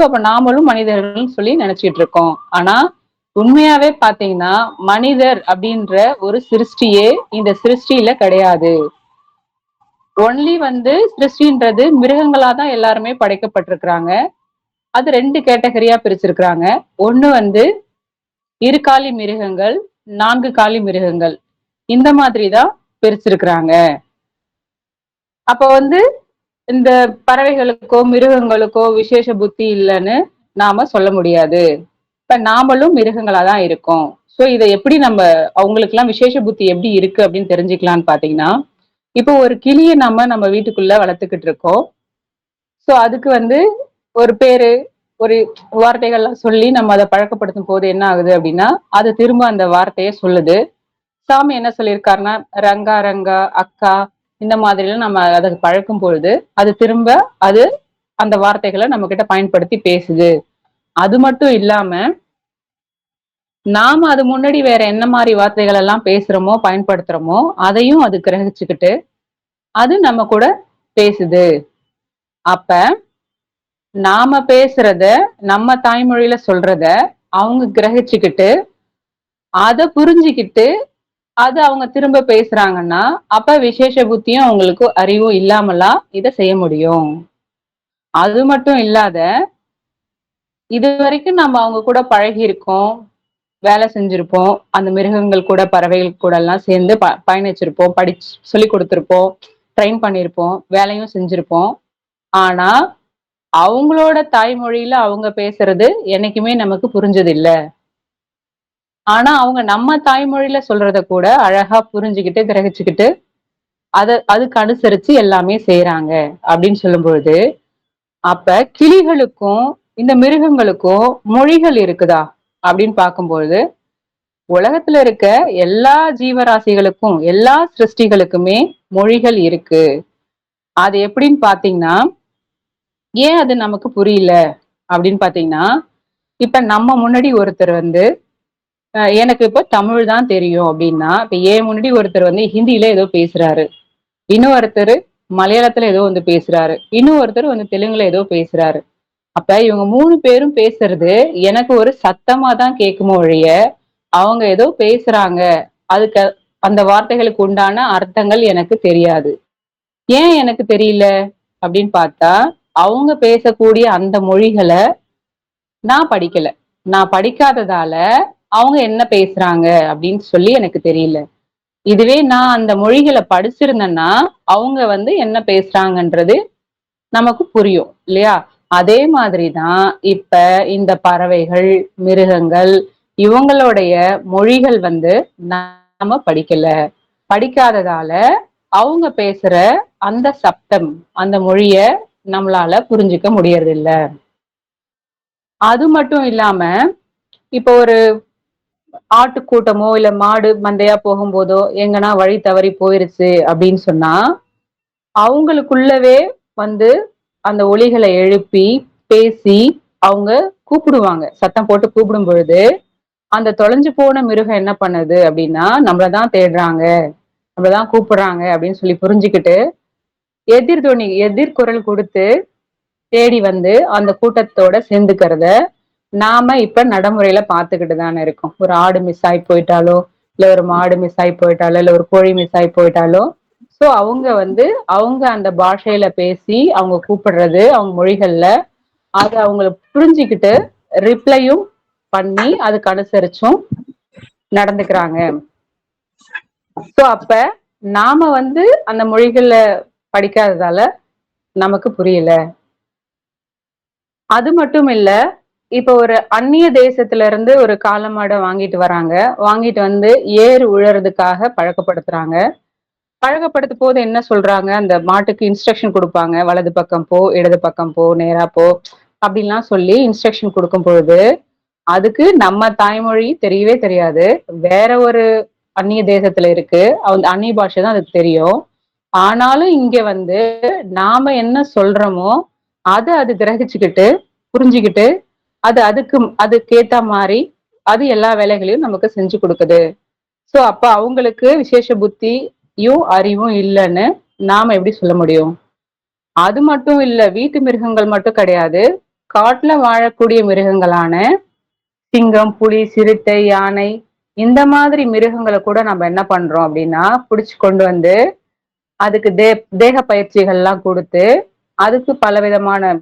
அப்ப நாமளும் மனிதர்கள்னு சொல்லி நினைச்சிட்டு இருக்கோம். ஆனா உண்மையாவே பாத்தீங்கன்னா மனிதர் அப்படின்ற ஒரு சிருஷ்டியே இந்த சிருஷ்டியில கிடையாது. ஒன்லி சிருஷ்டின்றது மிருகங்களா தான் எல்லாருமே படைக்கப்பட்டிருக்கிறாங்க. அது 2 கேட்டகரியா பிரிச்சிருக்கிறாங்க. ஒண்ணு இருகாலி மிருகங்கள், 4 காலி மிருகங்கள். இந்த மாதிரி தான் பிரிச்சிருக்கிறாங்க. அப்ப இந்த பறவைகளுக்கோ மிருகங்களுக்கோ விசேஷ புத்தி இல்லைன்னு நாம சொல்ல முடியாது. இப்ப நாமளும் மிருகங்களா தான் இருக்கோம். சோ இதை எப்படி அவங்களுக்கு எல்லாம் விசேஷ புத்தி எப்படி இருக்கு அப்படின்னு தெரிஞ்சுக்கலாம்னு பாத்தீங்கன்னா, இப்போ ஒரு கிளியை நம்ம வீட்டுக்குள்ள வளர்த்துக்கிட்டு இருக்கோம். சோ அதுக்கு ஒரு பேரு, ஒரு வார்த்தைகள்லாம் சொல்லி நம்ம அதை பழக்கப்படுத்தும் போது என்ன ஆகுது அப்படின்னா, அது திரும்ப அந்த வார்த்தையை சொல்லுது. சாமி என்ன சொல்லியிருக்காருன்னா, ரங்கா ரங்கா, அக்கா, இந்த மாதிரி எல்லாம் நம்ம அதை பழக்கும் பொழுது அது திரும்ப அது அந்த வார்த்தைகளை நம்ம கிட்ட பயன்படுத்தி பேசுது. அது மட்டும் இல்லாம நாம அது முன்னாடி வேற என்ன மாதிரி வார்த்தைகள் எல்லாம் பேசுறோமோ பயன்படுத்துறோமோ அதையும் அது கிரகிச்சுக்கிட்டு அது நம்ம கூட பேசுது. அப்ப நாம பேசுறத, நம்ம தாய்மொழியில சொல்றத அவங்க கிரகிச்சுக்கிட்டு அத புரிஞ்சுக்கிட்டு அது அவங்க திரும்ப பேசுறாங்கன்னா, அப்ப விசேஷ புத்தியும் அவங்களுக்கு அறிவும் இல்லாமலாம் இத செய்ய முடியும். அது மட்டும் இல்லாத, இது வரைக்கும் நம்ம அவங்க கூட பழகி இருக்கோம், வேலை செஞ்சிருப்போம். அந்த மிருகங்கள் கூட, பறவைகள் கூட எல்லாம் சேர்ந்து பயணிச்சிருப்போம், சொல்லிக் கொடுத்திருப்போம், ட்ரெயின் பண்ணியிருப்போம், வேலையும் செஞ்சிருப்போம். ஆனா அவங்களோட தாய்மொழியில அவங்க பேசுறது என்னைக்குமே நமக்கு புரிஞ்சது இல்ல. ஆனா அவங்க நம்ம தாய்மொழியில சொல்றத கூட அழகா புரிஞ்சுகிட்டு, கிரகிச்சுக்கிட்டு அதுக்கு அனுசரிச்சு எல்லாமே செய்யறாங்க அப்படின்னு சொல்லும் பொழுது, அப்ப கிளிகளுக்கும் இந்த மிருகங்களுக்கும் மொழிகள் இருக்குதா அப்படின்னு பார்க்கும்போது, உலகத்துல இருக்க எல்லா ஜீவராசிகளுக்கும், எல்லா சிருஷ்டிகளுக்குமே மொழிகள் இருக்கு. அது எப்படின்னு பாத்தீங்கன்னா, ஏன் அது நமக்கு புரியல அப்படின்னு பாத்தீங்கன்னா, இப்ப நம்ம முன்னாடி ஒருத்தர் எனக்கு இப்ப தமிழ் தான் தெரியும் அப்படின்னா, இப்ப ஏன் முன்னாடி ஒருத்தர் ஹிந்தியில ஏதோ பேசுறாரு, இன்னொருத்தர் மலையாளத்துல ஏதோ பேசுறாரு, இன்னொருத்தர் தெலுங்குல ஏதோ பேசுறாரு. அப்ப இவங்க 3 பேரும் பேசுறது எனக்கு ஒரு சத்தமா தான் கேட்குமோ ஒழிய, அவங்க ஏதோ பேசுறாங்க, அதுக்கு அந்த வார்த்தைகளுக்கு உண்டான அர்த்தங்கள் எனக்கு தெரியாது. ஏன் எனக்கு தெரியல அப்படின்னு பார்த்தா, அவங்க பேசக்கூடிய அந்த மொழிகளை நான் படிக்கல. நான் படிக்காததால அவங்க என்ன பேசுறாங்க அப்படின்னு சொல்லி எனக்கு தெரியல. இதுவே நான் அந்த மொழிகளை படிச்சிருந்தேன்னா அவங்க என்ன பேசுறாங்கன்றது நமக்கு புரியும் இல்லையா? அதே மாதிரிதான் இப்ப இந்த பறவைகள், மிருகங்கள் இவங்களுடைய மொழிகள் நாம படிக்கல. படிக்காததால அவங்க பேசுற அந்த சப்தம், அந்த மொழிய நம்மளால புரிஞ்சுக்க முடியறது இல்ல. அது மட்டும் இல்லாம இப்ப ஒரு ஆட்டு கூட்டமோ இல்ல மாடு மந்தையா போகும்போதோ எங்கன்னா வழி தவறி போயிருச்சு அப்படின்னு சொன்னா, அவங்களுக்குள்ளவே வந்து அந்த ஒலிகளை எழுப்பி பேசி அவங்க கூப்பிடுவாங்க. சத்தம் போட்டு கூப்பிடும் பொழுது அந்த தொலைஞ்சு போன மிருகம் என்ன பண்ணுது அப்படின்னா, நம்மளதான் தேடுறாங்க, நம்மளதான் கூப்பிடுறாங்க அப்படின்னு சொல்லி புரிஞ்சுக்கிட்டு எதிர்துணி எதிர்குரல் கொடுத்து தேடி அந்த கூட்டத்தோட சேர்ந்துக்கிறத நாம இப்ப நடைமுறையில பாத்துக்கிட்டு தானே இருக்கோம். ஒரு ஆடு மிஸ் ஆகி போயிட்டாலோ, இல்ல ஒரு மாடு மிஸ் ஆகி போயிட்டாலோ, இல்ல ஒரு கோழி மிஸ் ஆகி போயிட்டாலோ, சோ அவங்க அவங்க அந்த பாஷையில பேசி அவங்க கூப்பிடுறது அவங்க மொழிகள்ல அது அவங்கள புரிஞ்சுக்கிட்டு ரிப்ளையும் பண்ணி அதுக்கு அனுசரிச்சும் நடந்துக்கிறாங்க. சோ அப்ப நாம அந்த மொழிகள்ல படிக்காததால நமக்கு புரியல. அது மட்டும் இல்ல, இப்ப ஒரு அந்நிய தேசத்துல இருந்து ஒரு காளமாடை வாங்கிட்டு வராங்க. வாங்கிட்டு ஏறு உழறதுக்காக பழக்கப்படுத்துறாங்க. பழக்கப்படுத்தும் போது என்ன சொல்றாங்க, அந்த மாட்டுக்கு இன்ஸ்ட்ரக்ஷன் கொடுப்பாங்க. வலது பக்கம் போ, இடது பக்கம் போ, நேரா போ அப்படின்லாம் சொல்லி இன்ஸ்ட்ரக்ஷன் கொடுக்கும் பொழுது அதுக்கு நம்ம தாய்மொழி தெரியவே தெரியாது. வேற ஒரு அந்நிய தேசத்துல இருக்கு. அந்த அந்நிய பாஷை தான் அதுக்கு தெரியும். ஆனாலும் இங்க நாம என்ன சொல்றோமோ அது கிரகிச்சுக்கிட்டு புரிஞ்சுக்கிட்டு அதுக்கேத்த மாதிரி அது எல்லா வேலைகளையும் நமக்கு செஞ்சு கொடுக்குது. சோ அப்ப அவங்களுக்கு விசேஷ புத்தியும் அறிவும் இல்லைன்னு நாம எப்படி சொல்ல முடியும்? அது மட்டும் இல்ல, வீட்டு மிருகங்கள் மட்டும் கிடையாது. காட்டுல வாழக்கூடிய மிருகங்களான சிங்கம், புலி, சிறுத்தை, யானை இந்த மாதிரி மிருகங்களை கூட நம்ம என்ன பண்றோம் அப்படின்னா புடிச்சு கொண்டு வந்து அதுக்கு தேக பயிற்சிகள்லாம் கொடுத்து, அதுக்கு பலவிதமான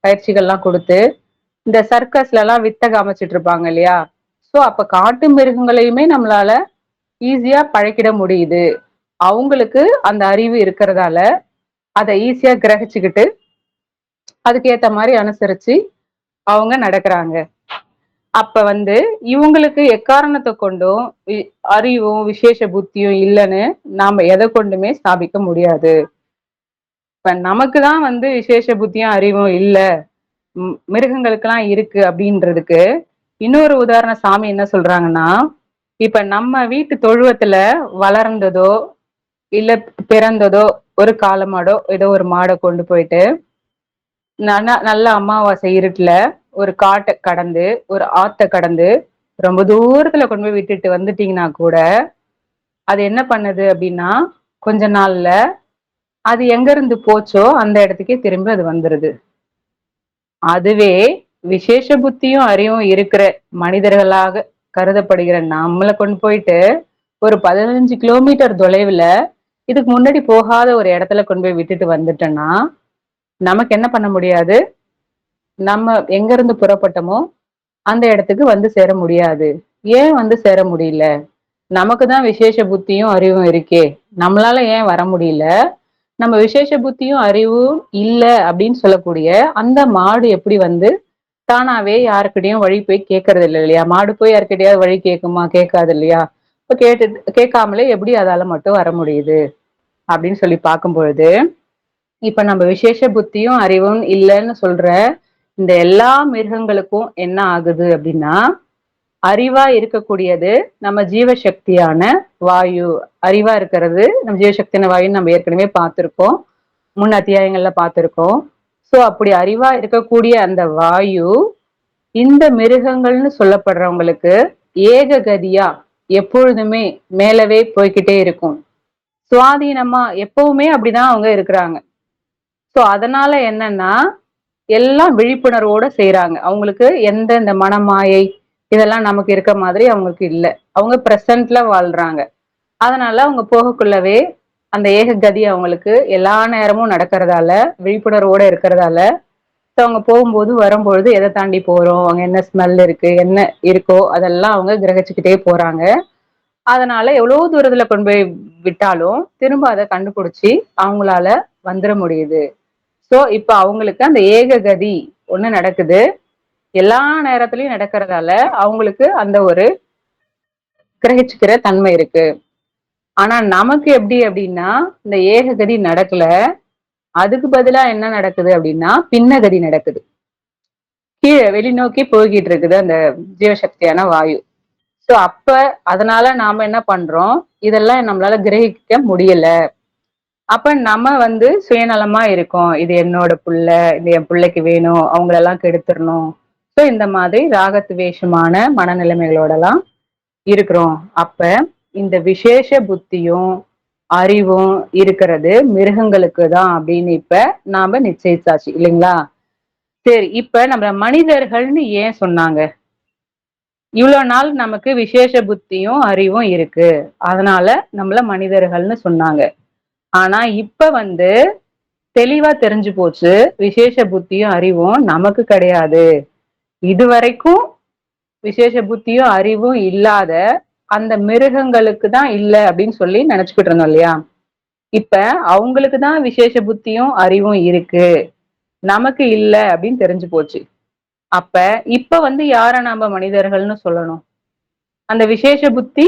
பயிற்சிகள்லாம் கொடுத்து, இந்த சர்க்கஸ்ல எல்லாம் வித்தக அமைச்சிட்டு இருப்பாங்க இல்லையா? சோ அப்ப காட்டு மிருகங்களையுமே நம்மளால ஈஸியா பழக்கிட முடியுது. அவங்களுக்கு அந்த அறிவு இருக்கிறதால அதை ஈஸியா கிரகிச்சுக்கிட்டு அதுக்கு ஏத்த மாதிரி அனுசரிச்சு அவங்க நடக்கிறாங்க. அப்ப வந்து இவங்களுக்கு எக்காரணத்தை கொண்டும் அறிவும் விசேஷ புத்தியும் இல்லைன்னு நாம எதை கொண்டுமே ஸ்தாபிக்க முடியாது. இப்ப நமக்குதான் வந்து விசேஷ புத்தியும் அறிவும் இல்ல, மிருகங்களுக்கெல்லாம் இருக்கு அப்படின்றதுக்கு இன்னொரு உதாரண சாமி என்ன சொல்றாங்கன்னா, இப்ப நம்ம வீட்டு தொழுவத்துல வளர்ந்ததோ இல்ல பிறந்ததோ ஒரு காளை மாடோ ஏதோ ஒரு மாடை கொண்டு போயிட்டு நல்ல அமாவாசை இருட்டுல ஒரு காட்டை கடந்து ஒரு ஆத்தை கடந்து ரொம்ப தூரத்துல கொண்டு போய் விட்டுட்டு வந்துட்டீங்கன்னா கூட அது என்ன பண்ணுது அப்படின்னா கொஞ்ச நாள்ல அது எங்க இருந்து போச்சோ அந்த இடத்துக்கே திரும்பி அது வந்துருது. அதுவே விசேஷ புத்தியும் அறிவும் இருக்கிற மனிதர்களாக கருதப்படுகிற நம்மளை கொண்டு போயிட்டு ஒரு 15 கிலோமீட்டர் தொலைவுல இதுக்கு முன்னாடி போகாத ஒரு இடத்துல கொண்டு போய் விட்டுட்டு வந்துட்டோம்னா நமக்கு என்ன பண்ண முடியாது? நம்ம எங்க இருந்து புறப்பட்டோமோ அந்த இடத்துக்கு வந்து சேர முடியாது. ஏன் வந்து சேர முடியல? நமக்கு தான் விசேஷ புத்தியும் அறிவும் இருக்கே, நம்மளால ஏன் வர முடியல? நம்ம விசேஷ புத்தியும் அறிவும் இல்ல அப்படின்னு சொல்லக்கூடிய அந்த மாடு எப்படி வந்து தானாவே யாருக்கிட்டையும் வழி போய் கேட்கறது இல்லை இல்லையா? மாடு போய் யாருக்கிட்டையாவது வழி கேட்குமா? கேட்காது இல்லையா? இப்ப கேட்காமலே எப்படி அதால மட்டும் வர முடியுது அப்படின்னு சொல்லி பார்க்கும் பொழுது, இப்ப நம்ம விசேஷ புத்தியும் அறிவும் இல்லைன்னு சொல்ற இந்த எல்லா மிருகங்களுக்கும் என்ன ஆகுது அப்படின்னா, அறிவா இருக்கக்கூடியது நம்ம ஜீவசக்தியான வாயு. அறிவா இருக்கிறது நம்ம ஜீவசக்தியான வாயுன்னு நம்ம ஏற்கனவே பார்த்திருக்கோம், முன் அத்தியாயங்கள்ல பார்த்திருக்கோம். சோ அப்படி அறிவா இருக்கக்கூடிய அந்த வாயு இந்த மிருகங்கள்னு சொல்லப்படுறவங்களுக்கு ஏக கதியா எப்பொழுதுமே மேலவே போய்கிட்டே இருக்கும். சுவாதீனமா எப்பவுமே அப்படிதான் அவங்க இருக்கிறாங்க. சோ அதனால என்னன்னா எல்லாம் விழிப்புணர்வோட செய்யறாங்க. அவங்களுக்கு எந்த இந்த மனமாயை இதெல்லாம் நமக்கு இருக்க மாதிரி அவங்களுக்கு இல்ல. அவங்க பிரசன்ட்ல வாழ்றாங்க. அதனால அவங்க போகக்குள்ளவே அந்த ஏக கதி அவங்களுக்கு எல்லா நேரமும் நடக்கிறதால விழிப்புணர்வோட இருக்கிறதால அவங்க போகும்போது வரும்பொழுது எதை தாண்டி போறோம், அங்க என்ன ஸ்மெல் இருக்கு என்ன இருக்கோ அதெல்லாம் அவங்க கிரகிச்சுக்கிட்டே போறாங்க. அதனால எவ்வளவு தூரத்துல கொண்டு போய் விட்டாலும் திரும்ப அதை கண்டுபிடிச்சி அவங்களால வந்துட முடியுது. சோ இப்ப அவங்களுக்கு அந்த ஏக கதி ஒண்ணு நடக்குது. எல்லா நேரத்திலயும் நடக்கிறதால அவங்களுக்கு அந்த ஒரு கிரகிச்சுக்கிற தன்மை இருக்கு. ஆனா நமக்கு எப்படி அப்படின்னா இந்த ஏக கதி நடக்கல, அதுக்கு பதிலா என்ன நடக்குது அப்படின்னா பின்னகதி நடக்குது. கீழே வெளிநோக்கி போய்கிட்டு இருக்குது அந்த ஜீவசக்தியான வாயு. சோ அப்ப அதனால நாம என்ன பண்றோம், இதெல்லாம் நம்மளால கிரகிக்க முடியல. அப்ப நம்ம வந்து சுயநலமா இருக்கோம், இது என்னோட புள்ள, இது என் பிள்ளைக்கு வேணும், அவங்களெல்லாம் கெடுத்துடணும். சோ இந்த மாதிரி ராகத்வேஷமான மனநிலைமைகளோட எல்லாம் இருக்கிறோம். அப்ப இந்த விசேஷ புத்தியும் அறிவும் இருக்கிறது மிருகங்களுக்கு தான் அப்படின்னு இப்ப நாம நிச்சயிச்சாச்சு இல்லைங்களா? சரி, இப்ப நம்ம மனிதர்கள்னு ஏன் சொன்னாங்க? இவ்வளவு நாள் நமக்கு விசேஷ புத்தியும் அறிவும் இருக்கு, அதனால நம்மள மனிதர்கள்னு சொன்னாங்க. ஆனா இப்ப வந்து தெளிவா தெரிஞ்சு போச்சு, விசேஷ புத்தியும் அறிவும் நமக்கு கிடையாது. இதுவரைக்கும் விசேஷ புத்தியும் அறிவும் இல்லாத அந்த மிருகங்களுக்கு தான் இல்ல அப்படின்னு சொல்லி நினைச்சுக்கிட்டு இருந்தோம் இல்லையா? இப்ப அவங்களுக்கு தான் விசேஷ புத்தியும் அறிவும் இருக்கு, நமக்கு இல்ல அப்படின்னு தெரிஞ்சு போச்சு. அப்ப இப்ப வந்து யார நாம மனிதர்கள்னு சொல்லணும்? அந்த விசேஷ புத்தி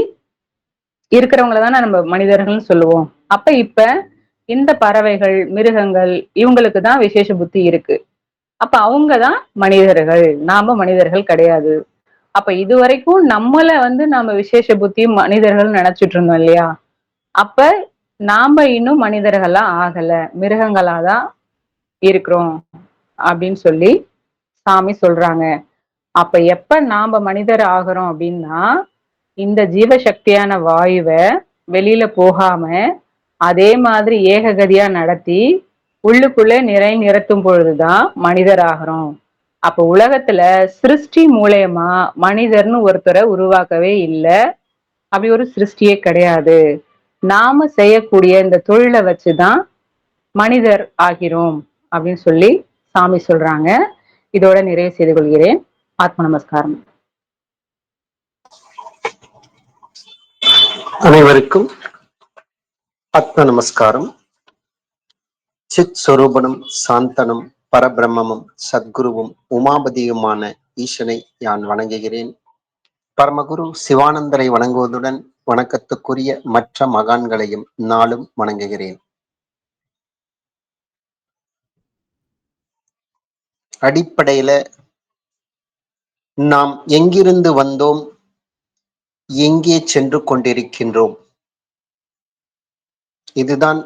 இருக்கிறவங்கள தானே நம்ம மனிதர்கள்னு சொல்லுவோம். அப்ப இப்ப இந்த பறவைகள் மிருகங்கள் இவங்களுக்கு தான் விசேஷ புத்தி இருக்கு. அப்ப அவங்கதான் மனிதர்கள், நாம மனிதர்கள் கிடையாது. அப்ப இதுவரைக்கும் நம்மள வந்து நாம விசேஷ புத்தி மனிதர்கள் நினைச்சிட்டு இருந்தோம் இல்லையா? அப்ப நாம இன்னும் மனிதர்களா ஆகல, மிருகங்களாதான் இருக்கிறோம் அப்படின்னு சொல்லி சாமி சொல்றாங்க. அப்ப எப்ப நாம மனிதர் ஆகிறோம் அப்படின்னா இந்த ஜீவசக்தியான வாயுவை வெளியில போகாம அதே மாதிரி ஏககதியா நடத்தி உள்ளுக்குள்ளே நிறை நிரத்தும் பொழுதுதான் மனிதர் ஆகிறோம். அப்ப உலகத்துல சிருஷ்டி மூலியமா மனிதர்னு ஒருத்தரை உருவாக்கவே இல்லை. அப்படி ஒரு சிருஷ்டியே கிடையாது. நாம செய்யக்கூடிய இந்த தொழிலை வச்சுதான் மனிதர் ஆகிறோம் அப்படின்னு சொல்லி சாமி சொல்றாங்க. இதோட நிறைவு செய்து கொள்கிறேன். ஆத்ம நமஸ்காரம். அனைவருக்கும் ஆத்ம நமஸ்காரம். சித் சொரூபனும் சாந்தனும் பரபிரம்மமும் சத்குருவும் உமாபதியுமான ஈசனை யான் வணங்குகிறேன். பரமகுரு சிவானந்தரை வணங்குவதுடன் வணக்கத்துக்குரிய மற்ற மகான்களையும் நாளும் வணங்குகிறேன். அடிப்படையில நாம் எங்கிருந்து வந்தோம், எங்கே சென்று கொண்டிருக்கின்றோம், இதுதான்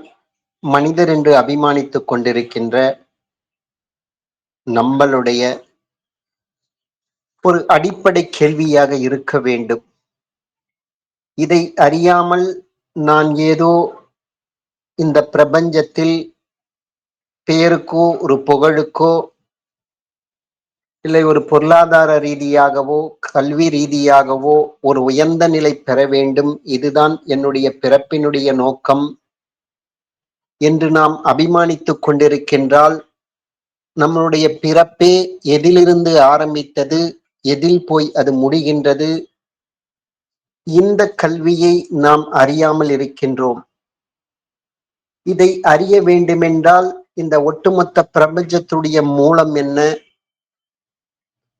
மனிதர் என்று அபிமானித்துக் கொண்டிருக்கின்ற நம்மளுடைய ஒரு அடிப்படை கேள்வியாக இருக்க வேண்டும். இதை அறியாமல் நான் ஏதோ இந்த பிரபஞ்சத்தில் பெயருக்கோ ஒரு புகழுக்கோ இல்லை ஒரு பொருளாதார ரீதியாகவோ கல்வி ரீதியாகவோ ஒரு உயர்ந்த நிலை பெற வேண்டும், இதுதான் என்னுடைய பிறப்பினுடைய நோக்கம் என்று நாம் அபிமானித்துக் கொண்டிருக்கின்றால் நம்மளுடைய பிறப்பே எதிலிருந்து ஆரம்பித்தது, எதில் போய் அது முடிகின்றது, இந்த கல்வியை நாம் அறியாமல் இருக்கின்றோம். இதை அறிய வேண்டுமென்றால் இந்த ஒட்டுமொத்த பிரபஞ்சத்துடைய மூலம் என்ன,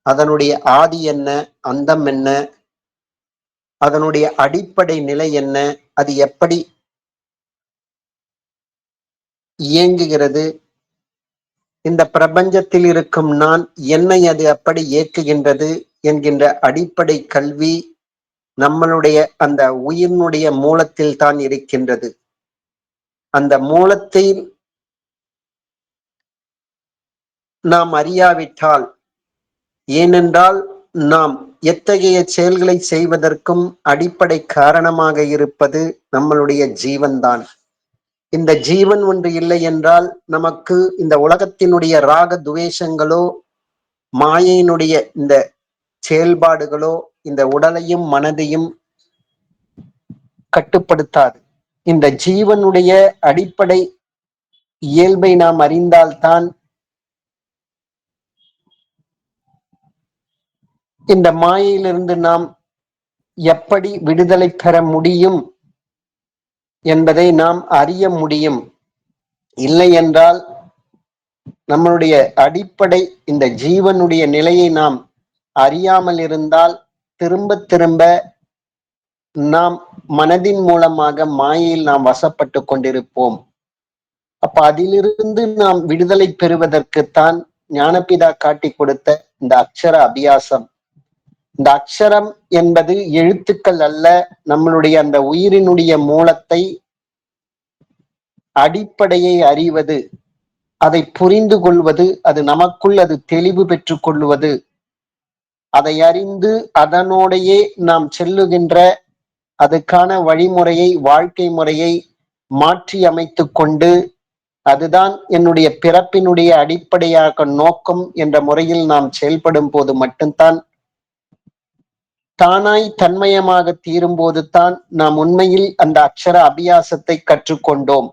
அதனுடைய ஆதி என்ன, அந்தம் என்ன, அதனுடைய அடிப்படை நிலை என்ன, அது எப்படி இயங்குகிறது, இந்த பிரபஞ்சத்தில் இருக்கும் நான் என்னை அது அப்படி இயக்குகின்றது என்கின்ற அடிப்படை கல்வி நம்மளுடைய அந்த உயிரினுடைய மூலத்தில் தான் இருக்கின்றது. அந்த மூலத்தை நாம் அறியாவிட்டால், ஏனென்றால் நாம் எத்தகைய செயல்களை செய்வதற்கும் அடிப்படை காரணமாக இருப்பது நம்மளுடைய ஜீவன்தான். இந்த ஜீவன் ஒன்று இல்லை என்றால் நமக்கு இந்த உலகத்தினுடைய ராக துவேஷங்களோ மாயையினுடைய இந்த செயல்பாடுகளோ இந்த உடலையும் மனதையும் கட்டுப்படுத்தாது. இந்த ஜீவனுடைய அடிப்படை இயல்பை நாம் அறிந்தால்தான் இந்த மாயையிலிருந்து நாம் எப்படி விடுதலை பெற முடியும் என்பதை நாம் அறிய முடியும். இல்லை என்றால் நம்மளுடைய அடிப்படை இந்த ஜீவனுடைய நிலையை நாம் அறியாமல் இருந்தால் திரும்ப திரும்ப நாம் மனதின் மூலமாக மாயையில் நாம் வசப்பட்டு கொண்டிருப்போம். அப்ப அதிலிருந்து நாம் விடுதலை பெறுவதற்குத்தான் ஞானபிதா காட்டி கொடுத்த இந்த அக்ஷர அபியாசம். இந்த அக்ஷரம் என்பது எழுத்துக்கள் அல்ல, நம்மளுடைய அந்த உயிரினுடைய மூலத்தை அடிப்படையை அறிவது, அதை புரிந்து கொள்வது, அது நமக்குள் அது தெளிவு பெற்றுக் கொள்வது, அதை அறிந்து அதனோடையே நாம் செல்லுகின்ற அதுக்கான வழிமுறையை வாழ்க்கை முறையை மாற்றி அமைத்து கொண்டு அதுதான் என்னுடைய பிறப்பினுடைய அடிப்படையாக நோக்கம் என்ற முறையில் நாம் செயல்படும் போது மட்டும்தான் தானாய் தன்மயமாக தீரும் போது தான் நாம் உண்மையில் அந்த அக்ஷர அபியாசத்தை கற்றுக்கொண்டோம்.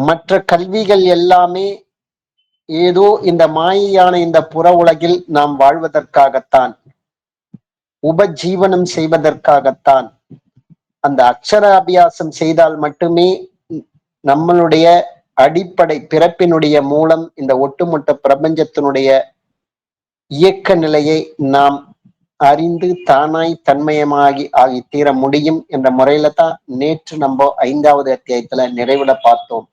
மற்ற கல்விகள் எல்லாமே ஏதோ இந்த மாயையான இந்த புற உலகில் நாம் வாழ்வதற்காகத்தான், உபஜீவனம் செய்வதற்காகத்தான். அந்த அக்ஷர அபியாசம் செய்தால் மட்டுமே நம்மளுடைய அடிப்படை பிறப்பினுடைய மூலம் இந்த ஒட்டுமொத்த பிரபஞ்சத்தினுடைய இயக்க நிலையை நாம் அறிந்து தானாய் தன்மயமாகி ஆகி தீர முடியும் என்ற முறையில தான் நேற்று நம்ம 5வது அத்தியாயத்துல நிறைவுல பார்த்தோம்.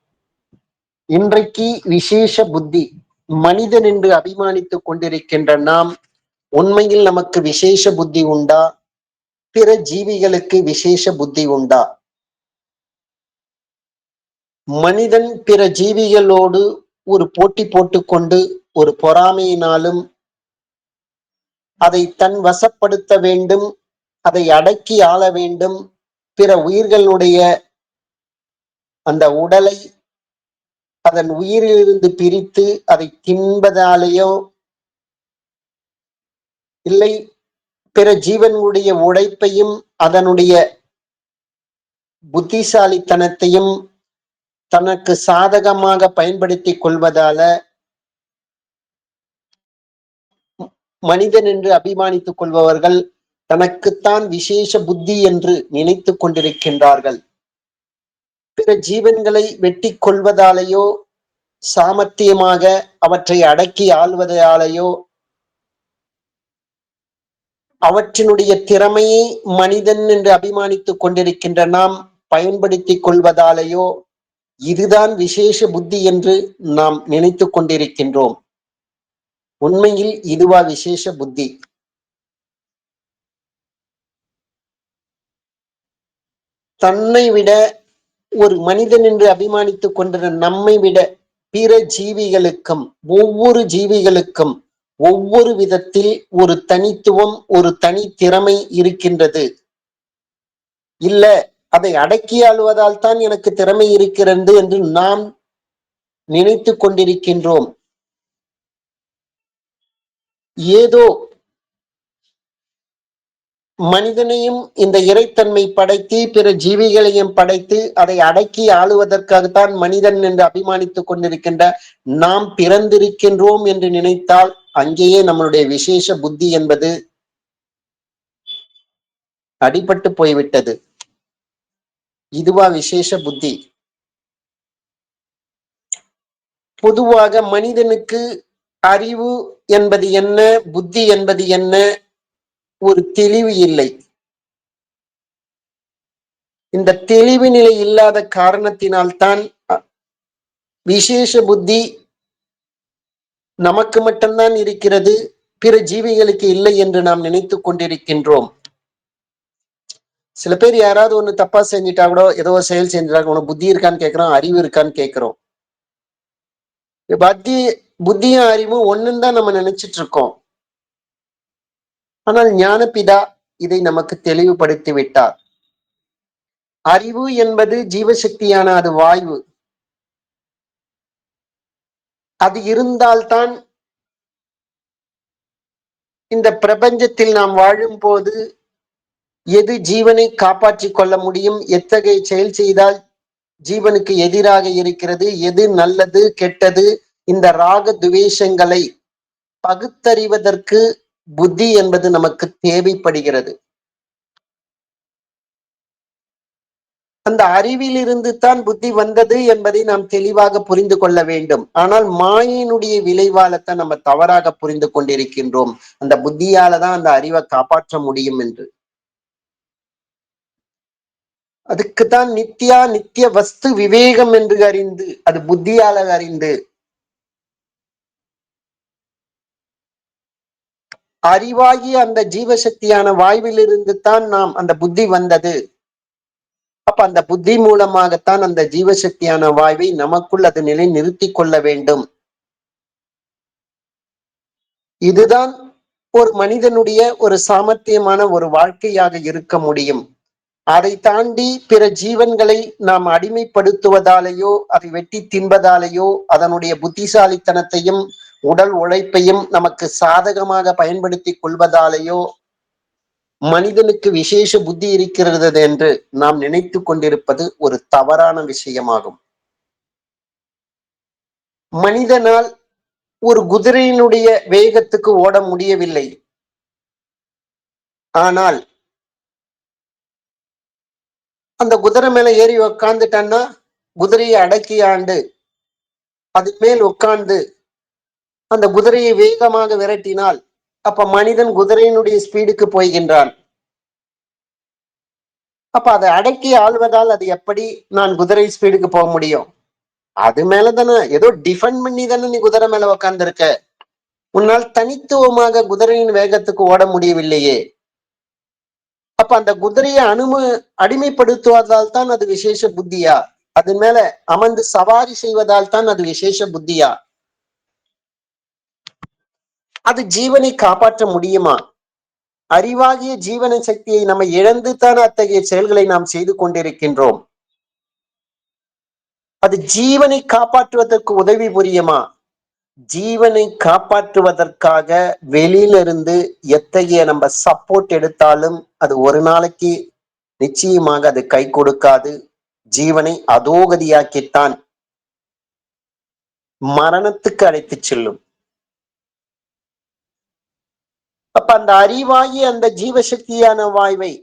இன்றைக்கு விசேஷ புத்தி மனிதன் என்று அபிமானித்துக் கொண்டிருக்கின்ற நாம் உண்மையில் நமக்கு விசேஷ புத்தி உண்டா, பிற ஜீவிகளுக்கு விசேஷ புத்தி உண்டா? மனிதன் பிற ஜீவிகளோடு ஒரு போட்டி போட்டுக்கொண்டு ஒரு பொறாமையினாலும் அதை தன் வசப்படுத்த வேண்டும், அதை அடக்கி ஆள வேண்டும், பிற உயிர்களுடைய அந்த உடலை அதன் உயிரிலிருந்து பிரித்து அதை தின்பதாலேயோ இல்லை பிற ஜீவன்களுடைய உழைப்பையும் அதனுடைய புத்திசாலித்தனத்தையும் தனக்கு சாதகமாக பயன்படுத்தி கொள்வதால மனிதன் என்று அபிமானித்துக் கொள்பவர்கள் தனக்குத்தான் விசேஷ புத்தி என்று நினைத்துக் கொண்டிருக்கின்றார்கள். பிற ஜீவன்களை வெட்டி கொள்வதாலேயோ சாமர்த்தியமாக அவற்றை அடக்கி ஆள்வதாலேயோ அவற்றினுடைய திறமையை மனிதன் என்று அபிமானித்துக் கொண்டிருக்கின்ற நாம் பயன்படுத்திக் கொள்வதாலேயோ இதுதான் விசேஷ புத்தி என்று நாம் நினைத்துக் கொண்டிருக்கின்றோம். உண்மையில் இதுவா விசேஷ புத்தி? தன்னை விட ஒரு மனிதன் என்று அபிமானித்துக் கொண்ட நம்மை விட பிற ஜீவிகளுக்கும் ஒவ்வொரு ஜீவிகளுக்கும் ஒவ்வொரு விதத்தில் ஒரு தனித்துவம் ஒரு தனி திறமை இருக்கின்றது. இல்ல அதை அடக்கி ஆளுவதால் தான் எனக்கு திறமை இருக்கிறது என்று நாம் நினைத்து கொண்டிருக்கின்றோம். ஏதோ மனிதனையும் இந்த இறைத்தன்மை படைத்து பிற ஜீவிகளையும் படைத்து அதை அடக்கி ஆளுவதற்காகத்தான் மனிதன் என்று அபிமானித்துக் கொண்டிருக்கின்ற நாம் பிறந்திருக்கின்றோம் என்று நினைத்தால் அங்கேயே நம்மளுடைய விசேஷ புத்தி என்பது அடிபட்டு போய்விட்டது. இதுவா விசேஷ புத்தி? பொதுவாக மனிதனுக்கு அறிவு என்பது என்ன, புத்தி என்பது என்ன, ஒரு தெளிவு இல்லை. இந்த தெளிவு நிலை இல்லாத காரணத்தினால்தான் விசேஷ புத்தி நமக்கு மட்டும்தான் இருக்கிறது, பிற ஜீவிகளுக்கு இல்லை என்று நாம் நினைத்துக் கொண்டிருக்கின்றோம். சில பேர் யாராவது ஒண்ணு தப்பா செஞ்சுட்டா கூட ஏதோ செயல் செஞ்சுட்டாங்க, உனக்கு புத்தி இருக்கான்னு கேட்கிறோம், அறிவு இருக்கான்னு கேட்கிறோம். புத்தியும் அறிவும் ஒண்ணுன்னு தான் நம்ம நினைச்சிட்டு இருக்கோம். ஆனால் ஞானபிதா இதை நமக்கு தெளிவுபடுத்தி விட்டார். அறிவு என்பது ஜீவசக்தியான அது வாயு. அது இருந்தால்தான் இந்த பிரபஞ்சத்தில் நாம் வாழும் போது எது ஜீவனை காப்பாற்றிக் கொள்ள முடியும், எத்தகைய செயல் செய்தால் ஜீவனுக்கு எதிராக இருக்கிறது, எது நல்லது கெட்டது, இந்த ராக துவேஷங்களை பகுத்தறிவதற்கு புத்தி என்பது நமக்கு தேவைப்படுகிறது. அந்த அறிவிலிருந்து தான் புத்தி வந்தது என்பதை நாம் தெளிவாக புரிந்து கொள்ள வேண்டும். ஆனால் மாயினுடைய விளைவாலத்தான் நம்ம தவறாக புரிந்து கொண்டிருக்கின்றோம், அந்த புத்தியால தான் அந்த அறிவை காப்பாற்ற முடியும் என்று. அதுக்குத்தான் நித்யா நித்திய வஸ்து விவேகம் என்று அறிந்து, அது புத்தியால அறிந்து, அறிவாகிய அந்த ஜீவசக்தியான வாய்விலிருந்து தான் நாம் அந்த புத்தி வந்தது. அப்ப அந்த புத்தி மூலமாகத்தான் அந்த ஜீவசக்தியான வாய்வை நமக்குள் அது நிலை நிறுத்தி கொள்ள வேண்டும். இதுதான் ஒரு மனிதனுடைய ஒரு சாமர்த்தியமான ஒரு வாழ்க்கையாக இருக்க முடியும். அதை தாண்டி பிற ஜீவன்களை நாம் அடிமைப்படுத்துவதாலேயோ அதை வெட்டி தின்பதாலேயோ அதனுடைய புத்திசாலித்தனத்தையும் உடல் உழைப்பையும் நமக்கு சாதகமாக பயன்படுத்தி கொள்வதாலேயோ மனிதனுக்கு விசேஷ புத்தி இருக்கிறது என்று நாம் நினைத்து கொண்டிருப்பது ஒரு தவறான விஷயமாகும். மனிதனால் ஒரு குதிரையினுடைய வேகத்துக்கு ஓட முடியவில்லை. ஆனால் அந்த குதிரை மேல ஏறி உட்கார்ந்துட்டான்னா குதிரையை அடக்கி ஆண்டு அது மேல் உட்கார்ந்து அந்த குதிரையை வேகமாக விரட்டினால் அப்ப மனிதன் குதிரையினுடைய ஸ்பீடுக்கு போய்கின்றான். அப்ப அதை அடக்கி ஆள்வதால் அது எப்படி நான் குதிரை ஸ்பீடுக்கு போக முடியும்? அது மேலதானே ஏதோ டிஃபெண்ட் பண்ணி தானே நீ குதிரை மேல உட்கார்ந்துருக்க. உன்னால் தனித்துவமாக குதிரையின் வேகத்துக்கு ஓட முடியவில்லையே. அப்ப அந்த குதிரையை அடிமைப்படுத்துவதால் தான் அது விசேஷ புத்தியா? அது மேல அமர்ந்து சவாரி செய்வதால் தான் அது விசேஷ புத்தியா? அது ஜீவனை காப்பாற்ற முடியுமா? அறிவாகிய ஜீவன சக்தியை நம்ம இழந்துதான் அத்தகைய செயல்களை நாம் செய்து கொண்டிருக்கின்றோம். அது ஜீவனை காப்பாற்றுவதற்கு உதவி புரியுமா? ஜீவனை காப்பாற்றுவதற்காக வெளியிலிருந்து எத்தகைய நம்ம சப்போர்ட் எடுத்தாலும் அது ஒரு நாளைக்கு நிச்சயமாக அது கை கொடுக்காது. ஜீவனை அதோகதியாக்கித்தான் மரணத்துக்கு அழைத்துச் செல்லும். அப்ப அந்த அறிவாகி அந்த ஜீவசக்தியான வாய்வை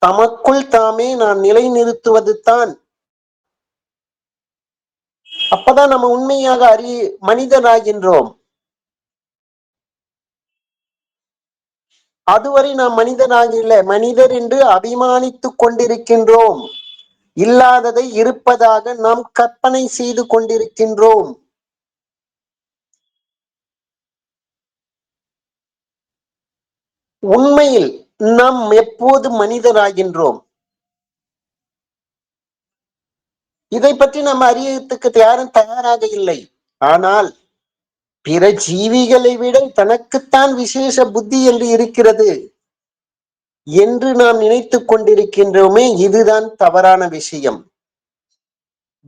தமக்குள் தாமே நான் நிலைநிறுத்துவது தான். அப்பதான் நம்ம உண்மையாக மனிதனாகின்றோம். அதுவரை நாம் மனிதனாக இல்லை, மனிதர் என்று அபிமானித்துக் கொண்டிருக்கின்றோம். இல்லாததை இருப்பதாக நாம் கற்பனை செய்து கொண்டிருக்கின்றோம். உண்மையில் நாம் எப்போது மனிதராகின்றோம்? இதை பற்றி நம்ம அறியத்துக்கு யாரும் தயாராக இல்லை. ஆனால் பிற ஜீவிகளை விட தனக்குத்தான் விசேஷ புத்தி என்று இருக்கிறது என்று நாம் நினைத்துக் கொண்டிருக்கின்றோமே, இதுதான் தவறான விஷயம்.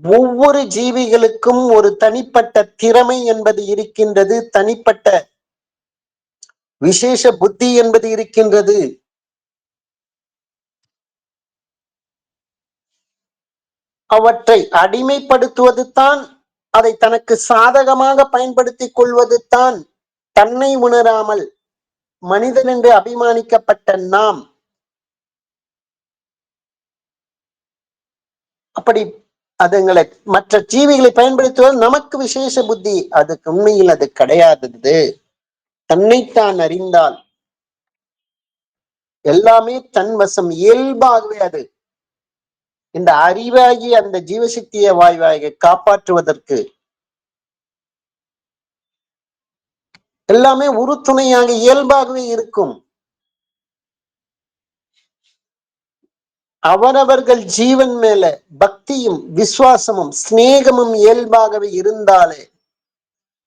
ஒவ்வொரு ஜீவிகளுக்கும் ஒரு தனிப்பட்ட திறமை என்பது இருக்கின்றது, தனிப்பட்ட விசேஷ புத்தி என்பது இருக்கின்றது. அவற்றை அடிமைப்படுத்துவது தான், அதை தனக்கு சாதகமாக பயன்படுத்திக் கொள்வது தான். தன்னை உணராமல் மனிதன் என்று அபிமானிக்கப்பட்ட நாம் அப்படி அதுங்களை மற்ற ஜீவிகளை பயன்படுத்துவது நமக்கு விசேஷ புத்தி. அதுக்கு உண்மையில் அது கிடையாதது. தன்னைத்தான் அறிந்தால் எல்லாமே தன் வசம் இயல்பாகவே அது. இந்த அறிவாகி அந்த ஜீவசக்திய வாய்வாக காப்பாற்றுவதற்கு எல்லாமே உறுதுணையாக இயல்பாகவே இருக்கும். அவரவர்கள் ஜீவன் மேல பக்தியும் விசுவாசமும் சிநேகமும் இயல்பாகவே இருந்தாலே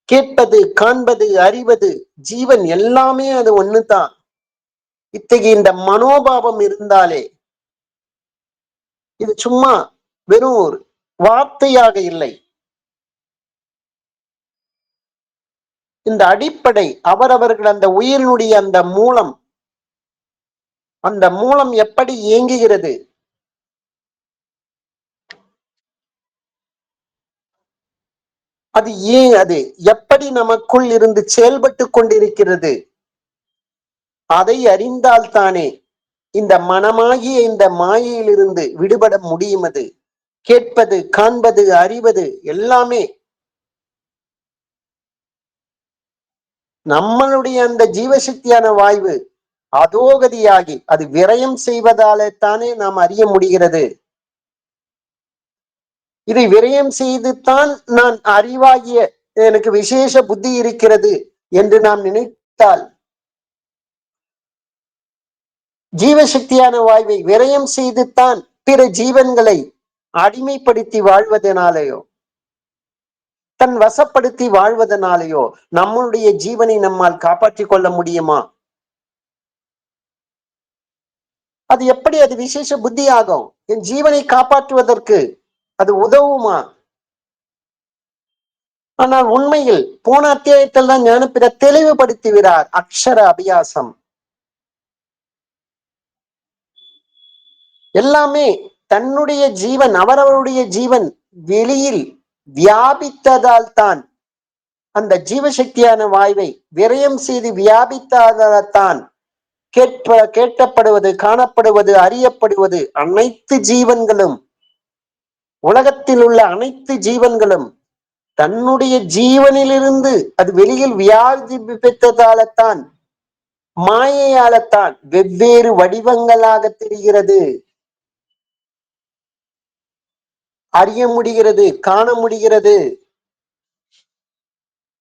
கேட்பது, காண்பது, அறிவது, ஜீவன் எல்லாமே அது ஒண்ணுதான். இத்தகைய இந்த மனோபாவம் இருந்தாலே இது சும்மா வெறும் ஒரு வார்த்தையாக இல்லை. இந்த அடிப்படை அவரவர்கள் அந்த உயிரினுடைய அந்த மூலம் எப்படி இயங்குகிறது, அது ஏன், அது எப்படி நமக்குள் இருந்து செயல்பட்டு கொண்டிருக்கிறது, அதை அறிந்தால்தானே இந்த மனமாகிய இந்த மாயையிலிருந்து விடுபட முடியும். அது கேட்பது, காண்பது, அறிவது எல்லாமே நம்மளுடைய அந்த ஜீவசக்தியான வாய்வு அதோகதியாகி அது விரயம் செய்வதாலே தானே நாம் அறிய முடிகிறது. இதை விரயம் செய்துதான் நான் அறிவாகிய எனக்கு விசேஷ புத்தி இருக்கிறது என்று நாம் நினைத்தால் ஜீவசக்தியான வாய்வை விரயம் செய்துத்தான் பிற ஜீவன்களை அடிமைப்படுத்தி வாழ்வதனாலேயோ தன் வசப்படுத்தி வாழ்வதனாலேயோ நம்மளுடைய ஜீவனை நம்மால் காப்பாற்றிக் கொள்ள முடியுமா? அது எப்படி அது விசேஷ புத்தி ஆகும்? என் ஜீவனை காப்பாற்றுவதற்கு அது உதவுமா? ஆனால் உண்மையில் போன அத்தியாயத்தில் தான் ஞானப்பிர தெளிவுபடுத்துகிறார். அக்ஷர அபியாசம் எல்லாமே தன்னுடைய ஜீவன், அவரவருடைய ஜீவன் வெளியில் வியாபித்ததால் தான் அந்த ஜீவசக்தியான வாய்வை விரயம் செய்து வியாபித்ததால் தான் கேட்கப்படுவது, காணப்படுவது, அறியப்படுவது அனைத்து ஜீவன்களும், உலகத்தில் உள்ள அனைத்து ஜீவன்களும் தன்னுடைய ஜீவனிலிருந்து அது வெளியில் வியாபித்ததால்தான், மாயையால்தான் வெவ்வேறு வடிவங்களாக தெரிகிறது, அறிய முடிகிறது, காண முடிகிறது.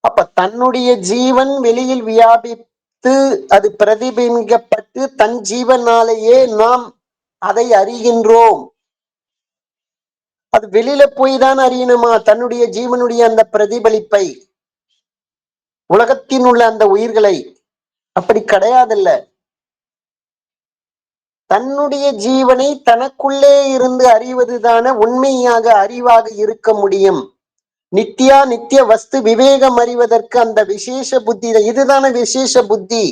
அப்ப தன்னுடைய ஜீவன் வெளியில் வியாபித்து அது பிரதிபிம்பிக்கப்பட்டு தன் ஜீவனாலேயே நாம் அதை அறிகின்றோம். அது வெளியில போய் தான் அறியணுமா தன்னுடைய ஜீவனுடைய அந்த பிரதிபலிப்பை, உலகத்தின் உள்ள அந்த உயிர்களை? அப்படி கிடையாதுல்ல. தன்னுடைய ஜீவனை தனக்குள்ளே இருந்து அறிவதுதான உண்மையாக அறிவாக இருக்க முடியும். நித்யா நித்திய வஸ்து விவேகம் அறிவதற்கு அந்த விசேஷ புத்தி, இதுதான விசேஷ புத்தி.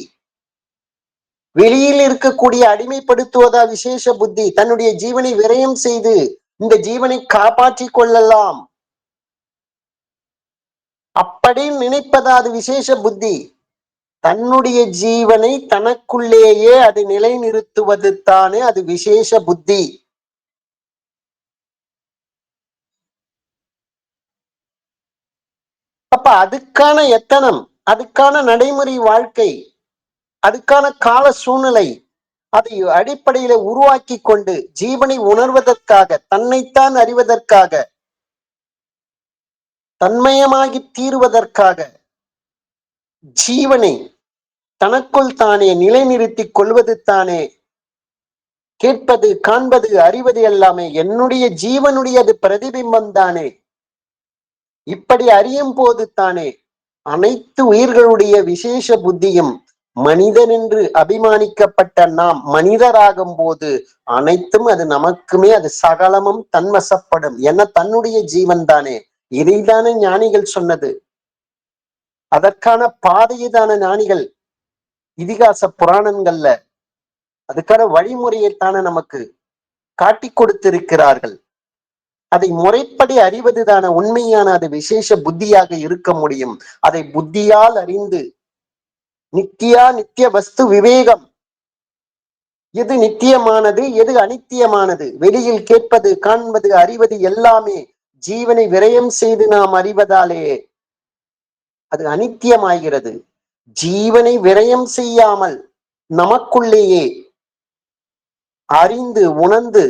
வெளியில் இருக்கக்கூடிய அடிமைப்படுத்துவதா விசேஷ புத்தி. தன்னுடைய ஜீவனை விரயம் செய்து இந்த ஜீவனை காப்பாற்றிக் கொள்ளலாம் அப்படி நினைப்பதா அது விசேஷ புத்தி. தன்னுடைய ஜீவனை தனக்குள்ளேயே அது நிலைநிறுத்துவது தானே அது விசேஷ புத்தி. அப்ப அதுக்கான எத்தனம், அதுக்கான நடைமுறை வாழ்க்கை, அதுக்கான கால சூழ்நிலை, அதை அடிப்படையில உருவாக்கி கொண்டு ஜீவனை உணர்வதற்காக, தன்னைத்தான் அறிவதற்காக, தன்மயமாகி தீருவதற்காக, ஜீவனை தனக்குள் தானே நிலைநிறுத்திக் கொள்வது தானே கேட்பது, காண்பது, அறிவது எல்லாமே என்னுடைய ஜீவனுடையது பிரதிபிம்பம் தானே. இப்படி அறியும் போது தானே அனைத்து உயிர்களுடைய விசேஷ புத்தியும் மனிதன் என்று அபிமானிக்கப்பட்ட நாம் மனிதராகும் போது அனைத்தும் அது நமக்குமே அது சகலமும் தன்வசப்படும். என தன்னுடைய ஜீவன் தானே. இதைதானே ஞானிகள் சொன்னது. அதற்கான பாதையைதான ஞானிகள் இதிகாச புராணங்கள்ல அதுக்கான வழிமுறையைத்தானே நமக்கு காட்டி கொடுத்திருக்கிறார்கள். அதை முறைப்படி அறிவதுதான உண்மையான அது விசேஷ புத்தியாக இருக்க முடியும். அதை புத்தியால் அறிந்து நித்தியா நித்திய வஸ்து விவேகம், எது நித்தியமானது எது அனித்தியமானது, வெளியில் கேட்பது, காண்பது, அறிவது எல்லாமே ஜீவனை விரயம் செய்து நாம் அறிவதாலே அது அனித்தியமாகிறது. ஜீவனை விரயம் செய்யாமல் நமக்குள்ளேயே அறிந்து உணர்ந்து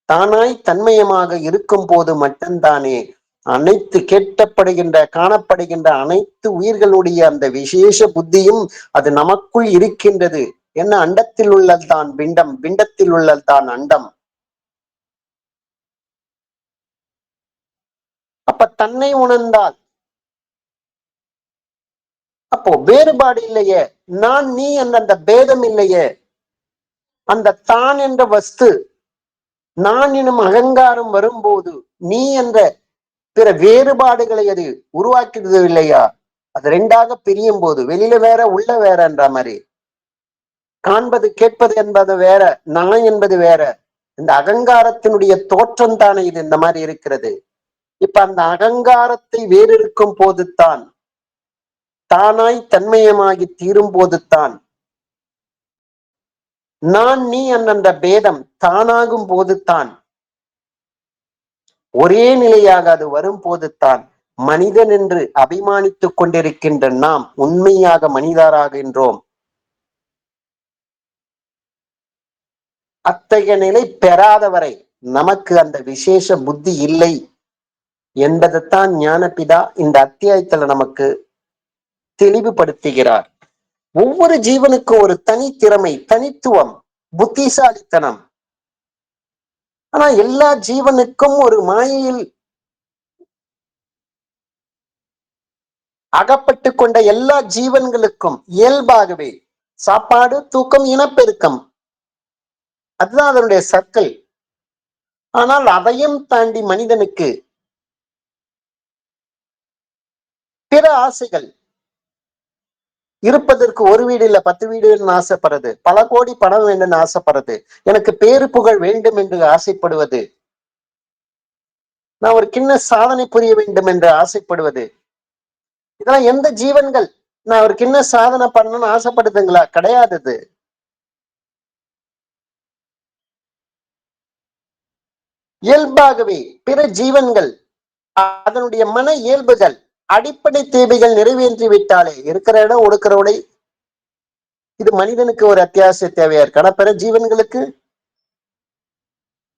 தானாய் தன்மயமாக இருக்கும் போது மட்டும்தானே அனைத்து கேட்கப்படுகின்ற காணப்படுகின்ற அனைத்து உயிர்களுடைய அந்த விசேஷ புத்தியும் அது நமக்குள் இருக்கின்றது. என்ன, அண்டத்தில் உள்ளதுதான் பிண்டம், பிண்டத்தில் உள்ளதுதான் அண்டம். அப்ப தன்னை உணர்ந்தால் அப்போ வேறுபாடு இல்லையே, நான் நீ என்ற அந்த பேதம் இல்லையே. அந்த தான் என்ற வஸ்து, நான் எனும் அகங்காரம் வரும்போது நீ என்ற பிற வேறுபாடுகளை அது உருவாக்கிடுது இல்லையா? அது ரெண்டாக பிரியும் போது வெளியில வேற உள்ள வேறன்ற மாதிரி, காண்பது கேட்பது என்பது வேற, நான் என்பது வேற. இந்த அகங்காரத்தினுடைய தோற்றம் தானே இது இந்த மாதிரி இருக்கிறது. இப்ப அந்த அகங்காரத்தை வேறிருக்கும் போதுதான், தானாய் தன்மயமாகி தீரும் போதுதான், நான் நீ அந்த பேதம் தானாகும் போதுதான், ஒரே நிலையாக அது வரும் போதுதான் மனிதன் என்று அபிமானித்துக் கொண்டிருக்கின்ற நாம் உண்மையாக மனிதராகின்றோம். அத்தகைய நிலை பெறாதவரை நமக்கு அந்த விசேஷ புத்தி இல்லை என்பதைத்தான் ஞானபிதா இந்த அத்தியாயத்துல நமக்கு தெளிவுபடுத்துகிறார். ஒவ்வொரு ஜீவனுக்கும் ஒரு தனித்திறமை, தனித்துவம், புத்திசாலித்தனம். ஆனா எல்லா ஜீவனுக்கும் ஒரு மாயையில் அகப்பட்டு கொண்ட எல்லா ஜீவன்களுக்கும் இயல்பாகவே சாப்பாடு, தூக்கம், இனப்பெருக்கம், அதுதான் அதனுடைய சர்க்கிள். ஆனால் அதையும் தாண்டி மனிதனுக்கு பிற ஆசைகள் இருப்பதற்கு, ஒரு வீடு இல்ல 10 வீடுன்னு ஆசைப்படுறது, பல கோடி பணம் வேண்டும் ஆசைப்படுறது, எனக்கு பேரு புகழ் வேண்டும் என்று ஆசைப்படுவது, நான் ஒரு கிண்ண சாதனை புரிய வேண்டும் என்று ஆசைப்படுவது, இதெல்லாம் எந்த ஜீவன்கள் நான் ஒரு கிண்ண சாதனை பண்ணணும்னு ஆசைப்படுதுங்களா? கிடையாது. இயல்பாகவே பிற ஜீவன்கள் அதனுடைய மன இயல்புகள், அடிப்படை தேவைகள் நிறைவேற்றி விட்டாலே இருக்கிற இடம் ஒடுக்கிற உடை, இது மனிதனுக்கு ஒரு அத்தியாவசிய தேவையா இருக்கு. ஆனா பிற ஜீவன்களுக்கு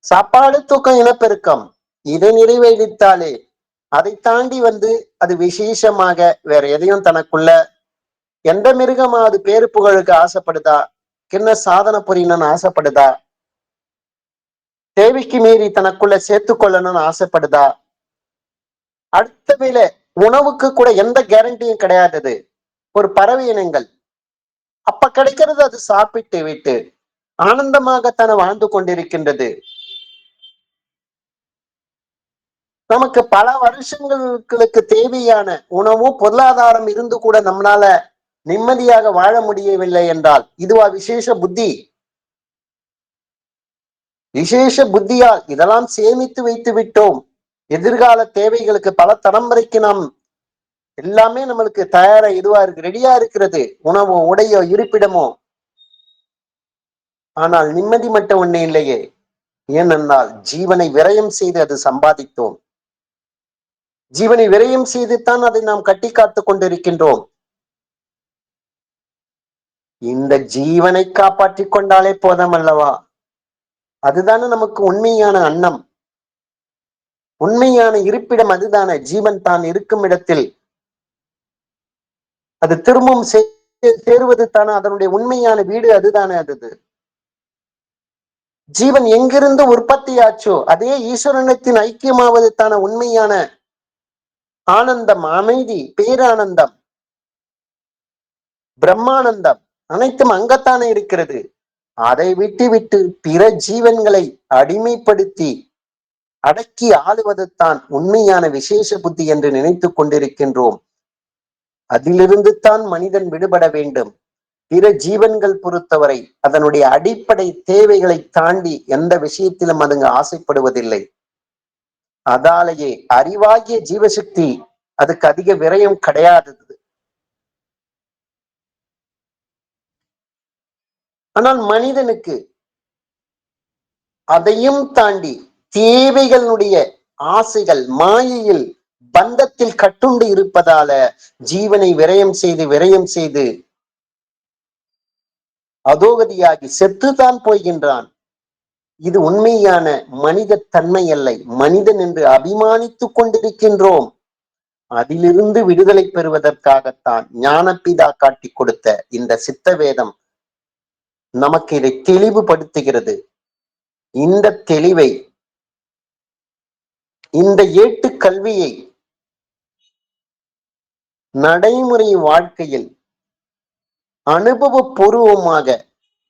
சாப்பாடு, தூக்கம், இனப்பெருக்கம், இதை நிறைவேறித்தாலே அதை தாண்டி அது விசேஷமாக வேற எதையும் தனக்குள்ள, எந்த மிருகமாவது பேரு புகழுக்கு ஆசைப்படுதா? கிண்ண சாதனை புரியணும்னு ஆசைப்படுதா? தேவைக்கு மீறி தனக்குள்ள சேர்த்து கொள்ளணும்னு ஆசைப்படுதா? அடுத்த வேளை உணவுக்கு கூட எந்த கேரண்டியும் கிடையாது. ஒரு பறவை இனங்கள் அப்ப கிடைக்கிறது அது சாப்பிட்டு விட்டு ஆனந்தமாகத்தானே வாழ்ந்து கொண்டிருக்கின்றது. நமக்கு பல வருஷங்களுக்கு தேவையான உணவும் பொருளாதாரம் இருந்து கூட நம்மளால நிம்மதியாக வாழ முடியவில்லை என்றால் இதுவா விசேஷ புத்தி? விசேஷ புத்தியால் இதெல்லாம் சேமித்து வைத்து விட்டோம், எதிர்கால தேவைகளுக்கு பல தலைமுறைக்கு நாம் எல்லாமே நம்மளுக்கு தயாரா இதுவா இருக்கு, ரெடியா இருக்கிறது, உணவோ உடையோ இருப்பிடமோ. ஆனால் நிம்மதி மட்டும் ஒண்ணு இல்லையே. ஏனென்றால் ஜீவனை விரயம் செய்து அது சம்பாதித்தோம். ஜீவனை விரயம் செய்துத்தான் அதை நாம் கட்டி காத்துக் கொண்டிருக்கின்றோம். இந்த ஜீவனை காப்பாற்றிக் கொண்டாலே போதும் அல்லவா? அதுதானே நமக்கு உண்மையான அன்னம், உண்மையான இருப்பிடம். அதுதானே ஜீவன் தான் இருக்கும் இடத்தில் அது திரும்பவும் சேருவது தானே அதனுடைய உண்மையான வீடு. அதுதானே அது. ஜீவன் எங்கிருந்து உற்பத்தி ஆச்சோ அதே ஈஸ்வரனத்தின் ஐக்கியமாவது தானே உண்மையான ஆனந்தம், அமைதி, பேரானந்தம், பிரம்மானந்தம் அனைத்தும் அங்கத்தானே இருக்கிறது. அதை விட்டு பிற ஜீவன்களை அடிமைப்படுத்தி அடக்கி ஆளுவதுதான் உண்மையான விசேஷ புத்தி என்று நினைத்துக் கொண்டிருக்கின்றோம். அதிலிருந்து தான் மனிதன் விடுபட வேண்டும். பிற ஜீவன்கள் பொறுத்தவரை அதனுடைய அடிப்படை தேவைகளை தாண்டி எந்த விஷயத்திலும் அதுங்க ஆசைப்படுவதில்லை. அதாலேயே அறிவாகிய ஜீவசக்தி அதுக்கு அதிக விரயம் கிடையாது. ஆனால் மனிதனுக்கு அதையும் தாண்டி தேவைகளுடைய ஆசைகள் மாயையில் பந்தத்தில் கட்டுண்டு இருப்பதால ஜீவனை விரயம் செய்து அதோகதியாகி செத்துதான் போகின்றான். இது உண்மையான மனித தன்மை அல்ல. மனிதன் என்று அபிமானித்துக் கொண்டிருக்கின்றோம். அதிலிருந்து விடுதலை பெறுவதற்காகத்தான் ஞானப்பிதா காட்டி கொடுத்த இந்த சித்த வேதம் நமக்கு இதை தெளிவுபடுத்துகிறது. இந்த தெளிவை, இந்த ஏட்டு கல்வியை நடைமுறை வாழ்க்கையில் அனுபவ பூர்வமாக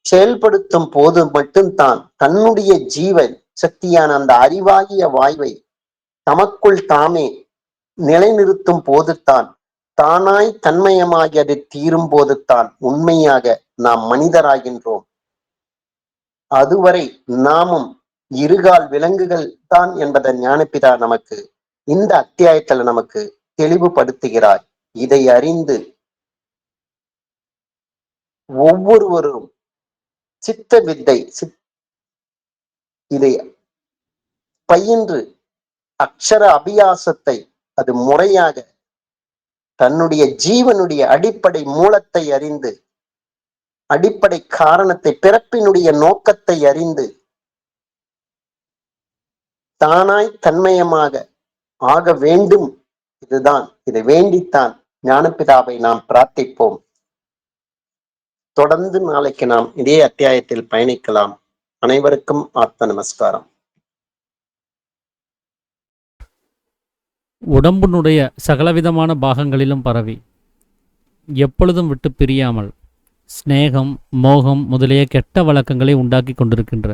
செயல்படுத்தும் போது மட்டும்தான் தன்னுடைய ஜீவன் சக்தியான அந்த அறிவாகிய வாய்வை தமக்குள் தாமே நிலைநிறுத்தும் போதுத்தான், தானாய் தன்மயமாகி அது தீரும் போதுத்தான் உண்மையாக நாம் மனிதராகின்றோம். அதுவரை நாமும் இருகால் விலங்குகள் தான் என்பதை ஞானப்பிதா நமக்கு இந்த அத்தியாயத்துல நமக்கு தெளிவுபடுத்துகிறார். இதை அறிந்து ஒவ்வொருவரும் சித்த வித்தை இதை பயின்று அக்ஷர அபியாசத்தை அது முறையாக தன்னுடைய ஜீவனுடைய அடிப்படை மூலத்தை அறிந்து, அடிப்படை காரணத்தை, பிறப்பினுடைய நோக்கத்தை அறிந்து தானாய் தன்மயமாக ஆக வேண்டும். இதுதான், இதை வேண்டித்தான் ஞானப்பிதாவை நாம் பிரார்த்திப்போம். தொடர்ந்து நாளைக்கு நாம் இதே அத்தியாயத்தில் பயணிக்கலாம். அனைவருக்கும் ஆத்ம நமஸ்காரம். உடம்பினுடைய சகலவிதமான பாகங்களிலும் பரவி எப்பொழுதும் விட்டு பிரியாமல் ஸ்நேகம், மோகம் முதலிய கெட்ட வழக்கங்களை உண்டாக்கி கொண்டிருக்கின்ற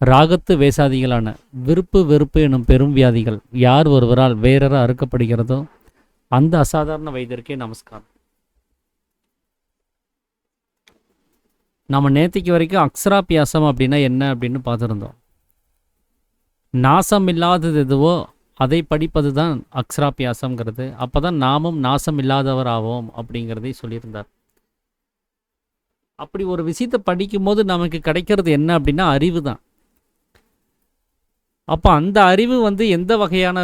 ராகத்து வேசாதிகளான விருப்பு வெறுப்பு எனும் பெரும் வியாதிகள் யார் ஒருவரால் வேறற அறுக்கப்படுகிறதோ அந்த அசாதாரண வைத்தியருக்கே நமஸ்காரம். நம்ம நேத்திக்கு வரைக்கும் அக்ஷராபியாசம் அப்படின்னா என்ன அப்படின்னு பார்த்துருந்தோம். நாசம் இல்லாதது எதுவோ அதை படிப்பது தான் அக்ஷராபியாசம்ங்கிறது. அப்போ தான் நாமும் நாசம் இல்லாதவர் ஆவோம் அப்படிங்கிறதை சொல்லியிருந்தார். அப்படி ஒரு விஷயத்தை படிக்கும்போது நமக்கு கிடைக்கிறது என்ன அப்படின்னா அறிவு தான். அப்போ அந்த அறிவு எந்த வகையான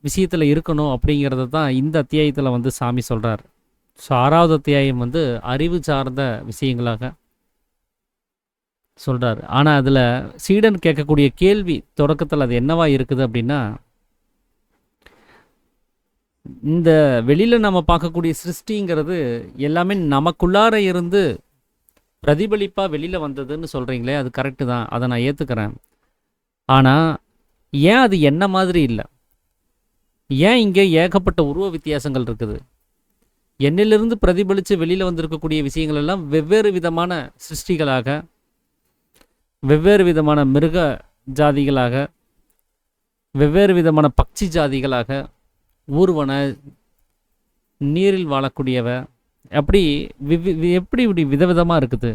விஷயத்தில் இருக்கணும் அப்படிங்கிறத தான் இந்த அத்தியாயத்தில் சாமி சொல்கிறார். ஸோ 6வது அத்தியாயம் அறிவு சார்ந்த விஷயங்களாக சொல்கிறார். ஆனால் அதில் சீடன் கேட்கக்கூடிய கேள்வி தொடக்கத்தில் அது என்னவா இருக்குது அப்படின்னா, இந்த வெளியில் நம்ம பார்க்கக்கூடிய சிருஷ்டிங்கிறது எல்லாமே நமக்குள்ளார இருந்து பிரதிபலிப்பாக வெளியில் வந்ததுன்னு சொல்கிறீங்களே, அது கரெக்டு தான், அதை நான் ஏற்றுக்கிறேன். ஆனால் ஏன் அது என்ன மாதிரி இல்லை? ஏன் இங்கே ஏகப்பட்ட உருவ வித்தியாசங்கள் இருக்குது? என்னிலிருந்து பிரதிபலித்து வெளியில் வந்திருக்கக்கூடிய விஷயங்கள் எல்லாம் வெவ்வேறு விதமான சிருஷ்டிகளாக வெவ்வேறு விதமான மிருக ஜாதிகளாக, வெவ்வேறு விதமான பட்சி ஜாதிகளாக, ஊர்வன, நீரில் வாழக்கூடியவ, அப்படி எப்படி இப்படி விதவிதமாக இருக்குது.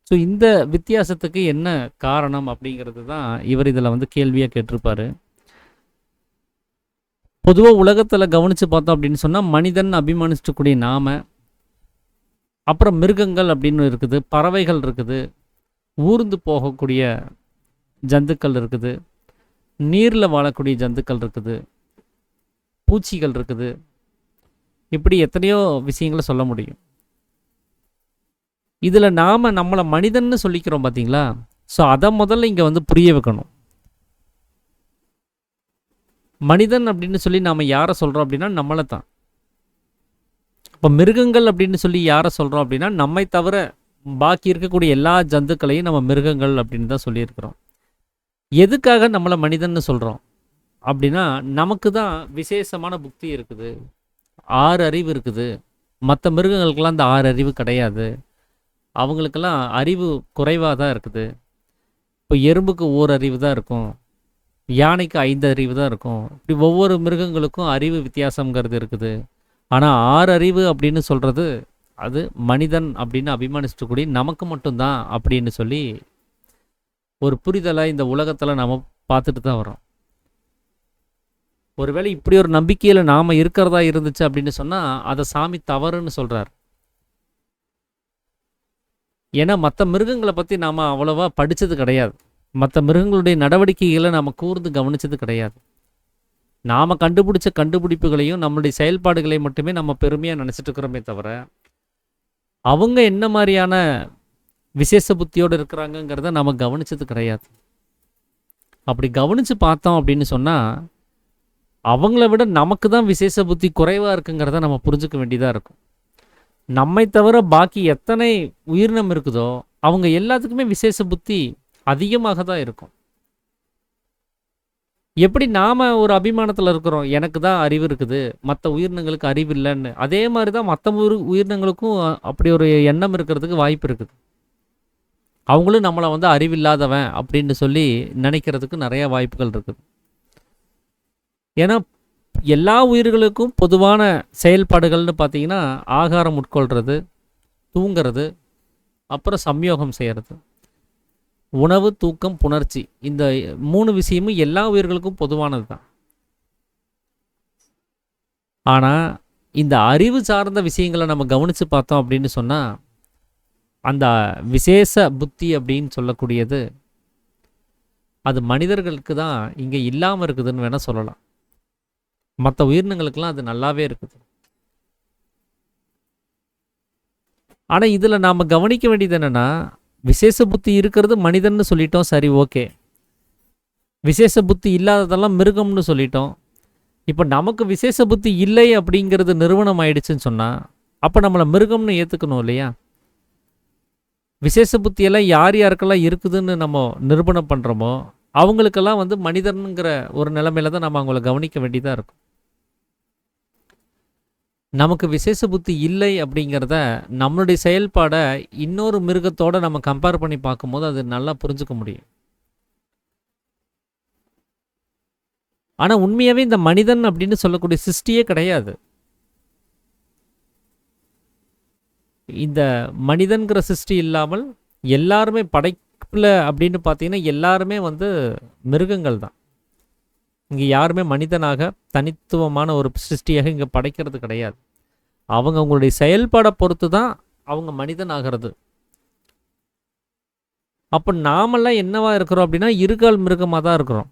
ஸோ இந்த வித்தியாசத்துக்கு என்ன காரணம் அப்படிங்கிறது தான் இவர் இதில் வந்து கேள்வியாக கேட்டிருப்பார். பொதுவாக உலகத்தில் கவனித்து பார்த்தோம் அப்படின்னு சொன்னால் மனிதன் அபிமானிச்சிடக்கூடிய நாம, அப்புறம் மிருகங்கள் அப்படின்னு இருக்குது, பறவைகள் இருக்குது, ஊர்ந்து போகக்கூடிய ஜந்துக்கள் இருக்குது, நீரில் வாழக்கூடிய ஜந்துக்கள் இருக்குது, பூச்சிகள் இருக்குது, இப்படி எத்தனையோ விஷயங்களை சொல்ல முடியும். இதில் நாம் நம்மளை மனிதன்னு சொல்லிக்கிறோம் பார்த்தீங்களா? ஸோ அதை முதல்ல இங்கே வந்து புரிய வைக்கணும். மனிதன் அப்படின்னு சொல்லி நாம் யாரை சொல்கிறோம் அப்படின்னா நம்மளை தான். இப்போ மிருகங்கள் அப்படின்னு சொல்லி யாரை சொல்கிறோம் அப்படின்னா நம்மை தவிர பாக்கி இருக்கக்கூடிய எல்லா ஜந்துக்களையும் நம்ம மிருகங்கள் அப்படின்னு தான் சொல்லியிருக்கிறோம். எதுக்காக நம்மளை மனிதன்னு சொல்கிறோம் அப்படின்னா நமக்கு தான் விசேஷமான புத்தி இருக்குது, 6 அறிவு இருக்குது. மற்ற மிருகங்களுக்கெல்லாம் அந்த 6 அறிவு கிடையாது. அவங்களுக்கெல்லாம் அறிவு குறைவாக தான் இருக்குது. இப்போ எறும்புக்கு 1 அறிவு தான் இருக்கும், யானைக்கு 5 அறிவு தான் இருக்கும். இப்படி ஒவ்வொரு மிருகங்களுக்கும் அறிவு வித்தியாசங்கிறது இருக்குது. ஆனால் 6 அறிவு அப்படின்னு சொல்கிறது அது மனிதன் அப்படின்னு அபிமானிச்சிட்டு நமக்கு மட்டும்தான் அப்படின்னு சொல்லி ஒரு புரிதலை இந்த உலகத்தில் நாம் பார்த்துட்டு தான் வரோம். ஒருவேளை இப்படி ஒரு நம்பிக்கையில் நாம் இருக்கிறதா இருந்துச்சு அப்படின்னு சொன்னால் அதை சாமி தவறுன்னு சொல்கிறார். ஏன்னா மற்ற மிருகங்களை பற்றி நாம் அவ்வளோவா படித்தது கிடையாது, மற்ற மிருகங்களுடைய நடவடிக்கைகளை நாம் கூர்ந்து கவனித்தது கிடையாது. நாம் கண்டுபிடிச்ச கண்டுபிடிப்புகளையும் நம்மளுடைய செயல்பாடுகளை மட்டுமே நம்ம பெருமையாக நினச்சிட்டு இருக்கிறோமே தவிர அவங்க என்ன மாதிரியான விசேஷ புத்தியோடு இருக்கிறாங்கங்கிறத நம்ம கவனித்தது கிடையாது. அப்படி கவனித்து பார்த்தோம் அப்படின்னு சொன்னால் அவங்கள விட நமக்கு தான் விசேஷ புத்தி குறைவாக இருக்குங்கிறத நம்ம புரிஞ்சுக்க வேண்டியதாக இருக்கும். நம்மை தவிர பாக்கி எத்தனை உயிரினம் இருக்குதோ அவங்க எல்லாத்துக்குமே விசேஷ புத்தி அதிகமாக தான் இருக்கும். எப்படி நாம் ஒரு அபிமானத்தில் இருக்கிறோம், எனக்கு தான் அறிவு இருக்குது, மற்ற உயிரினங்களுக்கு அறிவு இல்லைன்னு, அதே மாதிரி தான் மற்ற உயிரினங்களுக்கும் அப்படி ஒரு எண்ணம் இருக்கிறதுக்கு வாய்ப்பு இருக்குது. அவங்களும் நம்மளை வந்து அறிவில்லாதவன் அப்படின்னு சொல்லி நினைக்கிறதுக்கு நிறைய வாய்ப்புகள் இருக்குது. ஏன்னா எல்லா உயிர்களுக்கும் பொதுவான செயல்பாடுகள்னு பார்த்தீங்கன்னா ஆகாரம் உட்கொள்கிறது, தூங்கிறது, அப்புறம் சம்யோகம் செய்கிறது. உணவு, தூக்கம், புணர்ச்சி, இந்த 3 விஷயமும் எல்லா உயிர்களுக்கும் பொதுவானது தான். ஆனால் இந்த அறிவு சார்ந்த விஷயங்களை நம்ம கவனித்து பார்த்தோம் அப்படின்னு சொன்னால் அந்த விசேஷ புத்தி அப்படின்னு சொல்லக்கூடியது அது மனிதர்களுக்கு தான் இங்கே இல்லாமல் இருக்குதுன்னு வேணால் சொல்லலாம். மற்ற உயிரினங்களுக்கெல்லாம் அது நல்லாவே இருக்குது. ஆனால் இதில் நாம் கவனிக்க வேண்டியது என்னென்னா விசேஷ புத்தி இருக்கிறது மனிதன்னு சொல்லிட்டோம், சரி ஓகே. விசேஷ புத்தி இல்லாததெல்லாம் மிருகம்னு சொல்லிட்டோம். இப்போ நமக்கு விசேஷ புத்தி இல்லை அப்படிங்கிறது நிறுவனம் ஆயிடுச்சுன்னு சொன்னால் அப்போ நம்மளை மிருகம்னு ஏற்றுக்கணும் இல்லையா? விசேஷ புத்தியெல்லாம் யார் யாருக்கெல்லாம் இருக்குதுன்னு நம்ம நிரூபணம் பண்ணுறோமோ அவங்களுக்கெல்லாம் வந்து மனிதனுங்கிற ஒரு நிலைமையில தான் நம்ம அவங்கள கவனிக்க வேண்டியதாக இருக்கும். நமக்கு விசேஷ புத்தி இல்லை அப்படிங்கிறத நம்மளுடைய செயல்பாடை இன்னொரு மிருகத்தோடு நம்ம கம்பேர் பண்ணி பார்க்கும்போது அது நல்லா புரிஞ்சுக்க முடியும். ஆனால் உண்மையாகவே இந்த மனிதன் அப்படின்னு சொல்லக்கூடிய சிருஷ்டியே கிடையாது. இந்த மனிதன்கிற சிருஷ்டி இல்லாமல் எல்லாருமே படைப்பில் அப்படின்னு பார்த்தீங்கன்னா எல்லாருமே வந்து மிருகங்கள் தான். இங்கே யாருமே மனிதனாக தனித்துவமான ஒரு சிருஷ்டியாக இங்கே படைக்கிறது கிடையாது. அவங்களுடைய செயல்பாடை பொறுத்து தான் அவங்க மனிதன் ஆகிறது. அப்போ நாமெல்லாம் என்னவா இருக்கிறோம் அப்படின்னா 2 கால் மிருகமாக தான் இருக்கிறோம்.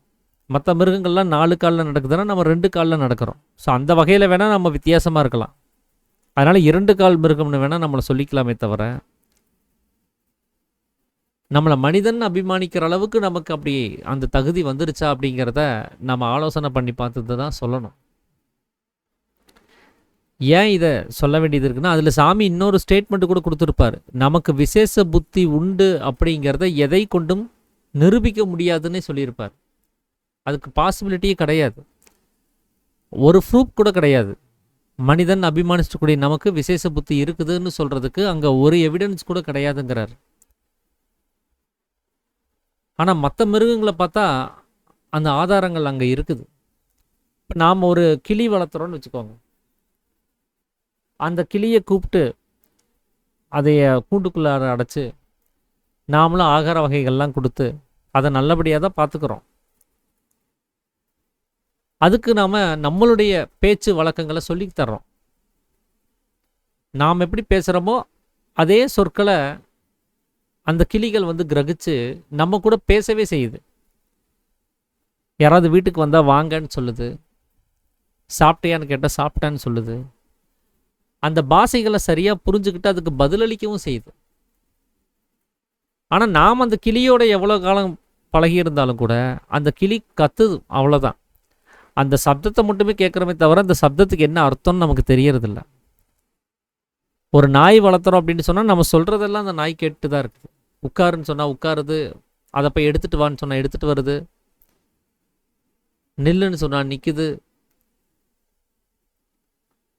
மற்ற மிருகங்கள்லாம் 4 காலில் நடக்குதுன்னா நம்ம 2 காலில் நடக்கிறோம். ஸோ அந்த வகையில் வேணால் நம்ம வித்தியாசமாக இருக்கலாம். அதனால் 2 கால் மிருகம்னு வேணால் நம்மளை சொல்லிக்கலாமே தவிர நம்மளை மனிதன் அபிமானிக்கிற அளவுக்கு நமக்கு அப்படி அந்த தகுதி வந்துருச்சா அப்படிங்கிறத நம்ம ஆலோசனை பண்ணி பார்த்துட்டு தான் சொல்லணும். ஏன் இதை சொல்ல வேண்டியது இருக்குன்னா அதில் சாமி இன்னொரு ஸ்டேட்மெண்ட் கூட கொடுத்துருப்பார். நமக்கு விசேஷ புத்தி உண்டு அப்படிங்கிறத எதை கொண்டும் நிரூபிக்க முடியாதுன்னே சொல்லியிருப்பார். அதுக்கு பாசிபிலிட்டியே கிடையாது, ஒரு ப்ரூஃப் கூட கிடையாது. மனிதன் அபிமானிச்சிடக்கூடிய நமக்கு விசேஷ புத்தி இருக்குதுன்னு சொல்கிறதுக்கு அங்கே ஒரு எவிடன்ஸ் கூட கிடையாதுங்கிறார். ஆனால் மற்ற மிருகங்களை பார்த்தா அந்த ஆதாரங்கள் அங்கே இருக்குது. இப்போ நாம் ஒரு கிளி வளர்த்துறோன்னு வச்சுக்கோங்க. அந்த கிளியை கூப்பிட்டு அதைய கூண்டுக்குள்ளார அடைச்சி நாமளும் ஆகார வகைகள்லாம் கொடுத்து அதை நல்லபடியாக தான் பார்த்துக்கிறோம். அதுக்கு நாம் நம்மளுடைய பேச்சு வழக்கங்களை சொல்லித் தர்றோம். நாம் எப்படி பேசுகிறோமோ அதே சொற்களை அந்த கிளிகள் வந்து கிரகிச்சு நம்ம கூட பேசவே செய்யுது. யாராவது வீட்டுக்கு வந்தால் வாங்கன்னு சொல்லுது, சாப்பிட்டியான்னு கேட்டால் சாப்பிட்டான்னு சொல்லுது. அந்த பாஷைகளை சரியாக புரிஞ்சுக்கிட்டு அதுக்கு பதிலளிக்கவும் செய்யுது. ஆனால் நாம் அந்த கிளியோட எவ்வளோ காலம் பழகி இருந்தாலும் கூட அந்த கிளி கத்துது, அவ்வளோதான். அந்த சப்தத்தை மட்டுமே கேட்குறமே தவிர அந்த சப்தத்துக்கு என்ன அர்த்தம்னு நமக்கு தெரியறதில்ல. ஒரு நாய் வளர்த்துறோம் அப்படின்னு சொன்னால் நம்ம சொல்கிறதெல்லாம் அந்த நாய் கேட்டு தான் இருக்குது. உட்காருன்னு சொன்னால் உட்காருது, அதை போய் எடுத்துகிட்டு வான்னு சொன்னால் எடுத்துகிட்டு வருது, நில்லுன்னு சொன்னால் நிற்குது.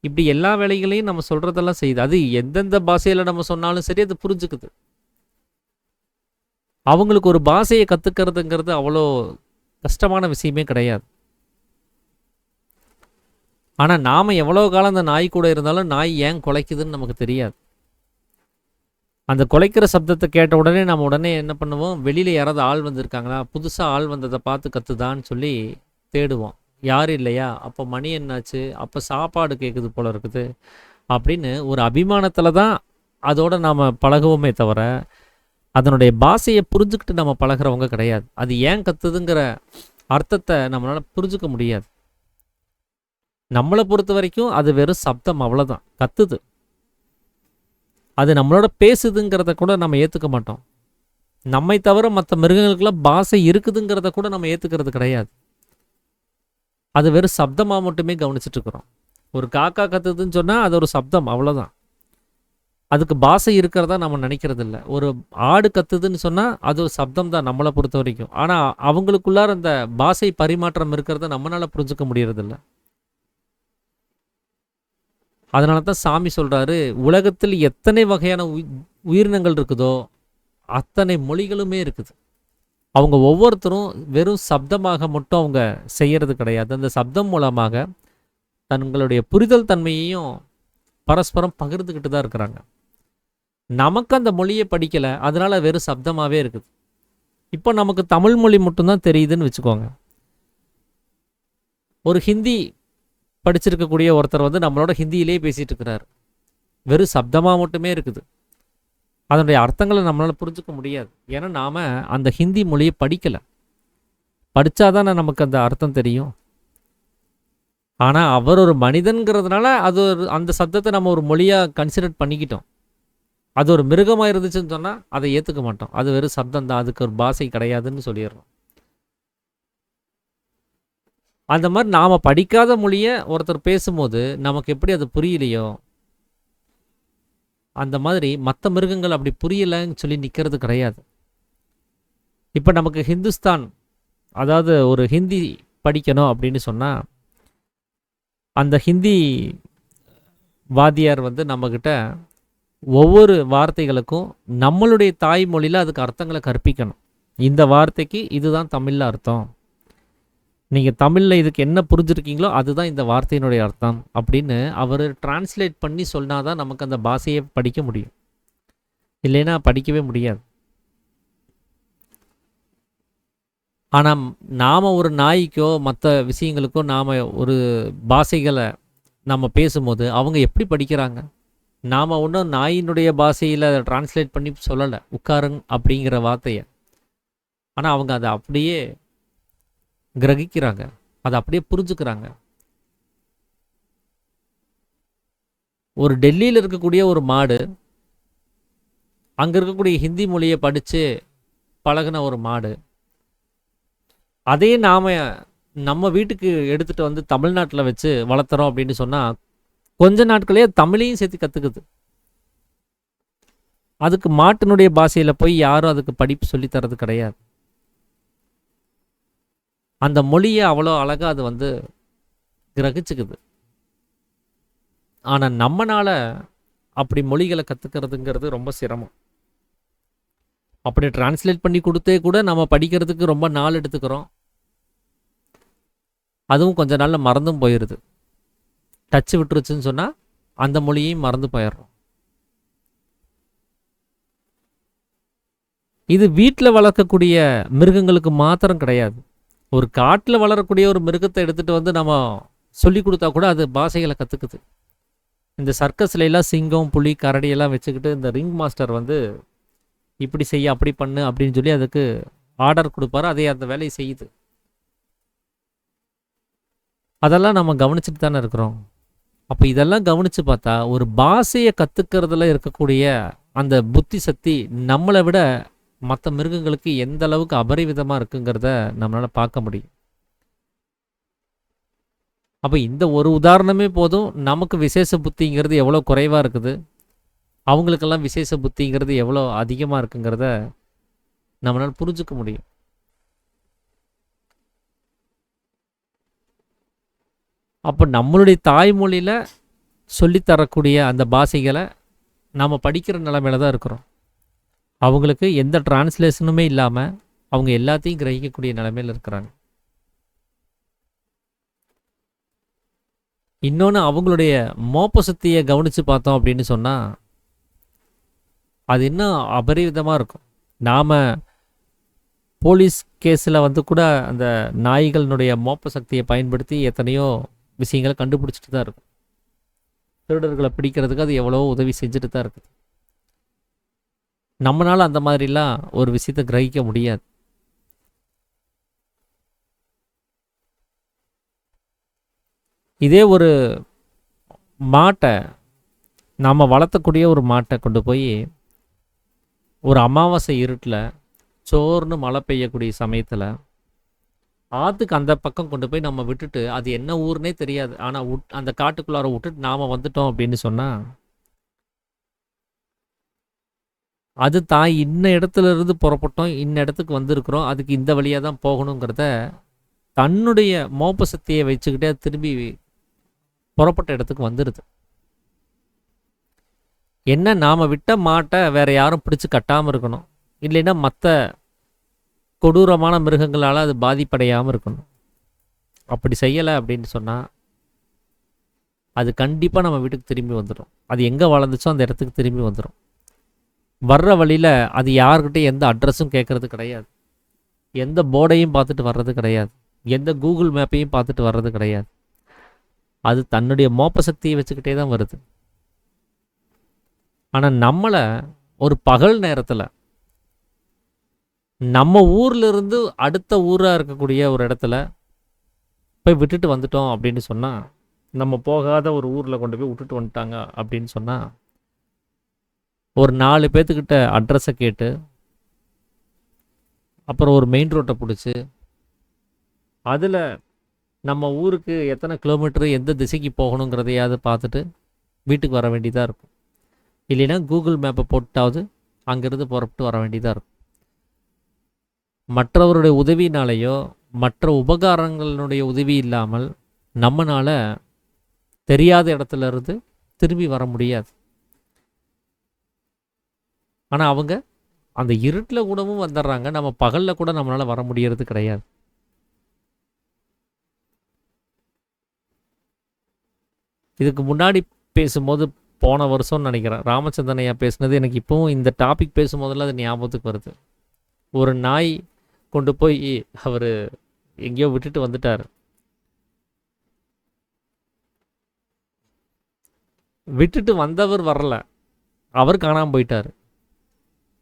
இப்படி எல்லா வேலைகளையும் நம்ம சொல்கிறதெல்லாம் செய்யுது. அது எந்தெந்த பாஷையில் நம்ம சொன்னாலும் சரி அது புரிஞ்சுக்குது. அவங்களுக்கு ஒரு பாஷையை கற்றுக்கிறதுங்கிறது அவ்வளோ கஷ்டமான விஷயமே கிடையாது. ஆனால் நாம் எவ்வளோ காலம் அந்த நாய் கூட இருந்தாலும் நாய் ஏன் குலைக்குதுன்னு நமக்கு தெரியாது. அந்த குலைக்கிற சப்தத்தை கேட்ட உடனே நம்ம உடனே என்ன பண்ணுவோம், வெளியில் யாராவது ஆள் வந்திருக்காங்களா, புதுசாக ஆள் வந்ததை பார்த்து கற்றுதான்னு சொல்லி தேடுவோம். யார் இல்லையா, அப்போ மணி என்னாச்சு, அப்போ சாப்பாடு கேட்குது போல இருக்குது அப்படின்னு ஒரு அபிமானத்தில் தான் அதோடு நாம் பழகுவோமே தவிர அதனுடைய பாஷையை புரிஞ்சுக்கிட்டு நம்ம பழகிறவங்க கிடையாது. அது ஏன் கத்துதுங்கிற அர்த்தத்தை நம்மளால் புரிஞ்சுக்க முடியாது. நம்மளை பொறுத்த வரைக்கும் அது வெறும் சப்தம், அவ்வளோதான். கத்துது, அது நம்மளோட பேசுதுங்கிறத கூட நம்ம ஏற்றுக்க மாட்டோம். நம்மை தவிர மற்ற மிருகங்களுக்கெல்லாம் பாஷை இருக்குதுங்கிறத கூட நம்ம ஏற்றுக்கிறது கிடையாது. அது வெறும் சப்தமாக மட்டுமே கவனிச்சுட்டு இருக்கிறோம். ஒரு காக்கா கத்துதுன்னு சொன்னால் அது ஒரு சப்தம், அவ்வளோதான். அதுக்கு பாஷை இருக்கிறதா நம்ம நினைக்கிறது இல்லை. ஒரு ஆடு கத்துதுன்னு சொன்னால் அது ஒரு சப்தம் தான் நம்மளை பொறுத்த வரைக்கும். ஆனால் அவங்களுக்குள்ளார அந்த பாஷை பரிமாற்றம் இருக்கிறத நம்மளால் புரிஞ்சுக்க முடியறதில்ல. அதனால தான் சாமி சொல்கிறாரு, உலகத்தில் எத்தனை வகையான உயிரினங்கள் இருக்குதோ அத்தனை மொழிகளுமே இருக்குது. அவங்க ஒவ்வொருத்தரும் வெறும் சப்தமாக மட்டும் அவங்க செய்கிறது கிடையாது. அந்த சப்தம் மூலமாக தங்களுடைய புரிதல் தன்மையையும் பரஸ்பரம் பகிர்ந்துக்கிட்டு தான் இருக்கிறாங்க. நமக்கு அந்த மொழியை படிக்கலை, அதனால வெறும் சப்தமாகவே இருக்குது. இப்போ நமக்கு தமிழ் மொழி மட்டும்தான் தெரியுதுன்னு வச்சுக்கோங்க. ஒரு ஹிந்தி படிச்சிருக்கக்கூடிய ஒருத்தர் வந்து நம்மளோட ஹிந்தியிலே பேசிகிட்டு இருக்கிறார். வெறும் சப்தமாக மட்டுமே இருக்குது. அதனுடைய அர்த்தங்களை நம்மளால் புரிஞ்சுக்க முடியாது. ஏன்னா நாம் அந்த ஹிந்தி மொழியை படிக்கலை. படித்தாதானே நமக்கு அந்த அர்த்தம் தெரியும். ஆனால் அவர் ஒரு மனிதன்கிறதுனால அது அந்த சப்தத்தை நம்ம ஒரு மொழியாக கன்சிடர் பண்ணிக்கிட்டோம். அது ஒரு மிருகமாக இருந்துச்சுன்னு சொன்னால் அதை ஏற்றுக்க மாட்டோம். அது வெறும் சப்தம் தான், அதுக்கு ஒரு பாஷை கிடையாதுன்னு சொல்லிடுறோம். அந்த மாதிரி நாம் படிக்காத மொழியை ஒருத்தர் பேசும்போது நமக்கு எப்படி அது புரியலையோ அந்த மாதிரி மற்ற மிருகங்கள் அப்படி புரியலைன்னு சொல்லி நிற்கிறது கிடையாது. இப்போ நமக்கு ஹிந்துஸ்தான், அதாவது ஒரு ஹிந்தி படிக்கணும் அப்படின்னு சொன்னால் அந்த ஹிந்தி வாத்தியார் வந்து நம்மக்கிட்ட ஒவ்வொரு வார்த்தைகளுக்கும் நம்மளுடைய தாய்மொழியில் அதுக்கு அர்த்தங்களை கற்பிக்கணும். இந்த வார்த்தைக்கு இதுதான் தமிழில் அர்த்தம், நீங்கள் தமிழில் இதுக்கு என்ன புரிஞ்சுருக்கீங்களோ அதுதான் இந்த வார்த்தையினுடைய அர்த்தம் அப்படின்னு அவர் டிரான்ஸ்லேட் பண்ணி சொன்னால் தான் நமக்கு அந்த பாஷையை படிக்க முடியும். இல்லைன்னா படிக்கவே முடியாது. ஆனால் நாம் ஒரு நாய்க்கோ மற்ற விஷயங்களுக்கோ நாம் ஒரு பாஷைகளை நம்ம பேசும்போது அவங்க எப்படி படிக்கிறாங்க? நாம் ஒன்றும் நாயினுடைய பாஷையில் டிரான்ஸ்லேட் பண்ணி சொல்லலை உட்காருங் அப்படிங்கிற வார்த்தையை. ஆனால் அவங்க அதை அப்படியே கிரகிக்கிறாங்க, அதை அப்படியே புரிஞ்சுக்கிறாங்க. ஒரு டெல்லியில் இருக்கக்கூடிய ஒரு மாடு அங்கே இருக்கக்கூடிய ஹிந்தி மொழியை படித்து பழகின ஒரு மாடு, அதே நாம் நம்ம வீட்டுக்கு எடுத்துகிட்டு வந்து தமிழ்நாட்டில் வச்சு வளர்த்துறோம் அப்படின்னு சொன்னால் கொஞ்ச நாட்களே தமிழையும் சேர்த்து கற்றுக்குது. அதுக்கு மாட்டினுடைய பாஷையில் போய் யாரும் அதுக்கு படிப்பு சொல்லித்தரது கிடையாது. அந்த மொழியை அவ்வளோ அழகாக அது வந்து கிரகிச்சுக்குது. ஆனால் நம்மளால் அப்படி மொழிகளை கற்றுக்கிறதுங்கிறது ரொம்ப சிரமம். அப்படி டிரான்ஸ்லேட் பண்ணி கொடுத்தே கூட நம்ம படிக்கிறதுக்கு ரொம்ப நாள் எடுத்துக்கிறோம். அதுவும் கொஞ்ச நாளில் மறந்தும் போயிடுது. டச்சு விட்டுருச்சுன்னு சொன்னால் அந்த மொழியையும் மறந்து போயிடுறோம். இது வீட்டில் வளர்க்கக்கூடிய மிருகங்களுக்கு மாத்திரம் கிடையாது. ஒரு காட்டில் வளரக்கூடிய ஒரு மிருகத்தை எடுத்துகிட்டு வந்து நம்ம சொல்லி கொடுத்தா கூட அது பாஷைகளை கற்றுக்குது. இந்த சர்க்கஸ்ல எல்லாம் சிங்கம், புலி, கரடி எல்லாம் வச்சுக்கிட்டு இந்த ரிங் மாஸ்டர் வந்து இப்படி செய்ய, அப்படி பண்ணு அப்படின்னு சொல்லி அதுக்கு ஆர்டர் கொடுப்பாரு. அதே அந்த வேலையை செய்யுது. அதெல்லாம் நம்ம கவனிச்சுட்டு தானே இருக்கிறோம். அப்போ இதெல்லாம் கவனித்து பார்த்தா ஒரு பாஷையை கற்றுக்கிறதுல இருக்கக்கூடிய அந்த புத்தி சக்தி நம்மளை விட மற்ற மிருகங்களுக்கு எந்த அளவுக்கு அபரிவிதமாக இருக்குங்கிறத நம்மளால் பார்க்க முடியும். அப்போ இந்த ஒரு உதாரணமே போதும், நமக்கு விசேஷ புத்திங்கிறது எவ்வளோ குறைவாக இருக்குது, அவங்களுக்கெல்லாம் விசேஷ புத்திங்கிறது எவ்வளோ அதிகமாக இருக்குங்கிறத நம்மளால் புரிஞ்சுக்க முடியும். அப்போ நம்மளுடைய தாய்மொழியில் சொல்லித்தரக்கூடிய அந்த பாஷைகளை நாம் படிக்கிற நிலைமையில தான் இருக்கிறோம். அவங்களுக்கு எந்த டிரான்ஸ்லேஷனுமே இல்லாமல் அவங்க எல்லாத்தையும் கிரகிக்கக்கூடிய நிலைமையில் இருக்கிறாங்க. இன்னொன்று, அவங்களுடைய மோப்ப சக்தியை கவனித்து பார்த்தோம் அப்படின்னு சொன்னால் அது இன்னும் அபரிவிதமாக இருக்கும். நாம் போலீஸ் கேஸில் வந்து கூட அந்த நாய்களினுடைய மோப்ப சக்தியை பயன்படுத்தி எத்தனையோ விஷயங்களை கண்டுபிடிச்சிட்டு தான் இருக்கும். திருடர்களை பிடிக்கிறதுக்கு அது எவ்வளோ உதவி செஞ்சுட்டு தான் இருக்குது. நம்மளால் அந்த மாதிரிலாம் ஒரு விஷயத்தை கிரகிக்க முடியாது. இதே ஒரு மாட்டை, நாம் வளர்த்தக்கூடிய ஒரு மாட்டை கொண்டு போய் ஒரு அமாவாசை இருட்டில் சோர்னு மழை பெய்யக்கூடிய சமயத்தில் ஆற்றுக்கு அந்த பக்கம் கொண்டு போய் நம்ம விட்டுட்டு, அது என்ன ஊர்னே தெரியாது, ஆனால் அந்த காட்டுக்குள்ளார விட்டுட்டு நாம் வந்துட்டோம் அப்படின்னு சொன்னால் அது தான் இன்ன இடத்துல இருந்து புறப்பட்டோம், இன்ன இடத்துக்கு வந்திருக்கிறோம், அதுக்கு இந்த வழியாக தான் போகணுங்கிறத தன்னுடைய மோப்ப சக்தியை வச்சுக்கிட்டே திரும்பி புறப்பட்ட இடத்துக்கு வந்துடுது. என்ன, நாம் விட்ட மாட்டை வேற யாரும் பிடிச்சி கட்டாமல் இருக்கணும், இல்லைன்னா மற்ற கொடூரமான மிருகங்களால் அது பாதிப்படையாமல் இருக்கணும். அப்படி செய்யலை அப்படின்னு சொன்னால் அது கண்டிப்பாக நம்ம வீட்டுக்கு திரும்பி வந்துடும். அது எங்கே வளர்ந்துச்சோ அந்த இடத்துக்கு திரும்பி வந்துடும். வர்ற வழியில் அது யார்கிட்ட எந்த அட்ரஸும் கேட்குறது கிடையாது, எந்த போர்டையும் பார்த்துட்டு வர்றது கிடையாது, எந்த கூகுள் மேப்பையும் பார்த்துட்டு வர்றது கிடையாது. அது தன்னுடைய மோப்ப சக்தியை வச்சுக்கிட்டே தான் வருது. ஆனால் நம்மளை ஒரு பகல் நேரத்தில் நம்ம ஊர்லேருந்து அடுத்த ஊராக இருக்கக்கூடிய ஒரு இடத்துல போய் விட்டுட்டு வந்துட்டோம் அப்படின்னு சொன்னால், நம்ம போகாத ஒரு ஊரில் கொண்டு போய் விட்டுட்டு வந்துட்டாங்க அப்படின்னு சொன்னால், ஒரு 4 பேர்த்துக்கிட்ட அட்ரஸை கேட்டு அப்புறம் ஒரு மெயின் ரோட்டை பிடிச்சி அதில் நம்ம ஊருக்கு எத்தனை கிலோமீட்டரு எந்த திசைக்கு போகணுங்கிறதையாவது பார்த்துட்டு வீட்டுக்கு வர வேண்டியதாக இருக்கும். இல்லைன்னா கூகுள் மேப்பை போட்டாவது அங்கேருந்து புறப்பட்டு வர வேண்டியதாக இருக்கும். மற்றவருடைய உதவினாலேயோ மற்ற உபகாரங்களுடைய உதவி இல்லாமல் நம்மளால் தெரியாத இடத்துல இருந்து திரும்பி வர முடியாது. ஆனால் அவங்க அந்த இருட்டில் கூடவும் வந்துடுறாங்க, நம்ம பகலில் கூட நம்மளால் வர முடியறது கிடையாது. இதுக்கு முன்னாடி பேசும்போது போன வருஷம்னு நினைக்கிறேன், ராமச்சந்திரன் ஐயா பேசுனது எனக்கு இப்போவும் இந்த டாபிக் பேசும்போதெல்லாம் அது ஞாபகத்துக்கு வருது. ஒரு நாய் கொண்டு போய் அவர் எங்கேயோ விட்டுட்டு வந்துட்டார். விட்டுட்டு வந்தவர் வரல, அவர் காணாமல் போயிட்டார்.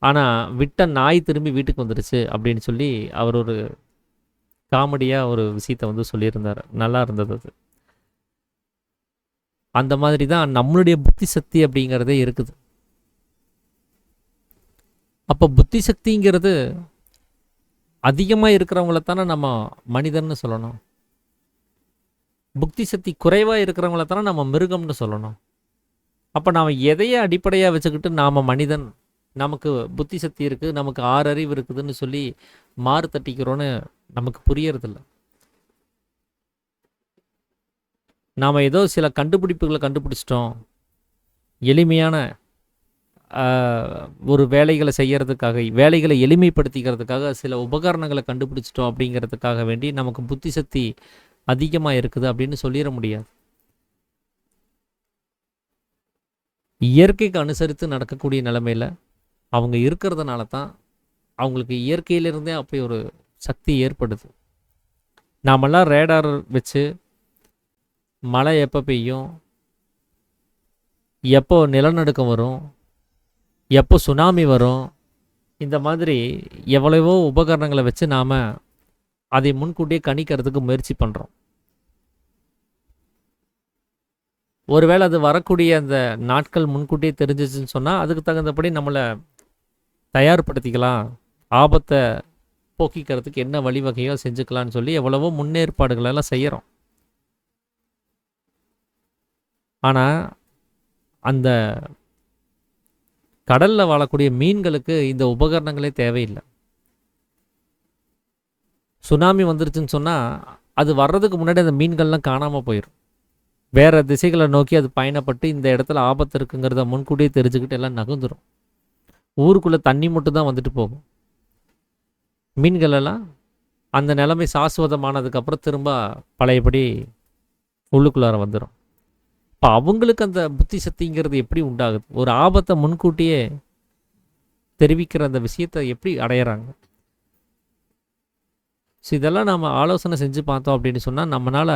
ஆனால் விட்ட நாய் திரும்பி வீட்டுக்கு வந்துடுச்சு அப்படின்னு சொல்லி அவர் ஒரு காமெடியாக ஒரு விஷயத்தை வந்து சொல்லியிருந்தார். நல்லா இருந்தது அது. அந்த மாதிரி தான் நம்மளுடைய புத்தி சக்தி அப்படிங்கிறதே இருக்குது. அப்போ புத்தி சக்திங்கிறது அதிகமாக இருக்கிறவங்கள தானே நம்ம மனிதன்னு சொல்லணும். புத்தி சக்தி குறைவாக இருக்கிறவங்கள தானே நம்ம மிருகம்னு சொல்லணும். அப்போ நாம் எதையே அடிப்படையாக வச்சுக்கிட்டு நாம் மனிதன், நமக்கு புத்தி சக்தி இருக்குது, நமக்கு 6 அறிவு இருக்குதுன்னு சொல்லி மாறு தட்டிக்கிறோன்னு நமக்கு புரியறதில்ல. நாம் ஏதோ சில கண்டுபிடிப்புகளை கண்டுபிடிச்சிட்டோம், எளிமையான ஒரு வேலைகளை செய்யறதுக்காக, வேலைகளை எளிமைப்படுத்திக்கிறதுக்காக சில உபகரணங்களை கண்டுபிடிச்சிட்டோம் அப்படிங்கிறதுக்காக வேண்டி நமக்கு புத்தி சக்தி அதிகமாக இருக்குது அப்படின்னு சொல்லிட முடியாது. இயற்கைக்கு அனுசரித்து நடக்கக்கூடிய நிலைமையில் அவங்க இருக்கிறதுனால தான் அவங்களுக்கு இயற்கையிலிருந்தே அப்படி ஒரு சக்தி ஏற்படுது. நாமெல்லாம் ரேடார் வச்சு மழை எப்போ பெய்யும், எப்போ நிலநடுக்கம் வரும், எப்போ சுனாமி வரும், இந்த மாதிரி எவ்வளவோ உபகரணங்களை வச்சு நாம் அதை முன்கூட்டியே கணிக்கிறதுக்கு முயற்சி பண்ணுறோம். ஒருவேளை அது வரக்கூடிய அந்த நாட்கள் முன்கூட்டியே தெரிஞ்சிச்சுன்னு சொன்னால் அதுக்கு தகுந்தபடி நம்மளை தயார்படுத்திக்கலாம், ஆபத்தை போக்கிக்கிறதுக்கு என்ன வழிவகையோ செஞ்சுக்கலான்னு சொல்லி எவ்வளவோ முன்னேற்பாடுகளெல்லாம் செய்கிறோம். ஆனால் அந்த கடலில் வாழக்கூடிய மீன்களுக்கு இந்த உபகரணங்களே தேவையில்லை. சுனாமி வந்துருச்சுன்னு சொன்னால் அது வர்றதுக்கு முன்னாடி அந்த மீன்கள்லாம் காணாமல் போயிடும். வேறு திசைகளை நோக்கி அது பயணப்பட்டு இந்த இடத்துல ஆபத்து இருக்குங்கிறத முன்கூட்டியே தெரிஞ்சுக்கிட்டு எல்லாம் நகர்ந்துடும். ஊருக்குள்ளே தண்ணி மட்டும் தான் வந்துட்டு போகும். மீன்களெல்லாம் அந்த நிலைமை சாஸ்வதமானதுக்கப்புறம் திரும்ப பழையபடி உள்ளுக்குள்ளார வந்துடும். இப்போ அவங்களுக்கு அந்த புத்தி சக்திங்கிறது எப்படி உண்டாகுது? ஒரு ஆபத்தை முன்கூட்டியே தெரிவிக்கிற அந்த விஷயத்தை எப்படி அடையிறாங்க? ஸோ இதெல்லாம் நம்ம ஆலோசனை செஞ்சு பார்த்தோம் அப்படின்னு சொன்னால் நம்மளால்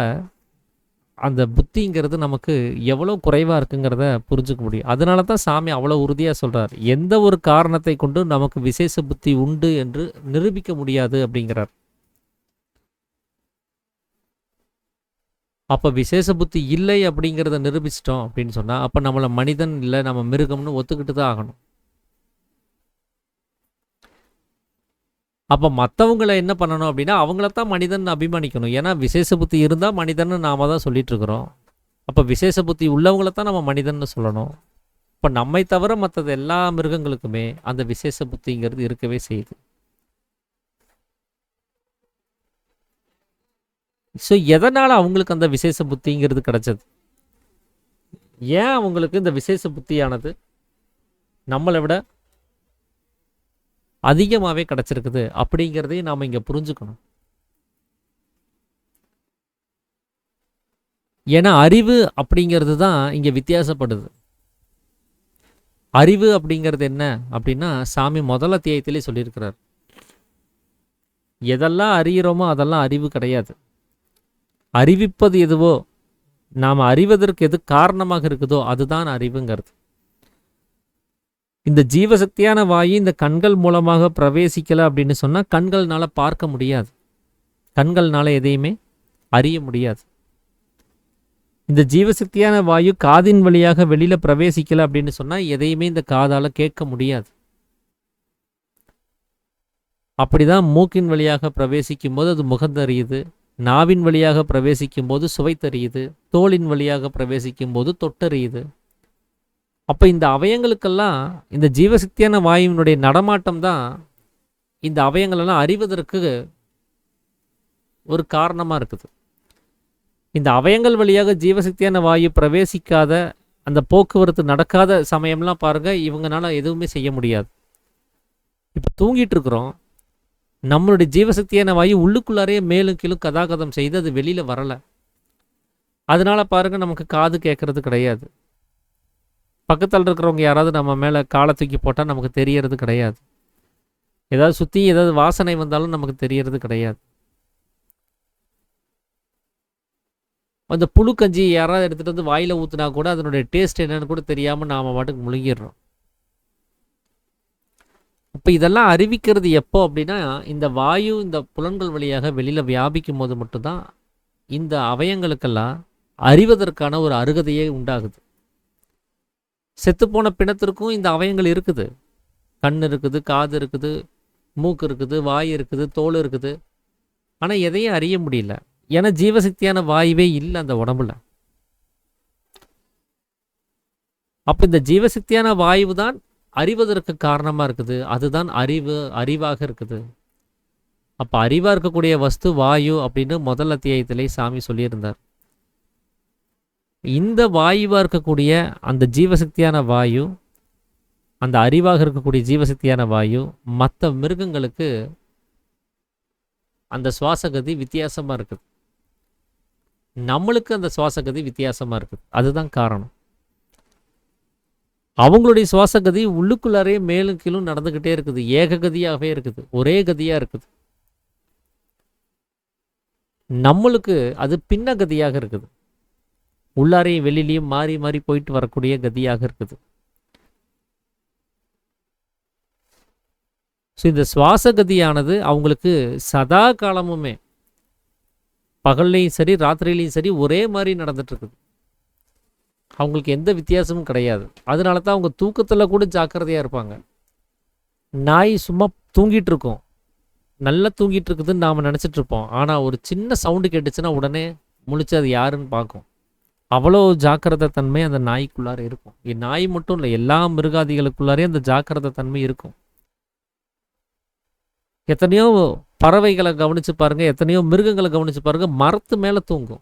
அந்த புத்திங்கிறது நமக்கு எவ்வளோ குறைவாக இருக்குங்கிறத புரிஞ்சுக்க முடியும். அதனால தான் சாமி அவ்வளோ உறுதியாக சொல்கிறார், எந்த ஒரு காரணத்தை கொண்டு நமக்கு விசேஷ புத்தி உண்டு என்று நிரூபிக்க முடியாது அப்படிங்கிறார். அப்போ விசேஷ புத்தி இல்லை அப்படிங்கிறத நிரூபிச்சிட்டோம் அப்படின்னு சொன்னால் அப்போ நம்மளை மனிதன் இல்லை, நம்ம மிருகம்னு ஒத்துக்கிட்டு தான் ஆகணும். அப்போ மற்றவங்களை என்ன பண்ணணும் அப்படின்னா அவங்களத்தான் மனிதன் அபிமானிக்கணும். ஏன்னா விசேஷ புத்தி இருந்தால் மனிதன்னு நாம தான் சொல்லிகிட்ருக்குறோம். அப்போ விசேஷ புத்தி உள்ளவங்களைத்தான் நம்ம மனிதன்னு சொல்லணும். இப்போ நம்மை தவிர மற்றது எல்லா மிருகங்களுக்குமே அந்த விசேஷ புத்திங்கிறது இருக்கவே செய்யுது. ஸோ எதனால் அவங்களுக்கு அந்த விசேஷ புத்திங்கிறது கிடச்சது? ஏன் அவங்களுக்கு இந்த விசேஷ புத்தியானது நம்மளை விட அதிகமாகவே கிடச்சிருக்குது அப்படிங்கிறதையும் நாம் இங்கே புரிஞ்சுக்கணும். ஏன்னா அறிவு அப்படிங்கிறது தான் இங்கே வித்தியாசப்படுது. அறிவு அப்படிங்கிறது என்ன அப்படின்னா சாமி முதல் அத்தியாயத்திலே சொல்லியிருக்கிறார், எதெல்லாம் அறிகிறோமோ அதெல்லாம் அறிவு கிடையாது. அறிவிப்பது எதுவோ, நாம் அறிவதற்கு எது காரணமாக இருக்குதோ அதுதான் அறிவுங்கிறது. இந்த ஜீவசக்தியான வாயு இந்த கண்கள் மூலமாக பிரவேசிக்கலை அப்படின்னு சொன்னால் கண்கள்னால பார்க்க முடியாது, கண்கள்னால எதையுமே அறிய முடியாது. இந்த ஜீவசக்தியான வாயு காதின் வழியாக வெளியில் பிரவேசிக்கலை அப்படின்னு சொன்னால் எதையுமே இந்த காதால் கேட்க முடியாது. அப்படிதான் மூக்கின் வழியாக பிரவேசிக்கும் போது அது முகந்தறியுது, நாவின் வழியாக பிரவேசிக்கும் போது சுவைத்தறியுது, தோலின் வழியாக பிரவேசிக்கும் போது தொட்டறியுது. அப்போ இந்த அவயங்களுக்கெல்லாம் இந்த ஜீவசக்தியான வாயுவினுடைய நடமாட்டம் தான் இந்த அவயங்களெல்லாம் அறிவதற்கு ஒரு காரணமாக இருக்குது. இந்த அவயங்கள் வழியாக ஜீவசக்தியான வாயு பிரவேசிக்காத, அந்த போக்குவரத்து நடக்காத சமயம்லாம் பாருங்கள், இவங்களால எதுவுமே செய்ய முடியாது. இப்போ தூங்கிட்டு இருக்கிறோம், நம்மளுடைய ஜீவசக்தியான வாயு உள்ளுக்குள்ளாரையே மேலும் கீழும் கதாகதம் செய்து அது வெளியில் வரலை. அதனால் பாருங்கள் நமக்கு காது கேட்கறது கிடையாது. பக்கத்தில் இருக்கிறவங்க யாராவது நம்ம மேலே காலை தூக்கி போட்டால் நமக்கு தெரியறது கிடையாது. ஏதாவது சுற்றி ஏதாவது வாசனை வந்தாலும் நமக்கு தெரியறது கிடையாது. அந்த புழு கஞ்சி யாராவது எடுத்துகிட்டு வந்து வாயில் ஊற்றினா கூட அதனுடைய டேஸ்ட் என்னன்னு கூட தெரியாமல் நாம் பாட்டுக்கு முழுங்கிடுறோம். இப்போ இதெல்லாம் அறிவிக்கிறது எப்போ அப்படின்னா இந்த வாயு இந்த புலன்கள் வழியாக வெளியில் வியாபிக்கும் போது மட்டும்தான் இந்த அவயங்களுக்கெல்லாம் அறிவதற்கான ஒரு அருகதையே உண்டாகுது. செத்துப்போன பிணத்திற்கும் இந்த அவயங்கள் இருக்குது. கண் இருக்குது, காது இருக்குது, மூக்கு இருக்குது, வாய் இருக்குது, தோல் இருக்குது. ஆனால் எதையும் அறிய முடியல. ஏன்னா ஜீவசக்தியான வாயுவே இல்லை அந்த உடம்புல. அப்போ இந்த ஜீவசக்தியான வாயு தான் அறிவதற்கு காரணமாக இருக்குது. அதுதான் அறிவாக இருக்குது. அப்போ அறிவாக இருக்கக்கூடிய வஸ்து வாயு அப்படின்னு முதல் அத்தியாயத்திலே சாமி சொல்லியிருந்தார். இந்த வாயுவாக இருக்கக்கூடிய அந்த ஜீவசக்தியான வாயு அந்த அறிவாக இருக்கக்கூடிய ஜீவசக்தியான வாயு மற்ற மிருகங்களுக்கு அந்த சுவாசகதி வித்தியாசமாக இருக்குது. நம்மளுக்கு அந்த சுவாசகதி வித்தியாசமாக இருக்குது. அதுதான் காரணம். அவங்களுடைய சுவாசகதி உள்ளுக்குள்ளாரே மேலும் கீழும் நடந்துக்கிட்டே இருக்குது. ஏககதியாகவே இருக்குது. ஒரே கதியாக இருக்குது. நம்மளுக்கு அது பின்ன கதியாக இருக்குது. உள்ளாரையும் வெளியிலையும் மாறி மாறி போயிட்டு வரக்கூடிய கதியாக இருக்குது. ஸோ இந்த சுவாசகதியானது அவங்களுக்கு சதா காலமுமே பகல்லையும் சரி ராத்திரிலையும் சரி ஒரே மாதிரி நடந்துட்டுருக்குது. அவங்களுக்கு எந்த வித்தியாசமும் கிடையாது. அதனால தான் அவங்க தூக்கத்தில் கூட ஜாக்கிரதையாக இருப்பாங்க. நாய் சும்மா தூங்கிட்டு இருக்கோம், நல்லா தூங்கிட்டு இருக்குதுன்னு நாம் நினச்சிட்ருப்போம். ஆனால் ஒரு சின்ன சவுண்டு கேட்டுச்சுன்னா உடனே முழிச்சு அது யாருன்னு பார்க்கும். அவ்வளோ ஜாக்கிரதை தன்மை அந்த நாய்க்குள்ளார இருக்கும். நாய் மட்டும் இல்லை, எல்லா மிருகாதிகளுக்குள்ளாரே அந்த ஜாக்கிரதை தன்மை இருக்கும். எத்தனையோ பறவைகளை கவனித்து பாருங்கள், எத்தனையோ மிருகங்களை கவனித்து பாருங்கள், மரத்து மேலே தூங்கும்.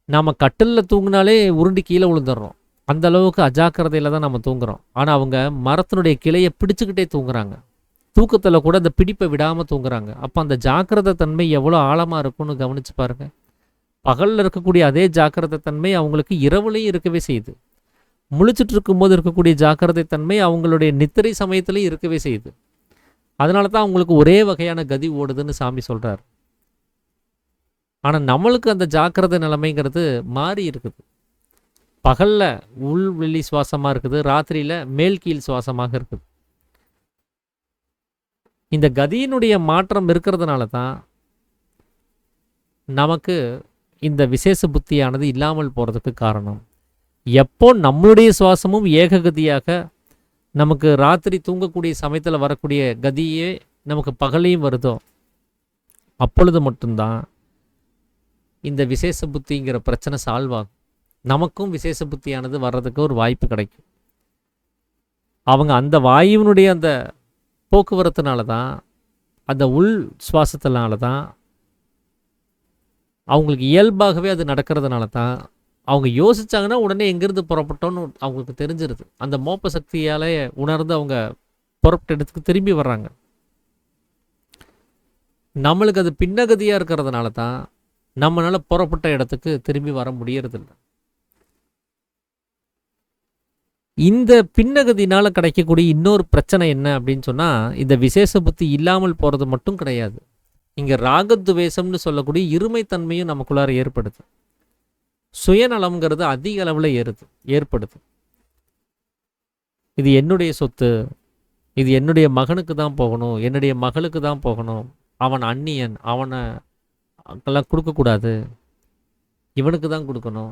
நாம் கட்டிலில் தூங்கினாலே உருண்டி கீழே விழுந்துடுறோம். அந்த அளவுக்கு அஜாக்கிரதையில் தான் நம்ம தூங்குறோம். ஆனால் அவங்க மரத்தினுடைய கிளையை பிடிச்சிக்கிட்டே தூங்குறாங்க. தூக்கத்தில் கூட அந்த பிடிப்பை விடாமல் தூங்குறாங்க. அப்போ அந்த ஜாக்கிரதை தன்மை எவ்வளோ ஆழமாக இருக்கும்னு கவனித்து பாருங்கள். பகலில் இருக்கக்கூடிய அதே ஜாக்கிரதை தன்மை அவங்களுக்கு இரவுலையும் இருக்கவே செய்யுது. முழிச்சிட்டு இருக்கும்போது இருக்கக்கூடிய ஜாக்கிரதை தன்மை அவங்களுடைய நித்திரை சமயத்துலையும் இருக்கவே செய்யுது. அதனால தான் அவங்களுக்கு ஒரே வகையான கதி ஓடுதுன்னு சாமி சொல்கிறார். ஆனால் நம்மளுக்கு அந்த ஜாக்கிரதை நிலைமைங்கிறது மாறி இருக்குது. பகலில் உள் வெளி சுவாசமாக இருக்குது, ராத்திரியில் மேல் கீழ் சுவாசமாக இருக்குது. இந்த கதியினுடைய மாற்றம் இருக்கிறதுனால தான் நமக்கு இந்த விசேஷ புத்தியானது இல்லாமல் போகிறதுக்கு காரணம். எப்போ நம்மளுடைய சுவாசமும் ஏககதியாக நமக்கு ராத்திரி தூங்கக்கூடிய சமயத்தில் வரக்கூடிய கதியே நமக்கு பகலையும் வருதோ அப்பொழுது மட்டும்தான் இந்த விசேஷ புத்திங்கிற பிரச்சனை சால்வ் ஆகும். நமக்கும் விசேஷ புத்தியானது வர்றதுக்கு ஒரு வாய்ப்பு கிடைக்கும். அவங்க அந்த வாயுவினுடைய அந்த போக்குவரத்துனால தான், அந்த உள் சுவாசத்தினால தான், அவங்களுக்கு இயல்பாகவே அது நடக்கிறதுனால தான் அவங்க யோசிச்சாங்கன்னா உடனே எங்கேருந்து புறப்பட்டோன்னு அவங்களுக்கு தெரிஞ்சிருது. அந்த மோப்ப சக்தியால் உணர்ந்து அவங்க புறப்பட்ட இடத்துக்கு திரும்பி வர்றாங்க. நம்மளுக்கு அது பின்னகதியாக இருக்கிறதுனால தான் நம்மளால் புறப்பட்ட இடத்துக்கு திரும்பி வர முடியறதில்ல. இந்த பின்னகதினால் கிடைக்கக்கூடிய இன்னொரு பிரச்சனை என்ன அப்படின்னு சொன்னால், இந்த விசேஷ புத்தி இல்லாமல் போகிறது மட்டும் கிடையாது. இங்கே ராகத்வேஷம்னு சொல்லக்கூடிய இருமைத்தன்மையும் நமக்குள்ளார ஏற்படுது. சுயநலம்ங்கிறது அதிக அளவில் ஏற்படுது. இது என்னுடைய சொத்து, இது என்னுடைய மகனுக்கு தான் போகணும், என்னுடைய மகளுக்கு தான் போகணும், அவன் அந்நியன், அவனை எல்லாம் கொடுக்கக்கூடாது, இவனுக்கு தான் கொடுக்கணும்,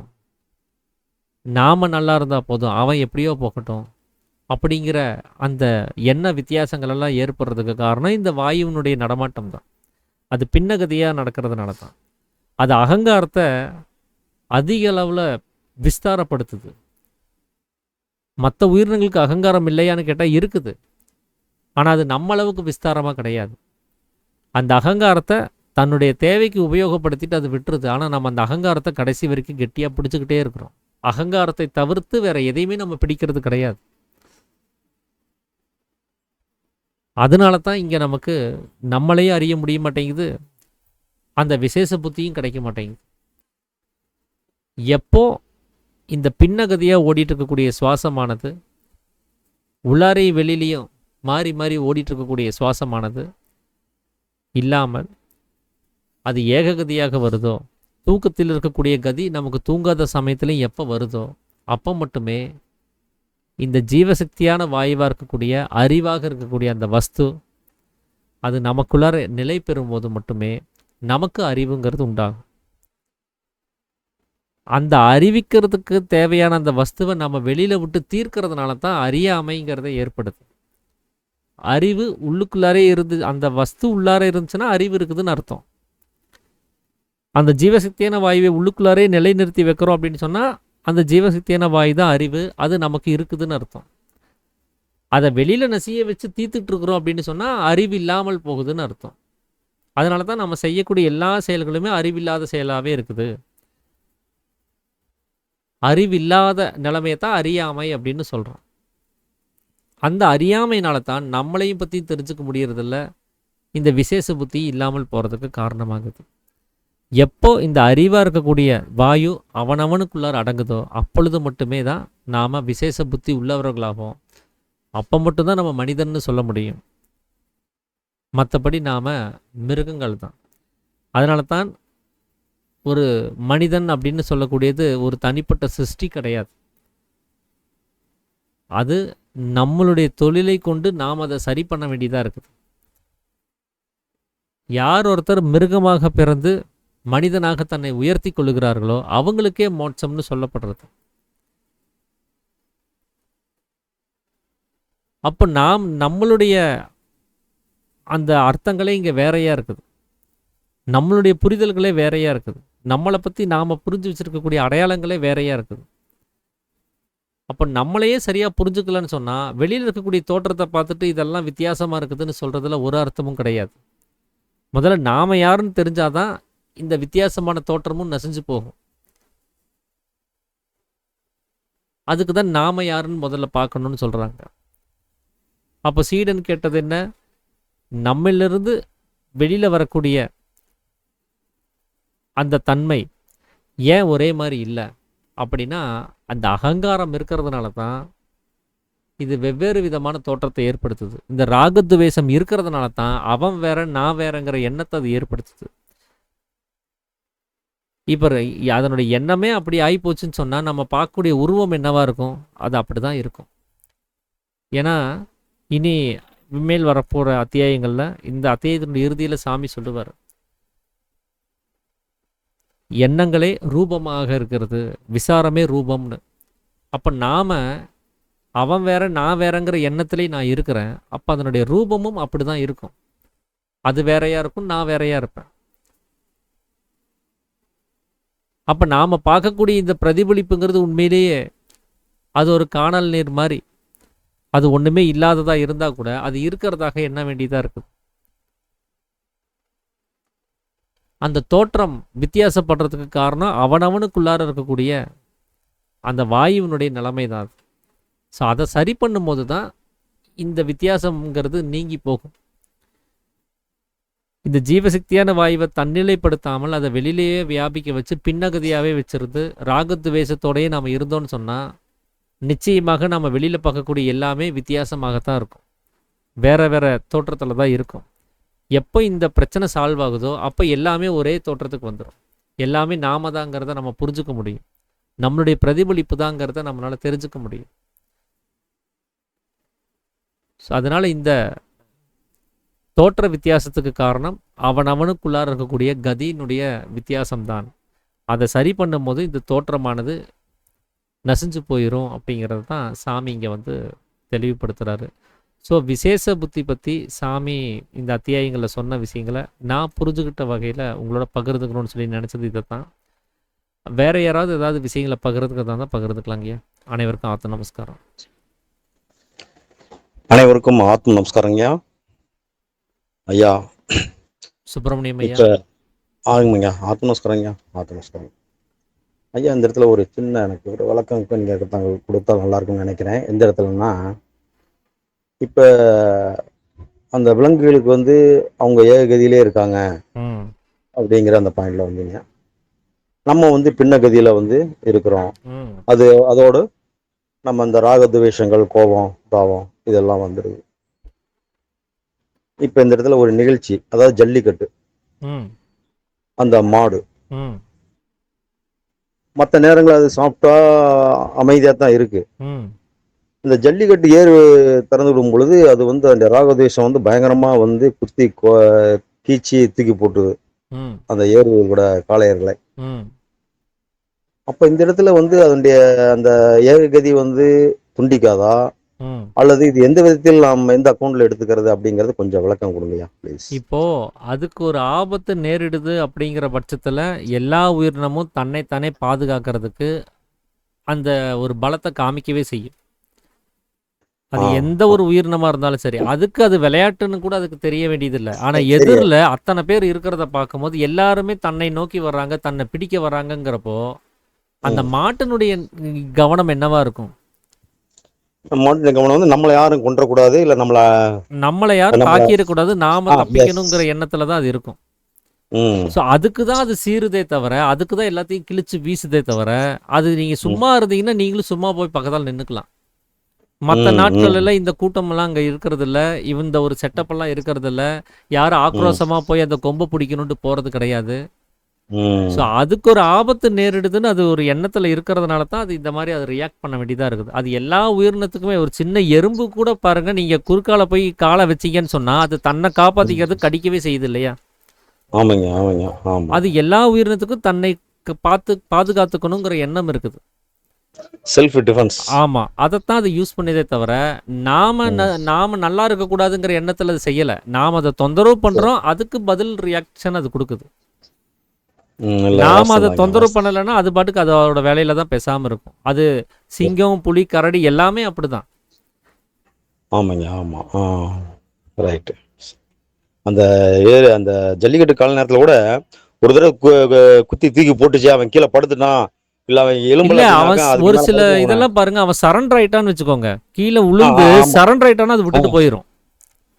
நாம் நல்லா இருந்தால் போதும், அவன் எப்படியோ போகட்டும் அப்படிங்கிற அந்த எண்ண வித்தியாசங்களெல்லாம் ஏற்படுறதுக்கு காரணம் இந்த வாயுவினுடைய நடமாட்டம் தான். அது பின்னகதியாக நடக்கிறதுனால தான். அது அகங்காரத்தை அதிக அளவில் விஸ்தாரப்படுத்துது. மற்ற உயிரினங்களுக்கு அகங்காரம் இல்லையான்னு கேட்டால் இருக்குது. ஆனால் அது நம்ம அளவுக்கு விஸ்தாரமாக கிடையாது. அந்த அகங்காரத்தை தன்னுடைய தேவைக்கு உபயோகப்படுத்திட்டு அது விட்டுருது. ஆனால் நம்ம அந்த அகங்காரத்தை கடைசி வரைக்கும் கெட்டியாக பிடிச்சிக்கிட்டே இருக்கிறோம். அகங்காரத்தை தவிர்த்து வேற எதையுமே நம்ம பிடிக்கிறது கிடையாது. அதனால தான் இங்கே நமக்கு நம்மளையே அறிய முடிய மாட்டேங்குது, அந்த விசேஷ புத்தியும் கிடைக்க மாட்டேங்குது. எப்போ இந்த பின்னகதியாக ஓடிட்டு இருக்கக்கூடிய சுவாசமானது உள்ளாரையும் வெளியிலையும் மாறி மாறி ஓடிட்டு இருக்கக்கூடிய சுவாசமானது இல்லாமல் அது ஏககதியாக வருதோ, தூக்கத்தில் இருக்கக்கூடிய கதி நமக்கு தூங்காத சமயத்துலையும் எப்போ வருதோ அப்போ மட்டுமே இந்த ஜீவசக்தியான வாயுவாக இருக்கக்கூடிய அறிவாக இருக்கக்கூடிய அந்த வஸ்து அது நமக்குள்ளார நிலை பெறும்போது மட்டுமே நமக்கு அறிவுங்கிறது உண்டாகும். அந்த அறிவிக்கிறதுக்கு தேவையான அந்த வஸ்துவை நம்ம வெளியில் விட்டு தீர்க்கிறதுனால தான் அறியாமைங்கிறத ஏற்படுது. அறிவு உள்ளுக்குள்ளாரே இருந்து, அந்த வஸ்து உள்ளாரே இருந்துச்சுன்னா அறிவு இருக்குதுன்னு அர்த்தம். அந்த ஜீவசக்தியான வாயுவை உள்ளுக்குள்ளாரே நிலைநிறுத்தி வைக்கிறோம் அப்படின்னு சொன்னால் அந்த ஜீவசக்தியான வாயு தான் அறிவு, அது நமக்கு இருக்குதுன்னு அர்த்தம். அதை வெளியில் நசிய வச்சு தீர்த்துட்டு இருக்கிறோம் அப்படின்னு சொன்னால் அறிவு இல்லாமல் போகுதுன்னு அர்த்தம். அதனால தான் நம்ம செய்யக்கூடிய எல்லா செயல்களுமே அறிவில்லாத செயலாகவே இருக்குது. அறிவில்லாத நிலைமையை தான் அறியாமை அப்படின்னு சொல்கிறோம். அந்த அறியாமையினால தான் நம்மளையும் பற்றி தெரிஞ்சுக்க முடியறதில்ல, இந்த விசேஷ புத்தி இல்லாமல் போகிறதுக்கு காரணமாகுது. எப்போ இந்த அறிவாக இருக்கக்கூடிய வாயு அவனவனுக்குள்ளார அடங்குதோ அப்பொழுது மட்டுமே தான் நாம் விசேஷ புத்தி உள்ளவர்களாகும். அப்போ மட்டும்தான் நம்ம மனிதன்னு சொல்ல முடியும். மற்றபடி நாம் மிருகங்கள் தான். அதனால தான் ஒரு மனிதன் அப்படின்னு சொல்லக்கூடியது ஒரு தனிப்பட்ட சிருஷ்டி கிடையாது. அது நம்மளுடைய தொழிலை கொண்டு நாம் அதை சரி பண்ண வேண்டியதாக இருக்குது. யார் ஒருத்தர் மிருகமாக பிறந்து மனிதனாக தன்னை உயர்த்தி கொள்ளுகிறார்களோ அவங்களுக்கே மோட்சம்னு சொல்லப்படுறது. அப்போ நாம் நம்மளுடைய அந்த அர்த்தங்களே இங்கே வேறையாக இருக்குது. நம்மளுடைய புரிதல்களே வேறையாக இருக்குது. நம்மளை பற்றி நாம் புரிஞ்சு வச்சுருக்கக்கூடிய அடையாளங்களே வேறையாக இருக்குது. அப்போ நம்மளையே சரியாக புரிஞ்சுக்கலன்னு சொன்னால் வெளியில் இருக்கக்கூடிய தோற்றத்தை பார்த்துட்டு இதெல்லாம் வித்தியாசமாக இருக்குதுன்னு சொல்கிறதுல ஒரு அர்த்தமும் கிடையாது. முதல்ல நாம் யாருன்னு தெரிஞ்சாதான் இந்த வித்தியாசமான தோற்றமும் நசிஞ்சு போகும். அதுக்கு தான் நாம் யாருன்னு முதல்ல பார்க்கணுன்னு சொல்கிறாங்க. அப்போ சீடன் கேட்டது என்ன? நம்மளிலிருந்து வெளியில் வரக்கூடிய அந்த தன்மை ஏன் ஒரே மாதிரி இல்லை அப்படின்னா, அந்த அகங்காரம் இருக்கிறதுனால தான் இது வெவ்வேறு விதமான தோற்றத்தை ஏற்படுத்துது. இந்த ராகத்வேஷம் இருக்கிறதுனால தான் அவன் வேற நான் வேறங்கிற எண்ணத்தை அது ஏற்படுத்துது. இப்போ அதனுடைய எண்ணமே அப்படி ஆகிப்போச்சுன்னு சொன்னால் நம்ம பார்க்கக்கூடிய உருவம் என்னவா இருக்கும்? அது அப்படி தான் இருக்கும். ஏன்னா இனி மேல் வரப்போகிற அத்தியாயங்களில் இந்த அத்தியாயத்தினுடைய இறுதியில் சாமி சொல்லுவார், எண்ணங்களே ரூபமாக இருக்கிறது, விசாரமே ரூபம்னு. அப்போ நாம் அவன் வேற நான் வேறங்கிற எண்ணத்திலே நான் இருக்கிறேன். அப்போ அதனுடைய ரூபமும் அப்படி தான் இருக்கும். அது வேறையாக இருக்கும், நான் வேறையாக இருப்பேன். அப்போ நாம் பார்க்கக்கூடிய இந்த பிரதிபலிப்புங்கிறது உண்மையிலேயே அது ஒரு காணல் நீர் மாதிரி. அது ஒன்றுமே இல்லாததாக இருந்தால் கூட அது இருக்கிறதாக எண்ண வேண்டியதாக இருக்குது. அந்த தோற்றம் வித்தியாசப்படுறதுக்கு காரணம் அவனவனுக்குள்ளார இருக்கக்கூடிய அந்த வாயுவினுடைய நிலைமை தான் அது. ஸோ அதை சரி பண்ணும்போது தான் இந்த வித்தியாசங்கிறது நீங்கி போகும். இந்த ஜீவசக்தியான வாயுவை தன்னிலைப்படுத்தாமல் அதை வெளியிலேயே வியாபிக்க வச்சு பின்னகதியாகவே வச்சிருந்து ராகத்வேஷத்தோடையே நாம் இருந்தோம்னு சொன்னால் நிச்சயமாக நம்ம வெளியில் பார்க்கக்கூடிய எல்லாமே வித்தியாசமாகத்தான் இருக்கும். வேற வேற தோற்றத்தில் தான் இருக்கும். எப்போ இந்த பிரச்சனை சால்வ் ஆகுதோ அப்போ எல்லாமே ஒரே தோற்றத்துக்கு வந்துடும். எல்லாமே நாம தாங்கிறத நம்ம புரிஞ்சுக்க முடியும். நம்மளுடைய பிரதிபலிப்பு தாங்கிறத நம்மளால் தெரிஞ்சுக்க முடியும். ஸோ அதனால் இந்த தோற்ற வித்தியாசத்துக்கு காரணம் அவனவனுக்குள்ளார இருக்கக்கூடிய கதியினுடைய வித்தியாசம்தான். அதை சரி பண்ணும் போது இந்த தோற்றமானது நசிஞ்சு போயிடும் அப்படிங்கிறது தான் சாமி இங்கே வந்து தெளிவுபடுத்துகிறாரு. ஸோ விசேஷ புத்தி பற்றி சாமி இந்த அத்தியாயங்களில் சொன்ன விஷயங்களை நான் புரிஞ்சுக்கிட்ட வகையில் உங்களோட பகிர்ந்துக்கணும்னு சொல்லி நினச்சது இதை தான். வேறு யாராவது ஏதாவது விஷயங்களை பகிர்ந்துக்கிறதா தான் பகிர்ந்துக்கலாங்கய்யா. அனைவருக்கும் ஆத்ம நமஸ்காரம். அனைவருக்கும் ஆத்ம நமஸ்காரங்கய்யா. ஐயா சுப்பிரமணியம் ஐயா. ஆகுங்கய்யா. ஆத்ம நமஸ்காரங்கய்யா. ஆத்ம நமஸ்காரம் ஐயா. இந்த இடத்துல ஒரு சின்ன எனக்கு ஒரு விளக்கம் நீங்கள் கொடுத்தா நல்லா இருக்கும்னு நினைக்கிறேன். எந்த இடத்துலன்னா, இப்போ அந்த விலங்குகளுக்கு வந்து அவங்க ஏககதியிலே இருக்காங்க அப்படிங்கிற அந்த பாயிண்ட்ல வந்துங்க, நம்ம வந்து பின்னகதியில வந்து இருக்கிறோம். அதோடு நம்ம அந்த ராகத்வேஷங்கள், கோபம், தாபம் இதெல்லாம் வந்துடுது. இப்போ இந்த இடத்துல ஒரு நிகழ்ச்சி, அதாவது ஜல்லிக்கட்டு, அந்த மாடு மற்ற நேரங்கள் அது சாப்பிட்டா அமைதியாக தான் இருக்கு. இந்த ஜல்லிக்கட்டு ஏறு திறந்து விடும் பொழுது அது வந்து அந்த ராகத்வேஷம் வந்து பயங்கரமா வந்து குத்தி கீச்சி தூக்கி போட்டுது அந்த ஏறுகளோட காளையர்களை. அப்ப இந்த இடத்துல வந்து அதனுடைய அந்த ஏககதி வந்து துண்டிக்காதா, அல்லது இது எந்த விதத்தில் நாம் எந்த அக்கௌண்ட்ல எடுத்துக்கிறது அப்படிங்கறது கொஞ்சம் விளக்கம் கொடுங்கய்யா ப்ளீஸ். இப்போ அதுக்கு ஒரு ஆபத்து நேரிடுது அப்படிங்கிற பட்சத்துல எல்லா உயிரினமும் தன்னைத்தானே பாதுகாக்கிறதுக்கு அந்த ஒரு பலத்தை காமிக்கவே செய்யும். அது எந்த ஒரு உயிரினமா இருந்தாலும் சரி, அதுக்கு அது விளையாட்டுன்னு கூட அதுக்கு தெரிய வேண்டியதில்லை. ஆனா எதிரில் அத்தனை பேர் இருக்கிறத பார்க்கும்போது எல்லாருமே தன்னை நோக்கி வர்றாங்க, தன்னை பிடிக்க வர்றாங்கங்கிறப்போ அந்த மாட்டினுடைய கவனம் என்னவா இருக்கும்? மாட்டின் கவனம் வந்து நம்மளை யாரும் கொன்றக்கூடாது, இல்லை நம்மளை யாரும் நம்மள தாக்கிடக்கூடாது, நாம எஸ். தப்பிக்கணுங்கிற எண்ணத்துல தான் அது இருக்கும். ம் ஸோ அதுக்கு தான் அது சீருதே தவிர, அதுக்கு தான் எல்லாத்தையும் கிழிச்சு வீசுதே தவிர, அது நீங்க ம் சும்மா இருந்தீங்கன்னா நீங்களும் சும்மா போய் பக்கத்தால் நின்றுக்கலாம். மற்ற ம் ம் நாட்கள்ல இந்த கூட்டமெல்லாம் அங்கே இருக்கிறது இல்ல, இந்த ஒரு செட்டப் எல்லாம் இருக்கிறது இல்ல, யாரும் ம் ஆக்ரோஷமா போய் அந்த கொம்பை பிடிக்கணும்ட்டு போறது கிடையாது. ஸோ ம் அதுக்கு ஒரு ஆபத்து நேரிடுதுன்னு அது ஒரு எண்ணத்துல இருக்கிறதுனால தான் அது இந்த மாதிரி அது ரியாக்ட் பண்ண வேண்டியதா இருக்குது. அது எல்லா உயிரினத்துக்குமே, ஒரு சின்ன எறும்பு கூட பாருங்க, நீங்க குறுக்கால போய் காலை வச்சீங்கன்னு சொன்னா அது தன்னை ம். காப்பாத்திக்கிறது கடிக்கவே செய்யுது இல்லையா? ஆமாங்க ஆமாங்க ஆமாம். அது எல்லா உயிரினத்துக்கும் தன்னை பாதுகாத்துக்கணுங்கிற எண்ணம் இருக்குது. Self defence. ஆமா. அதைத்தான் அது யூஸ் பண்ணுதே தவிர, நாம நல்லா இருக்கக்கூடாதுங்கிற எண்ணத்துல அது செய்யல. நாம அதை தொந்தரவு சரி. பண்றோம், அதுக்கு பதில் ரியாக்ஷன் அது கொடுக்குது. இல்லை நாம அதை வாஸ்தவம் தாங்க தொந்தரவு பண்ணலைன்னா அது பாட்டுக்கு அதோட வேலையில தான் பேசாம இருக்கும். அது சிங்கம், புலி, கரடி எல்லாமே அப்படிதான். ஆமாங்க ஆமாம். ரைட்டு. அந்த அந்த ஜல்லிக்கட்டு கால நேரத்தில் கூட ஒரு தடவை குத்தி தூக்கி போட்டுச்சு, அவன் கீழே படுத்துட்டான், இல்லை அவன் இல்ல, எலும்பெல்லாம் அவன் தின்னாக்கா அதுக்கு ஒரு மேலே சில படுத்து இதெல்லாம் பாருங்க, அவன் சரண்டர் ஆயிட்டான்னு வச்சுக்கோங்க, கீழே ஆ உளுந்து ஆமாம் சரண்டர் ஆயிட்டான்னா அது விட்டுட்டு ஆமாம் போயிடும்.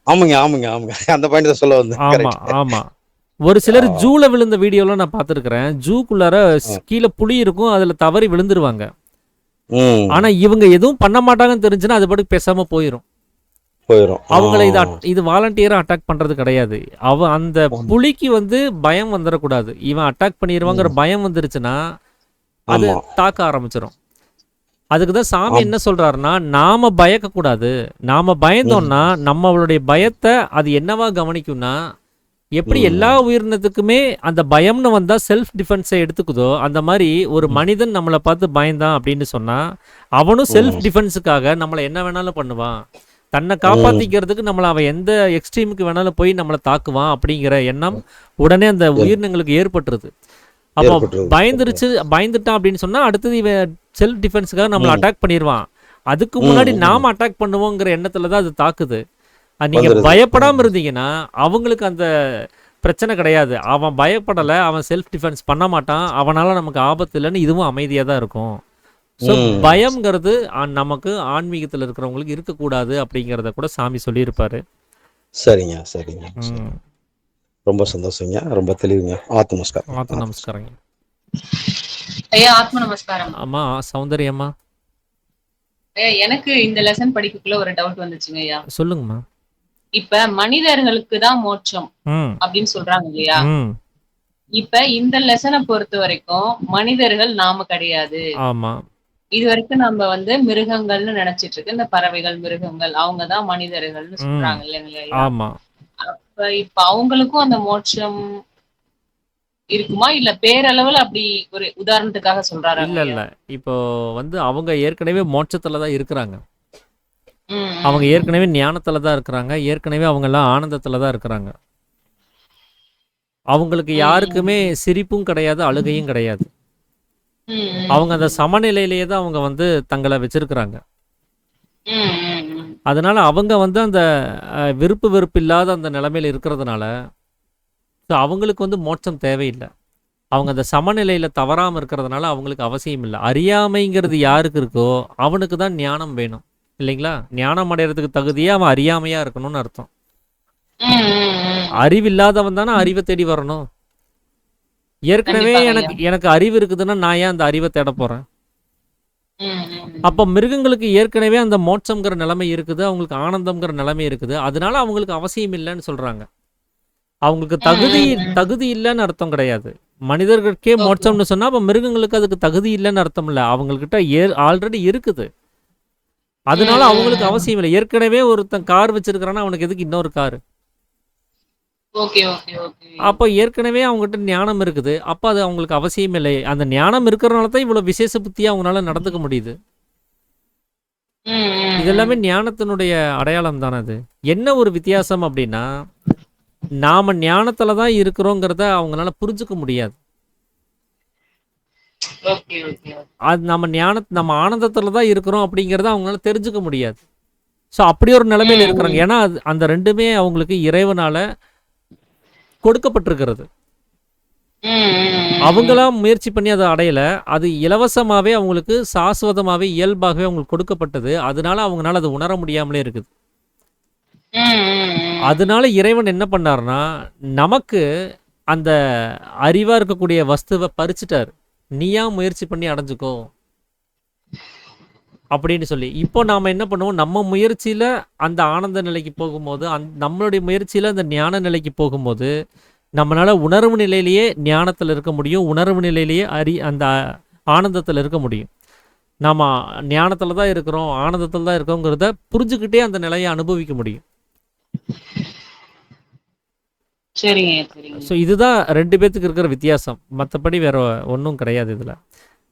ஆமாங்க ஆமாங்க ஆமாங்க அந்த பாயிண்ட் தான் சொல்ல வந்தேன். ஆமா கரெக்ட். ஆமா. ஒரு சிலர் ஜூல விழுந்த வீடியோலாம் நான் பார்த்துருக்கிறேன். ஜூக்குள்ளார கீழே புலி இருக்கும், அதுல தவறி விழுந்துருவாங்க. ம் ஆனா இவங்க எதுவும் பண்ண மாட்டாங்கன்னு தெரிஞ்சுன்னா அது பாட்டுக்கு பேசாம போயிடும். போயிடும். அவங்கள இது வாலண்டியரா அட்டாக் பண்றது கிடையாது. அந்த புலிக்கு பயம் வந்துடக்கூடாது, இவன் அட்டாக் பண்ணிடுவாங்கிற பயம் வந்துருச்சுன்னா அது ஆமாம் தாக்க ஆரம்பிச்சிடும். அதுக்கு தான் சாமி ஆம் என்ன சொல்றாருன்னா, நாம பயக்க கூடாது. நாம ம் பயந்தோம்னா நம்மளுடைய பயத்தை அது என்னவா கவனிக்கும்னா, எப்படி எல்லா ம் உயிரினத்துக்குமே அந்த பயம்னு வந்தா செல்ஃப் டிஃபென்ஸை எடுத்துக்குதோ, அந்த மாதிரி ஒரு ம் மனிதன் நம்மளை பார்த்து பயந்தான் அப்படின்னு சொன்னா அவனும் செல்ஃப் ம் டிஃபென்ஸுக்காக நம்மளை என்ன வேணாலும் பண்ணுவான். தன்னை ம் காப்பாத்திக்கிறதுக்கு நம்மளை அவன் எந்த எக்ஸ்ட்ரீமுக்கு வேணாலும் போய் நம்மளை தாக்குவான் அப்படிங்கிற எண்ணம் உடனே அந்த ஏற்- உயிரினங்களுக்கு ஏற்பட்டுருது. அப்போ ஏற்பட்டுருது. பயந்துட்டான் அப்படின்னு சொன்னா அடுத்தது இவன் செல்ஃப் டிஃபென்ஸுக்காக நம்மளை ம் அட்டாக் பண்ணிடுவான். அதுக்கு ம் முன்னாடி ம் நாம அட்டாக் பண்ணுவோங்கிற எண்ணத்துல தான் அது தாக்குது. நீங்க வந்துடுது. பயப்படாம இருந்தீங்கன்னா அவங்களுக்கு அந்த பிரச்சனை கிடையாது. அவன் பயப்படலை, அவன் செல்ஃப் டிஃபென்ஸ் பண்ண மாட்டான், அவனால நமக்கு ஆபத்து இல்லைன்னு இதுவும் அமைதியாக தான் இருக்கும். ஸோ ம் பயம்ங்கிறது நமக்கு ஆன்மீகத்தில் இருக்கிறவங்களுக்கு இருக்கக்கூடாது அப்படிங்கிறத கூட சாமி சொல்லியிருப்பாரு. சரிங்க சரிங்க சரி. ம். ரொம்ப சந்தோஷங்க, ரொம்ப தெளிவுங்க. ஆத்து நமஸ்காரம். ஆத்து நமஸ்காரங்க. ஐயா ஆத்ம நமஸ்காரம். அம்மா சௌந்தரியம்மா ஐயா எனக்கு இந்த லெசன் படிக்கக்குள்ள ஒரு டவுட் வந்துச்சுங்க ஐயா. சொல்லுங்கம்மா. இப்ப மனிதர்களுக்கு தான் மோட்சம் ம் அப்படின்னு சொல்றாங்க இல்லையா? ம் இப்ப இந்த லெசனை பொறுத்த வரைக்கும் மனிதர்கள் நாம கிடையாது. ஆமாம் இது வரைக்கும் நம்ம மிருகங்கள்னு நினைச்சிட்டு இருக்கு, இந்த பறவைகள், மிருகங்கள் அவங்கதான் மனிதர்கள்னு ம் சொல்றாங்க இல்லைங்களா ஐயா? ஆமாம். இப்ப அவங்களுக்கும் அந்த மோட்சம் இருக்குமா, இல்ல பேரளவுல அப்படி ஒரு உதாரணத்துக்காக சொல்றாங்க இல்லை ஐயா? இல்லை, இப்போ அவங்க ஏற்கனவே மோட்சத்தில் தான் இருக்கிறாங்க. ம், அவங்க ம், ஏற்கனவே ஞானத்தில் தான் இருக்கிறாங்க, ஏற்கனவே அவங்கெல்லாம் ஆனந்தத்தில் தான் இருக்கிறாங்க. அவங்களுக்கு ம், யாருக்குமே சிரிப்பும் கிடையாது, அழுகையும் கிடையாது. ம், அவங்க அந்த ம், சமநிலையிலேயே தான் அவங்க தங்களை வச்சிருக்கிறாங்க. ம், ம், ம். அதனால அவங்க அந்த விருப்பு வெறுப்பு இல்லாத அந்த நிலைமையில இருக்கிறதுனால ஸோ அவங்களுக்கு மோட்சம் தேவையில்லை. அவங்க அந்த சமநிலையில் தவறாமல் இருக்கிறதுனால அவங்களுக்கு அவசியம் இல்லை. அறியாமைங்கிறது யாருக்கு இருக்கோ அவனுக்கு தான் ஞானம் வேணும் இல்லைங்களா? ஞானம் அடைகிறதுக்கு தகுதியாக அவன் அறியாமையாக இருக்கணும்னு அர்த்தம். ம், ம், ம். அறிவில்லாதவன் தானே அறிவை தேடி வரணும். ஏற்கனவே கண்டிப்பாங்க ஐயா. எனக்கு அறிவு இருக்குதுன்னா நான் ஏன் அந்த அறிவை தேட போகிறேன்? ம், ம், ம். அப்போ மிருகங்களுக்கு ஏற்கனவே அந்த மோட்சம்ங்கிற நிலைமை இருக்குது, அவங்களுக்கு ஆனந்தம்ங்கிற நிலைமை இருக்குது, அதனால அவங்களுக்கு அவசியம் இல்லைன்னு சொல்கிறாங்க. அவங்களுக்கு ம், தகுதி ம், ம். தகுதி இல்லைன்னு அர்த்தம் கிடையாது. மனிதர்களுக்கே ஓகே. மோட்சம்னு சொன்னா அப்ப மிருகங்களுக்கு அதுக்கு தகுதி இல்லைன்னு அர்த்தம் இல்லை. அவங்கக்கிட்ட ஆல்ரெடி இருக்குது, ம், அதனால அவங்களுக்கு ம், ம். அவசியம் இல்லை. ஏற்கனவே ஒருத்தன் கார் வச்சிருக்கிறான்னா அவனுக்கு எதுக்கு இன்னொரு கார்? Okay, okay, okay. அப்போ ஏற்கனவே அவங்ககிட்ட ஞானம் இருக்குது, அப்போ அது அவங்களுக்கு அவசியம் இல்லை. அந்த ஞானம் இருக்கிறனால தான் இவ்வளோ விசேஷ புத்தியாக அவங்களால நடந்துக்க முடியுது. ம், ம், இதெல்லாமே ம். ஞானத்தினுடைய அடையாளம் தானே. அது என்ன ஒரு வித்தியாசம் அப்படின்னா, நாம ஞானத்துல தான் இருக்கிறோங்கிறத அவங்களால புரிஞ்சுக்க முடியாது. Okay, okay, okay. அது நம்ம ஆனந்தத்துல தான் இருக்கிறோம் அப்படிங்கிறத அவங்களால தெரிஞ்சுக்க முடியாது. ஸோ அப்படி ஒரு நிலைமையில ம், இருக்கிறாங்க. ம். ஏன்னா அந்த ரெண்டுமே அவங்களுக்கு இறைவனால கொடுக்கப்பட்டிருக்கிறது. அவங்களா முயற்சி பண்ணி அதை அடையல. அது இலவசமாவே அவங்களுக்கு சாஸ்வதமாவே இயல்பாகவே அவங்களுக்கு கொடுக்கப்பட்டது. அதனால அவங்கனால அதை உணர முடியாமலே இருக்குது. அதனால இறைவன் என்ன பண்ணாருன்னா, நமக்கு அந்த அறிவா இருக்கக்கூடிய வஸ்துவ பறிச்சுட்டாரு. நீயா முயற்சி பண்ணி அடைஞ்சுக்கோ அப்படின்னு சொல்லி. இப்போ நாம என்ன பண்ணுவோம், நம்ம முயற்சியில அந்த ஆனந்த நிலைக்கு போகும்போது, நம்மளுடைய முயற்சியில அந்த ஞான நிலைக்கு போகும்போது, நம்மளால உணர்வு நிலையிலேயே ஞானத்துல இருக்க முடியும். உணர்வு நிலையிலேயே அந்த ஆனந்தத்துல இருக்க முடியும். நாம ஞானத்துல தான் இருக்கிறோம், ஆனந்தத்துல தான் இருக்கோங்கிறத புரிஞ்சுக்கிட்டே அந்த நிலையை அனுபவிக்க முடியும். சரிங்க, சரிங்க. ஸோ இதுதான் 2 பேத்துக்கு இருக்கிற வித்தியாசம். மற்றபடி வேற ஒன்றும் கிடையாது இதுல.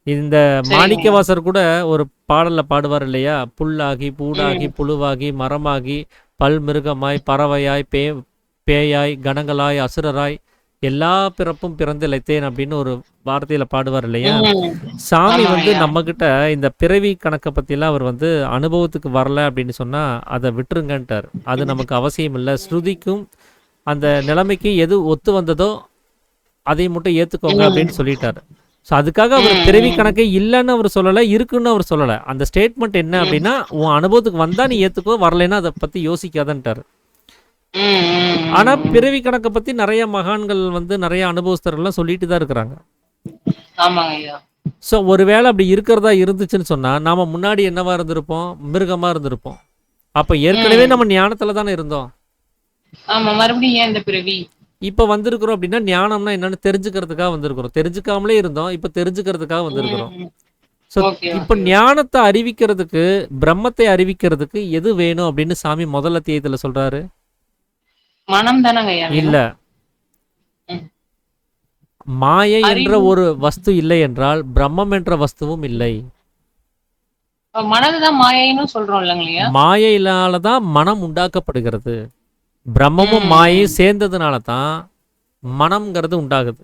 இந்த சரிங்க. மாணிக்கவாசர் கூட ஒரு பாடல்ல பாடுவார் இல்லையா, புல்லாகி பூடாகி புழுவாகி மரமாகி பல்மிருகமாய் பறவையாய் பேயாய் கணங்களாய் அசுரராய் எல்லா பிறப்பும் பிறந்திழைத்தேன் அப்படின்னு ஒரு வார்த்தையில பாடுவார் இல்லையா. சாமி ஆமா வந்து ஐயா. நம்ம கிட்ட இந்த பிறவி கணக்கை பத்திலாம் அவர் வந்து அனுபவத்துக்கு வரல அப்படின்னு சொன்னா அதை விட்டுருங்கன்ட்டார். அது நமக்கு அவசியம் இல்லை. ஸ்ருதிக்கும் அந்த நிலைமைக்கு எது ஒத்து வந்ததோ அதை மட்டும் ஏத்துக்கோங்க அப்படின்னு சொல்லிட்டாரு. ஸோ அதுக்காக அவர் பிறவி கணக்கே இல்லைன்னு அவர் சொல்லலை, இருக்குன்னு அவர் சொல்லலை. அந்த ஸ்டேட்மெண்ட் என்ன அப்படின்னா, உன் அனுபவத்துக்கு வந்தா நீ ஏத்துக்கோ, வரலைன்னா அதை பத்தி யோசிக்காதன்ட்டாரு. ஆனா பிறவி கணக்கை பத்தி நிறைய மகான்கள் வந்து நிறைய அனுபவஸ்தர்கள்லாம் சொல்லிட்டு தான் இருக்கிறாங்க. ஆமாங்க ஐயா. ஸோ ஒருவேளை அப்படி இருக்கிறதா இருந்துச்சுன்னு சொன்னா நாம முன்னாடி என்னவா இருந்திருப்போம், மிருகமா இருந்திருப்போம். அப்ப ஏற்கனவே நம்ம ஞானத்துல தானே இருந்தோம். ஆமா, மறுபடியும் ஏன் இந்த பிறவி? இப்ப வந்திருக்கிறோம் அப்படின்னா ஞானம்னா என்னன்னு தெரிஞ்சுக்கிறதுக்காக வந்திருக்கிறோம். தெரிஞ்சுக்காமலே இருந்தோம், இப்ப தெரிஞ்சுக்கிறதுக்காக வந்திருக்கிறோம். ஸோ ஓகே, இப்ப ஓகே. ஞானத்தை அறிவிக்கிறதுக்கு, பிரம்மத்தை அறிவிக்கிறதுக்கு எது வேணும் அப்படின்னு சாமி முதல் அத்தியாயத்துல சொல்றாரு. மனம் தானங்க ஐயா வேணும்? இல்ல, ம். மாயை என்ற அறிவு. ஒரு வஸ்து இல்லை என்றால் பிரம்மம் என்ற வஸ்துவும் இல்லை. மனதுதான் மாயைன்னு சொல்றோம் இல்லைங்கய்யா? மாயையினால தான் மனம் உண்டாக்கப்படுகிறது. பிரம்மமும் மாயையும் சேர்ந்ததுனால தான் மனம்ங்கிறது உண்டாகுது.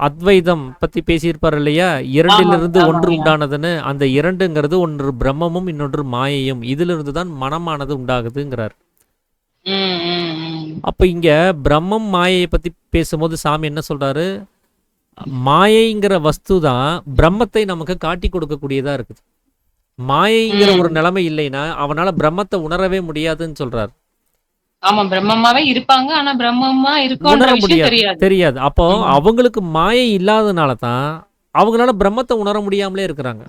அத்வைதம் பத்தி பேசியிருப்பார் இல்லையா, இரண்டிலிருந்து ஆமா, ஒன்று ஆமாங்க. உண்டானதுன்னு. அந்த இரண்டுங்கிறது ஒன்று பிரம்மமும் இன்னொன்று மாயையும், இதிலிருந்து தான் மனமானது உண்டாகுதுங்கிறார். அப்ப இங்க பிரம்மம் மாயையை பத்தி பேசும்போது சாமி என்ன சொல்றாரு, மாயைங்கிற வஸ்து தான் பிரம்மத்தை நமக்கு காட்டி கொடுக்கக்கூடியதா இருக்குது. மாயைங்கிற ஒரு நிலைமை இல்லைன்னா அவனால பிரம்மத்தை உணரவே முடியாதுன்னு சொல்றாரு. ஆமா, பிரம்மமாவே இருப்பாங்க. ஆனா பிரம்மமா இருக்கோன்ற உணர விஷயம் முடியாது, தெரியாது. தெரியாது. அப்போ அவங்களுக்கு மாயை இல்லாதனால தான் அவங்களால பிரம்மத்தை உணர முடியாமலே இருக்கிறாங்க.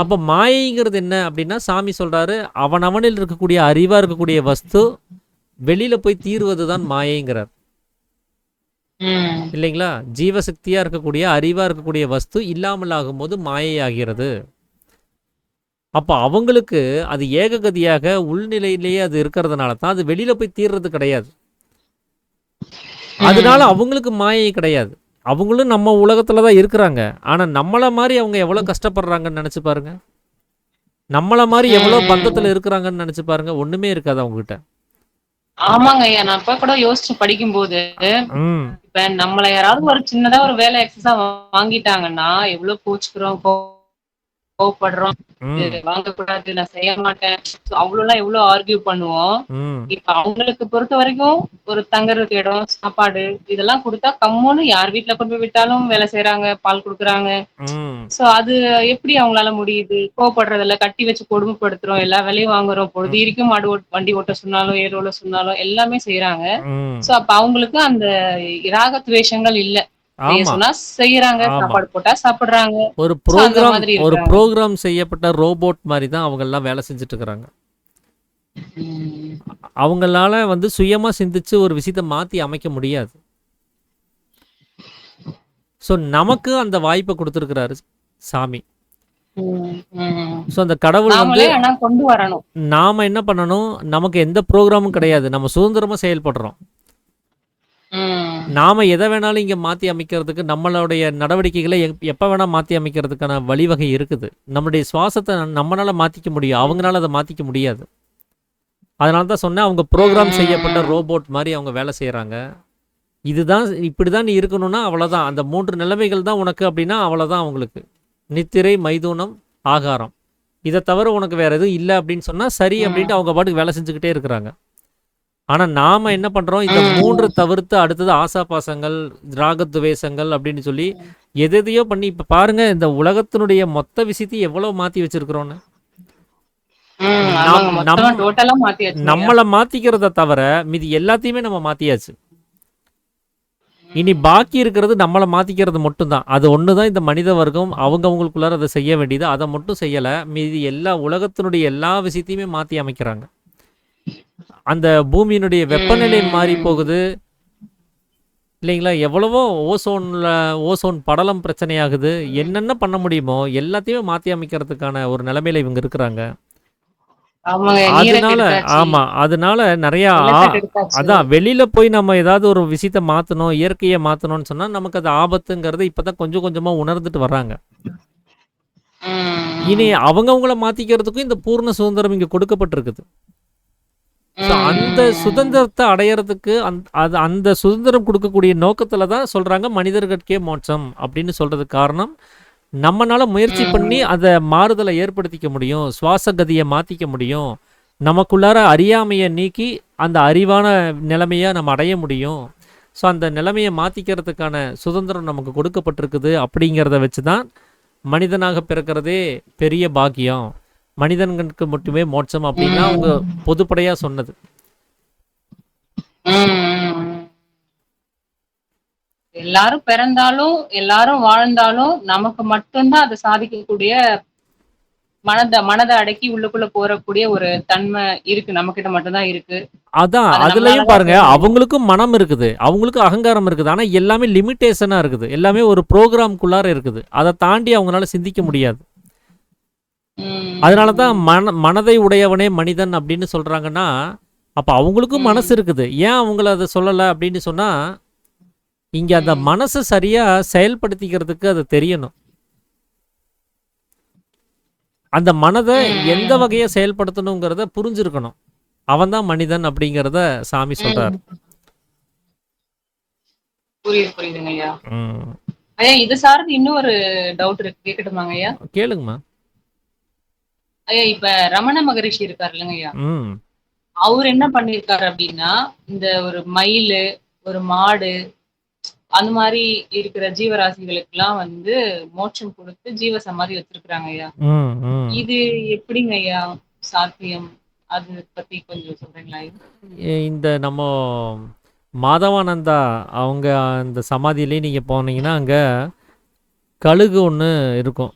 அப்ப மாயைங்கிறது என்ன அப்படின்னா சாமி சொல்றாரு, அவனில் இருக்கக்கூடிய அறிவா இருக்கக்கூடிய வஸ்து வெளியில போய் தீர்வதுதான் மாயைங்கிறார். இல்லைங்களா? ஜீவசக்தியா இருக்கக்கூடிய அறிவா இருக்கக்கூடிய வஸ்து இல்லாமல் ஆகும்போது மாயை ஆகிறது. அப்ப அவங்களுக்கு அது ஏககதியாக உள்நிலையிலேயே அது இருக்கிறதுனால தான் அது வெளியில போய் தீர்றது கிடையாது. அதனால அவங்களுக்கு மாயை கிடையாது. அவங்களும் நம்ம உலகத்துல தான் இருக்கிறாங்க. ஆனா நம்மள மாதிரி அவங்க எவ்வளவு கஷ்டப்படுறாங்கன்னு நினைச்சு பாருங்க. நம்மள மாதிரி எவ்வளவு பந்தத்துல இருக்கிறாங்கன்னு நினைச்சு பாருங்க. ஒண்ணுமே இருக்காது அவங்க கிட்ட. ஆமாங்க ஐயா. நான் இப்ப கூட யோசிச்சு படிக்கும்போது, இப்ப நம்மள யாராவது ஒரு சின்னதா ஒரு வேலை எக்ஸஸா வாங்கிட்டாங்கன்னா எவ்வளவு கோச்சுக்கிறோம், கோவப்படுறோம். வாங்கக்கூடாது, நான் செய்ய மாட்டேன், அவ்வளவு எவ்வளவு ஆர்கியூ பண்ணுவோம். இப்ப அவங்களுக்கு பொறுத்த வரைக்கும் ஒரு தங்கறதுக்கு இடம், சாப்பாடு இதெல்லாம் கொடுத்தா கம்முன்னு யார் வீட்டுல கொண்டு போய் விட்டாலும் வேலை செய்யறாங்க, பால் கொடுக்குறாங்க. சோ அது எப்படி அவங்களால முடியுது? கோவப்படுறதில்ல, கட்டி வச்சு கொடுமைப்படுத்துறோம், எல்லா வேலையும் வாங்குறோம், பொழுதிக்கும் வண்டி ஓட்ட சொன்னாலும் ஏரோல சொன்னாலும் எல்லாமே செய்யறாங்க. சோ அப்ப அவங்களுக்கு அந்த ராகத்வேஷங்கள் இல்ல. சொன்னா செய்யறாங்க, சாப்பாடு போட்டா சாப்பிடுறாங்க. ஒரு ப்ரோக்ராம் செய்யப்பட்ட ரோபோட் மாதிரி தான் அவங்க எல்லாம் வேலை செஞ்சுட்டு இருக்கிறாங்க. அவங்களால வந்து சுயமா சிந்திச்சு ஒரு விஷயத்தை மாத்தி அமைக்க முடியாது. சோ நமக்கு அந்த வாய்ப்பை கொடுத்திருக்கிறாரு சாமி. சோ அந்த கடவுள் வந்து கொண்டு வரணும். நாம என்ன பண்ணணும், நமக்கு எந்த ப்ரோக்ராமும் கிடையாது, நம்ம சுதந்திரமா செயல்படுறோம். நாம எதை வேணாலும் இங்க மாத்தி அமைக்கிறதுக்கு, நம்மளுடைய நடவடிக்கைகளை எப்ப வேணா மாத்தி அமைக்கிறதுக்கான வழிவகை இருக்குது. நம்மளுடைய சுவாசத்தை நம்மளால மாத்திக்க முடியும், அவங்களால அதை மாத்திக்க முடியாது. அதனால தான் சொன்னேன், அவங்க ப்ரோக்ராம் செய்யப்பட்ட ரோபோட் மாதிரி அவங்க வேலை செய்யறாங்க. இதுதான் இப்படிதான் நீ இருக்கணும்னா அவ்வளவுதான், அந்த 3 நிலைமைகள் தான் உனக்கு அப்படின்னா அவ்வளவுதான். அவங்களுக்கு நித்திரை, மைதுனம், ஆகாரம், இதை தவிர உனக்கு வேற எதுவும் இல்லை அப்படின்னு சொன்னா சரி அப்படின்ட்டு அவங்க பாட்டுக்கு வேலை செஞ்சுக்கிட்டே இருக்கிறாங்க. ஆனா நாம என்ன பண்றோம், இந்த 3 தவிர்த்து அடுத்தது ஆசாபாசங்கள், ராகத்வேஷங்கள் அப்படின்னு சொல்லி எதையோ பண்ணி இப்ப பாருங்க, இந்த உலகத்தினுடைய மொத்த விஷயத்தையும் எவ்வளவு மாத்தி வச்சிருக்கிறோம்னு. ஆமாங்க. நம் மொத்தமா நம் டோட்டலா மாத்தியாச்சுங்கய்யா. நம்மள மாத்திக்கிறத தவிர மீதி எல்லாத்தையுமே நம்ம மாத்தியாச்சு. இனி பாக்கி இருக்கிறது நம்மள மாத்திக்கிறது மட்டும்தான். அது ஒண்ணுதான் இந்த மனித வர்க்கம் அவங்களுக்குள்ளார அதை செய்ய வேண்டியது. அதை மட்டும் செய்யல. மீதி எல்லா உலகத்தினுடைய எல்லா விஷயத்தையுமே மாத்தி அமைக்கிறாங்க. அந்த பூமியினுடைய வெப்பநிலை மாறி போகுது இல்லைங்களா? எவ்வளவோ ஓசோன் படலம் பிரச்சனையாகுது. என்னென்ன பண்ண முடியுமோ எல்லாத்தையுமே மாத்தி அமைக்கிறதுக்கான ஒரு நிலைமையில இவங்க இருக்கிறாங்க. ஆமாங்க. நீரை அதனால கெடுத்தாச்சு. ஆமா. அதனால நிறைய நிலத்தை கெடுத்தாச்சு. அதான் வெளியில போய் நம்ம ஏதாவது ஒரு விஷயத்த மாத்தணும், இயற்கையை மாத்தணும்னு சொன்னா நமக்கு அது ஆபத்துங்கிறது இப்பதான் கொஞ்சம் கொஞ்சமா உணர்ந்துட்டு வர்றாங்க. இனி அவங்கவங்கள மாத்திக்கிறதுக்கும் இந்த பூர்ண சுதந்திரம் இங்க கொடுக்கப்பட்டிருக்குது. ஸோ அந்த சுதந்திரத்தை அடையறதுக்கு அந்த சுதந்திரம் கொடுக்கக்கூடிய நோக்கத்துல தான் சொல்றாங்க மனிதர்களுக்கே மோட்சம் அப்படின்னு சொல்றதுக்கு காரணம், நம்மனால முயற்சி பண்ணி அதை மாறுதலை ஏற்படுத்திக்க முடியும், சுவாச கதியை மாத்திக்க முடியும், நமக்குள்ளார அறியாமையை நீக்கி அந்த அறிவான நிலைமையை நம்ம அடைய முடியும். ஸோ அந்த நிலைமையை மாத்திக்கிறதுக்கான சுதந்திரம் நமக்கு கொடுக்கப்பட்டிருக்குது. அப்படிங்கிறத வச்சு தான் மனிதனாக பிறக்கிறதே பெரிய பாக்கியம், மனிதனுக்கு மட்டுமே மோட்சம் அப்படின்னா அவங்க பொதுப்படையா சொன்னது. எல்லாரும் பிறந்தாலும் எல்லாரும் வாழ்ந்தாலும் நமக்கு மட்டும்தான் அதை சாதிக்கக்கூடிய மனதை அடக்கி உள்ளுக்குள்ள போறக்கூடிய ஒரு தன்மை இருக்கு, நம்ம கிட்ட மட்டும்தான் இருக்கு. அதான் அது அதுலயும் நம்மளால பாருங்க, அவங்களுக்கும் மனம் இருக்குது, அவங்களுக்கும் அகங்காரம் இருக்குது. ஆனா எல்லாமே லிமிட்டேஷனா இருக்குது, எல்லாமே ஒரு ப்ரோக்ராம்குள்ளார இருக்குது. அதை தாண்டி அவங்களால சிந்திக்க முடியாது. அதனாலதான் மனதை உடையவனே மனிதன் அப்படின்னு சொல்றாங்கன்னா, அப்ப அவங்களுக்கும் மனசு இருக்குது. ஏன் அவங்கள அதை சொல்லல அப்படின்னு சொன்னா, இங்க அந்த மனசை சரியா செயல்படுத்திக்கிறதுக்கு அது தெரியணும். அந்த மனதை எந்த வகையை செயல்படுத்தணுங்கிறத புரிஞ்சிருக்கணும். அவன் தான் மனிதன் அப்படிங்கிறத சாமி சொல்றாரு. புரியுதுங்க ஐயா. ஐயா, இது சார்ந்து இன்னும் ஒரு டவுட் இருக்கு, கேட்கட்டுமாங்க ஐயா? கேளுங்கம்மா. ஐயா, இப்ப ரமண மகரிஷி இருக்காரு இல்லைங்க ஐயா, அவர் என்ன பண்ணிருக்காரு அப்படின்னா, இந்த ஒரு மயில், ஒரு மாடு, அந்த மாதிரி இருக்கிற ஜீவராசிகளுக்கு எல்லாம் வந்து மோட்சம் கொடுத்து ஜீவ சமாதி வச்சிருக்காங்க ஐயா. இது எப்படிங்க ஐயா சாத்தியம்? அது பத்தி கொஞ்சம் சொல்றீங்களா? இந்த நம்ம மாதவானந்தா அவங்க அந்த சமாதியிலேயே நீங்க போனீங்கன்னா அங்க கழுகு ஒன்று இருக்கும்.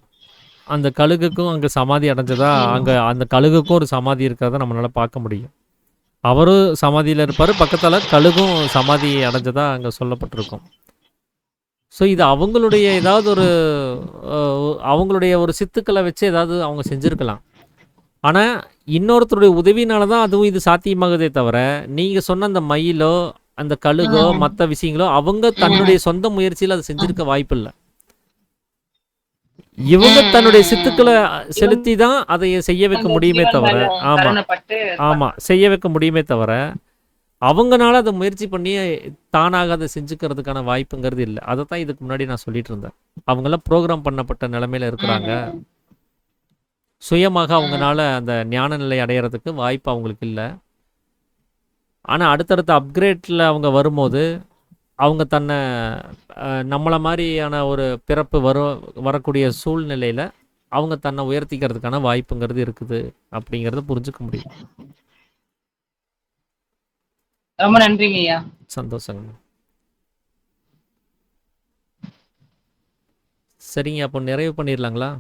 அந்த கழுகுக்கும் அங்கே சமாதி அடைஞ்சதா, அங்கே அந்த கழுகுக்கும் ஒரு சமாதி இருக்கிறத நம்மளால பார்க்க முடியும். அவரும் சமாதியில் இருப்பார், பக்கத்தில் கழுகும் சமாதி அடைஞ்சதா அங்கே சொல்லப்பட்டிருக்கும். ஸோ இது அவங்களுடைய ஏதாவது ஒரு அவங்களுடைய ஒரு சித்துக்களை வச்சு ஏதாவது அவங்க செஞ்சுருக்கலாம். ஆனால் இன்னொருத்தருடைய உதவினால தான் அதுவும் இது சாத்தியமாகுதே தவிர, நீங்கள் சொன்ன அந்த மயிலோ அந்த கழுகோ மற்ற விஷயங்களோ அவங்க தன்னுடைய சொந்த முயற்சியில் அதை செஞ்சிருக்க வாய்ப்பு இல்லை. இவங்க தன்னுடைய சித்துக்களை செலுத்தி தான் அதை செய்ய வைக்க முடியுமே தவிர, ஆமா செய்ய வைக்க முடியுமே தவிர, அவங்கனால அதை முயற்சி பண்ணி தானாக அதை செஞ்சுக்கிறதுக்கான வாய்ப்புங்கிறது இல்லை. அதைத்தான் இதுக்கு முன்னாடி நான் சொல்லிட்டு இருந்தேன். அவங்கெல்லாம் ப்ரோக்ராம் பண்ணப்பட்ட நிலைமையில இருக்கிறாங்க. சுயமாக அவங்கனால அந்த ஞான நிலை அடையிறதுக்கு வாய்ப்பு அவங்களுக்கு இல்லை. ஆனால் அடுத்தடுத்த அப்கிரேட்ல அவங்க வரும்போது அவங்க தன்னை நம்மளை மாதிரியான ஒரு பிறப்பு வரக்கூடிய சூழ்நிலையில் அவங்க தன்னை உயர்த்திக்கிறதுக்கான வாய்ப்புங்கிறது இருக்குது அப்படிங்கிறத புரிஞ்சுக்க முடியும். ரொம்ப நன்றிங்க ஐயா. சந்தோஷங்க. சரிங்க, அப்போ நிறைவு பண்ணிடலாங்களா?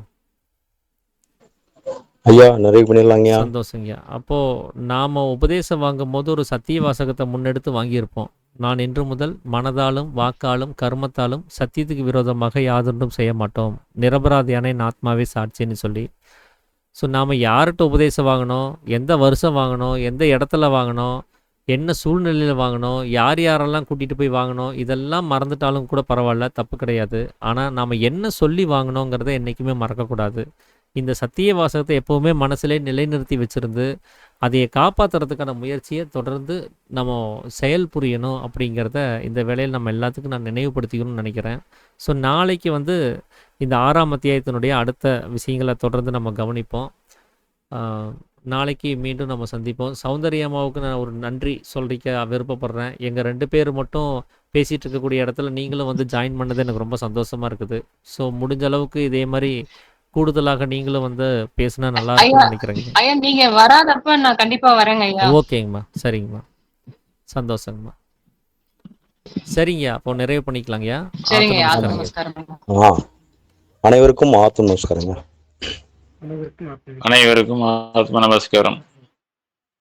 ஐயா நிறைவு பண்ணிடலாங்க. சந்தோஷங்க. அப்போ நாம உபதேசம் வாங்கும் போது ஒரு சத்திய வாசகத்தை முன்னெடுத்து வாங்கியிருப்போம். நான் இன்று முதல் மனதாலும் வாக்காலும் கர்மத்தாலும் சத்தியத்துக்கு விரோதமாக யாதொன்றும் செய்ய மாட்டோம், நிரபராதியான என் ஆத்மாவே சாட்சின்னு சொல்லி. ஸோ நாம் யார்கிட்ட உபதேசம் வாங்கணும், எந்த வருஷம் வாங்கணும், எந்த இடத்துல வாங்கணும், என்ன சூழ்நிலையில் வாங்கணும், யார் யாரெல்லாம் கூட்டிகிட்டு போய் வாங்கணும், இதெல்லாம் மறந்துட்டாலும் கூட பரவாயில்ல, தப்பு கிடையாது. ஆனால் நாம் என்ன சொல்லி வாங்கணுங்கிறத என்றைக்குமே மறக்கக்கூடாது. இந்த சத்திய வாசகத்தை எப்போவுமே மனசிலே நிலைநிறுத்தி வச்சுருந்து அதையை காப்பாற்றுறதுக்கான முயற்சியை தொடர்ந்து நம்ம செயல் புரியணும் அப்படிங்கிறத இந்த வேளையில் நம்ம எல்லாத்துக்கும் நான் நினைவுபடுத்திக்கணும்னு நினைக்கிறேன். ஸோ நாளைக்கு இந்த 6ஆம் அத்தியாயத்தினுடைய அடுத்த விஷயங்களை தொடர்ந்து நம்ம கவனிப்போம். நாளைக்கு மீண்டும் நம்ம சந்திப்போம். சௌந்தர்யம்மாவுக்கு நான் ஒரு நன்றி சொல்லிக்க விருப்பப்படுறேன். எங்கள் 2 பேர் மட்டும் பேசிகிட்டு இருக்கக்கூடிய இடத்துல நீங்களும் வந்து ஜாயின் பண்ணது எனக்கு ரொம்ப சந்தோஷமாக இருக்குது. ஸோ முடிஞ்ச அளவுக்கு இதே மாதிரி கூடுதலாக நீங்களும் வந்து பேசினா நல்லா ஐயா இருக்கும்னு நினைக்கிறேங்க. ஐயா நீங்க வராதப்ப நான் கண்டிப்பா வரேங்க ஐயா. ஓகேங்கம்மா, சரிங்கம்மா, சந்தோஷங்கம்மா. சரிங்க, அப்போ நிறைவு பண்ணிக்கலாங்கய்யா. சரிங்க ஐயா. ஆத்ம நமஸ்காரம். நமஸ்காரம். அனைவருக்கும் ஆத்ம நமஸ்காரங்க. அனைவருக்கும் ஆத்ம நமஸ்காரம்.